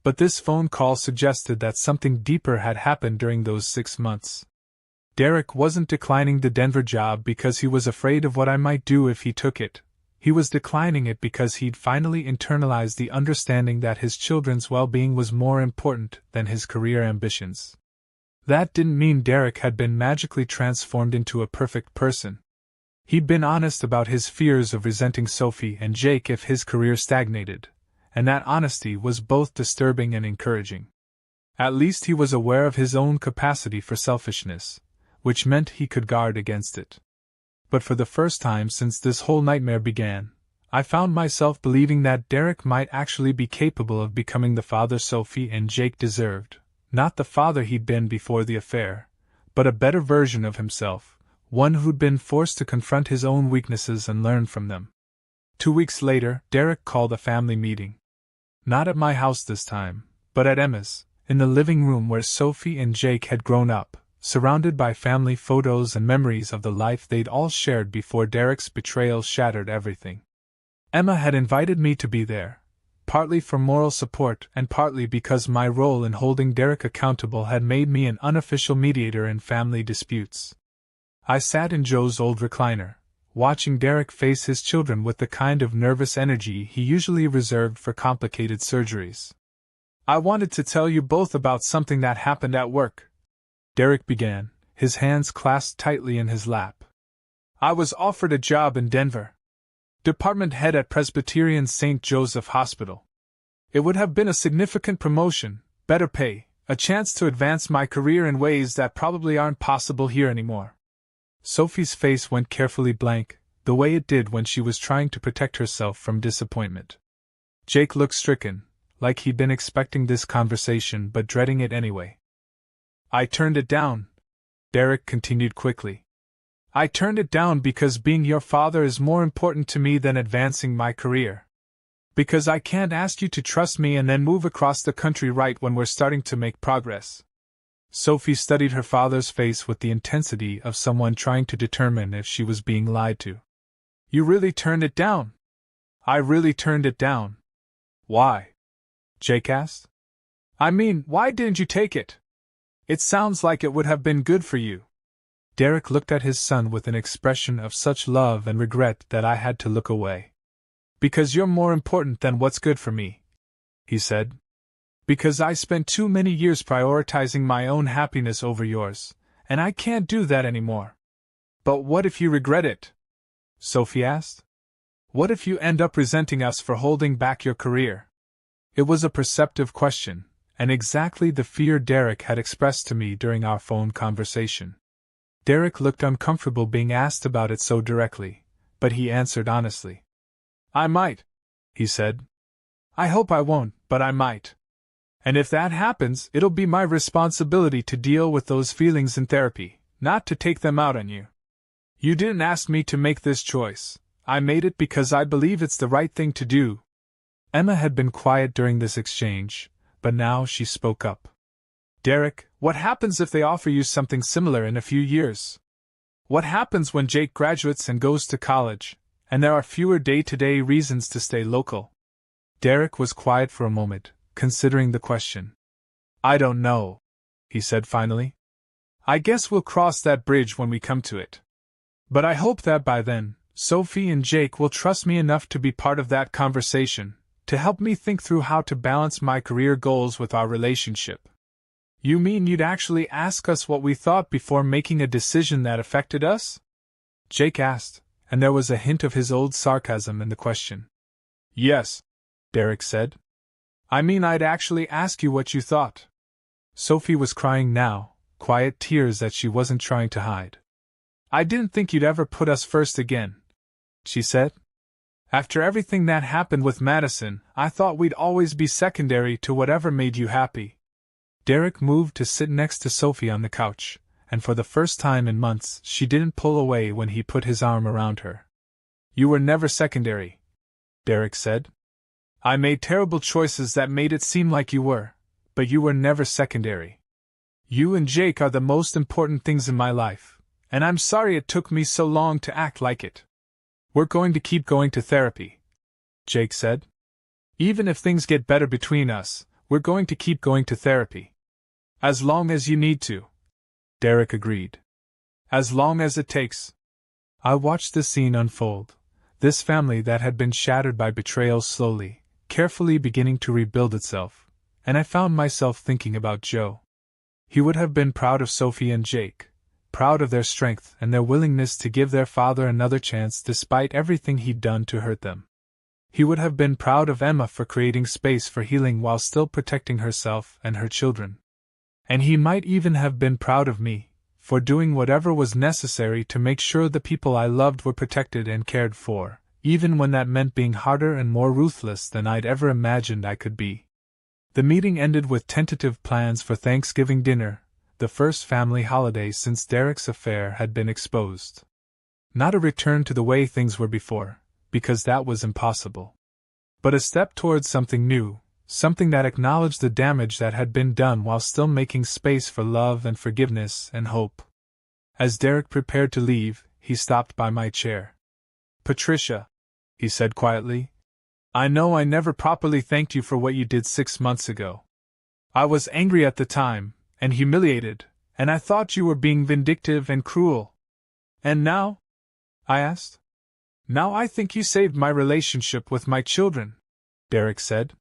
But this phone call suggested that something deeper had happened during those 6 months. Derek wasn't declining the Denver job because he was afraid of what I might do if he took it. He was declining it because he'd finally internalized the understanding that his children's well-being was more important than his career ambitions. That didn't mean Derek had been magically transformed into a perfect person. He'd been honest about his fears of resenting Sophie and Jake if his career stagnated, and that honesty was both disturbing and encouraging. At least he was aware of his own capacity for selfishness, which meant he could guard against it. But for the first time since this whole nightmare began, I found myself believing that Derek might actually be capable of becoming the father Sophie and Jake deserved, not the father he'd been before the affair, but a better version of himself, one who'd been forced to confront his own weaknesses and learn from them. 2 weeks later, Derek called a family meeting. Not at my house this time, but at Emma's, in the living room where Sophie and Jake had grown up, surrounded by family photos and memories of the life they'd all shared before Derek's betrayal shattered everything. Emma had invited me to be there, partly for moral support and partly because my role in holding Derek accountable had made me an unofficial mediator in family disputes. I sat in Joe's old recliner, watching Derek face his children with the kind of nervous energy he usually reserved for complicated surgeries. "I wanted to tell you both about something that happened at work," Derek began, his hands clasped tightly in his lap. "I was offered a job in Denver. Department head at Presbyterian St. Joseph Hospital. It would have been a significant promotion, better pay, a chance to advance my career in ways that probably aren't possible here anymore." Sophie's face went carefully blank, the way it did when she was trying to protect herself from disappointment. Jake looked stricken, like he'd been expecting this conversation but dreading it anyway. "I turned it down," Derek continued quickly. "I turned it down because being your father is more important to me than advancing my career. Because I can't ask you to trust me and then move across the country right when we're starting to make progress." Sophie studied her father's face with the intensity of someone trying to determine if she was being lied to. "You really turned it down?" "I really turned it down." "Why?" Jake asked. "I mean, why didn't you take it? It sounds like it would have been good for you." Derek looked at his son with an expression of such love and regret that I had to look away. "Because you're more important than what's good for me," he said. "Because I spent too many years prioritizing my own happiness over yours, and I can't do that anymore." "But what if you regret it?" Sophie asked. "What if you end up resenting us for holding back your career?" It was a perceptive question, and exactly the fear Derek had expressed to me during our phone conversation. Derek looked uncomfortable being asked about it so directly, but he answered honestly. "I might," he said. "I hope I won't, but I might. And if that happens, it'll be my responsibility to deal with those feelings in therapy, not to take them out on you. You didn't ask me to make this choice. I made it because I believe it's the right thing to do." Emma had been quiet during this exchange, but now she spoke up. "Derek, what happens if they offer you something similar in a few years? What happens when Jake graduates and goes to college, and there are fewer day-to-day reasons to stay local?" Derek was quiet for a moment, considering the question. "I don't know," he said finally. "I guess we'll cross that bridge when we come to it. But I hope that by then, Sophie and Jake will trust me enough to be part of that conversation, to help me think through how to balance my career goals with our relationship." "You mean you'd actually ask us what we thought before making a decision that affected us?" Jake asked, and there was a hint of his old sarcasm in the question. "Yes," Derek said. "I mean I'd actually ask you what you thought." Sophie was crying now, quiet tears that she wasn't trying to hide. "I didn't think you'd ever put us first again," she said. "After everything that happened with Madison, I thought we'd always be secondary to whatever made you happy." Derek moved to sit next to Sophie on the couch, and for the first time in months she didn't pull away when he put his arm around her. "You were never secondary," Derek said. "I made terrible choices that made it seem like you were, but you were never secondary. You and Jake are the most important things in my life, and I'm sorry it took me so long to act like it." "We're going to keep going to therapy," Jake said. "Even if things get better between us, we're going to keep going to therapy. As long as you need to," Derek agreed. As long as it takes. I watched the scene unfold. This family that had been shattered by betrayal slowly, carefully beginning to rebuild itself, and I found myself thinking about Joe. He would have been proud of Sophie and Jake, proud of their strength and their willingness to give their father another chance despite everything he'd done to hurt them. He would have been proud of Emma for creating space for healing while still protecting herself and her children. And he might even have been proud of me, for doing whatever was necessary to make sure the people I loved were protected and cared for, even when that meant being harder and more ruthless than I'd ever imagined I could be. The meeting ended with tentative plans for Thanksgiving dinner, the first family holiday since Derek's affair had been exposed. Not a return to the way things were before, because that was impossible. But a step towards something new, something that acknowledged the damage that had been done while still making space for love and forgiveness and hope. As Derek prepared to leave, he stopped by my chair. "Patricia," he said quietly, "I know I never properly thanked you for what you did 6 months ago. I was angry at the time, and humiliated, and I thought you were being vindictive and cruel. And now?" I asked. "Now I think you saved my relationship with my children," Derek said.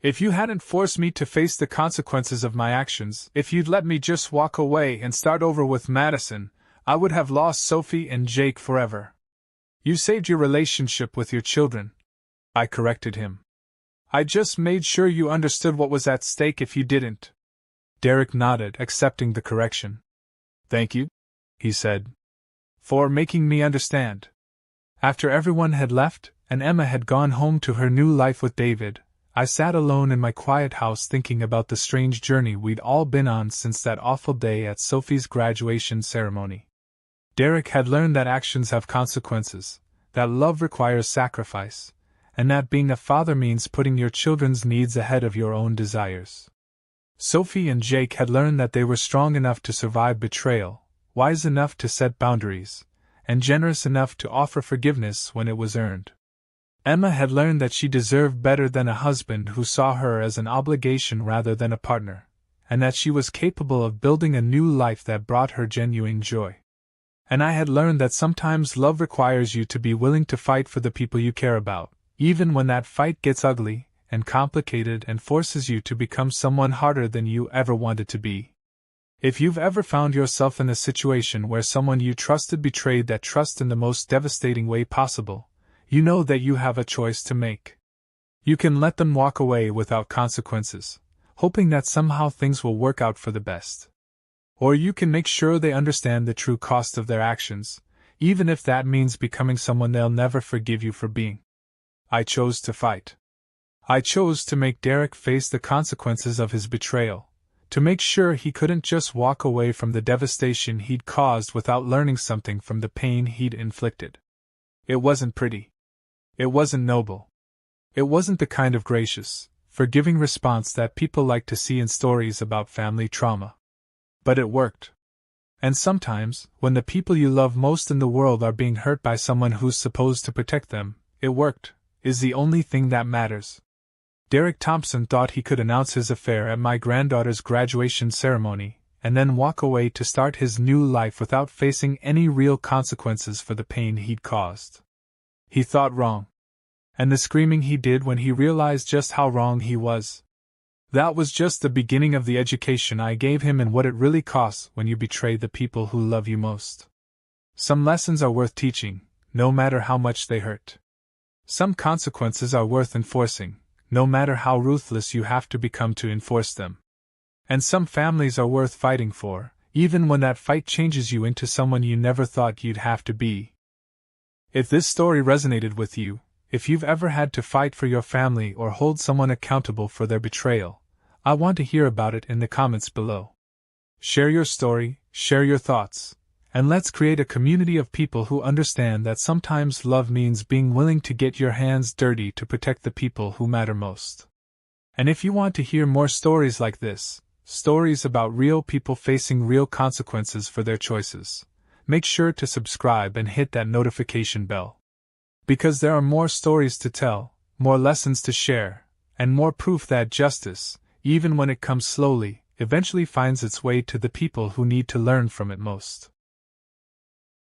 "If you hadn't forced me to face the consequences of my actions, if you'd let me just walk away and start over with Madison, I would have lost Sophie and Jake forever. You saved your relationship with your children," I corrected him. "I just made sure you understood what was at stake if you didn't." Derek nodded, accepting the correction. "Thank you," he said, "for making me understand." After everyone had left, and Emma had gone home to her new life with David, I sat alone in my quiet house thinking about the strange journey we'd all been on since that awful day at Sophie's graduation ceremony. Derek had learned that actions have consequences, that love requires sacrifice, and that being a father means putting your children's needs ahead of your own desires. Sophie and Jake had learned that they were strong enough to survive betrayal, wise enough to set boundaries, and generous enough to offer forgiveness when it was earned. Emma had learned that she deserved better than a husband who saw her as an obligation rather than a partner, and that she was capable of building a new life that brought her genuine joy. And I had learned that sometimes love requires you to be willing to fight for the people you care about, even when that fight gets ugly and complicated and forces you to become someone harder than you ever wanted to be. If you've ever found yourself in a situation where someone you trusted betrayed that trust in the most devastating way possible, you know that you have a choice to make. You can let them walk away without consequences, hoping that somehow things will work out for the best. Or you can make sure they understand the true cost of their actions, even if that means becoming someone they'll never forgive you for being. I chose to fight. I chose to make Derek face the consequences of his betrayal, to make sure he couldn't just walk away from the devastation he'd caused without learning something from the pain he'd inflicted. It wasn't pretty. It wasn't noble. It wasn't the kind of gracious, forgiving response that people like to see in stories about family trauma. But it worked. And sometimes, when the people you love most in the world are being hurt by someone who's supposed to protect them, it worked, is the only thing that matters. Derek Thompson thought he could announce his affair at my granddaughter's graduation ceremony, and then walk away to start his new life without facing any real consequences for the pain he'd caused. He thought wrong. And the screaming he did when he realized just how wrong he was. That was just the beginning of the education I gave him in what it really costs when you betray the people who love you most. Some lessons are worth teaching, no matter how much they hurt. Some consequences are worth enforcing, no matter how ruthless you have to become to enforce them. And some families are worth fighting for, even when that fight changes you into someone you never thought you'd have to be. If this story resonated with you, if you've ever had to fight for your family or hold someone accountable for their betrayal, I want to hear about it in the comments below. Share your story, share your thoughts, and let's create a community of people who understand that sometimes love means being willing to get your hands dirty to protect the people who matter most. And if you want to hear more stories like this, stories about real people facing real consequences for their choices, make sure to subscribe and hit that notification bell. Because there are more stories to tell, more lessons to share, and more proof that justice, even when it comes slowly, eventually finds its way to the people who need to learn from it most.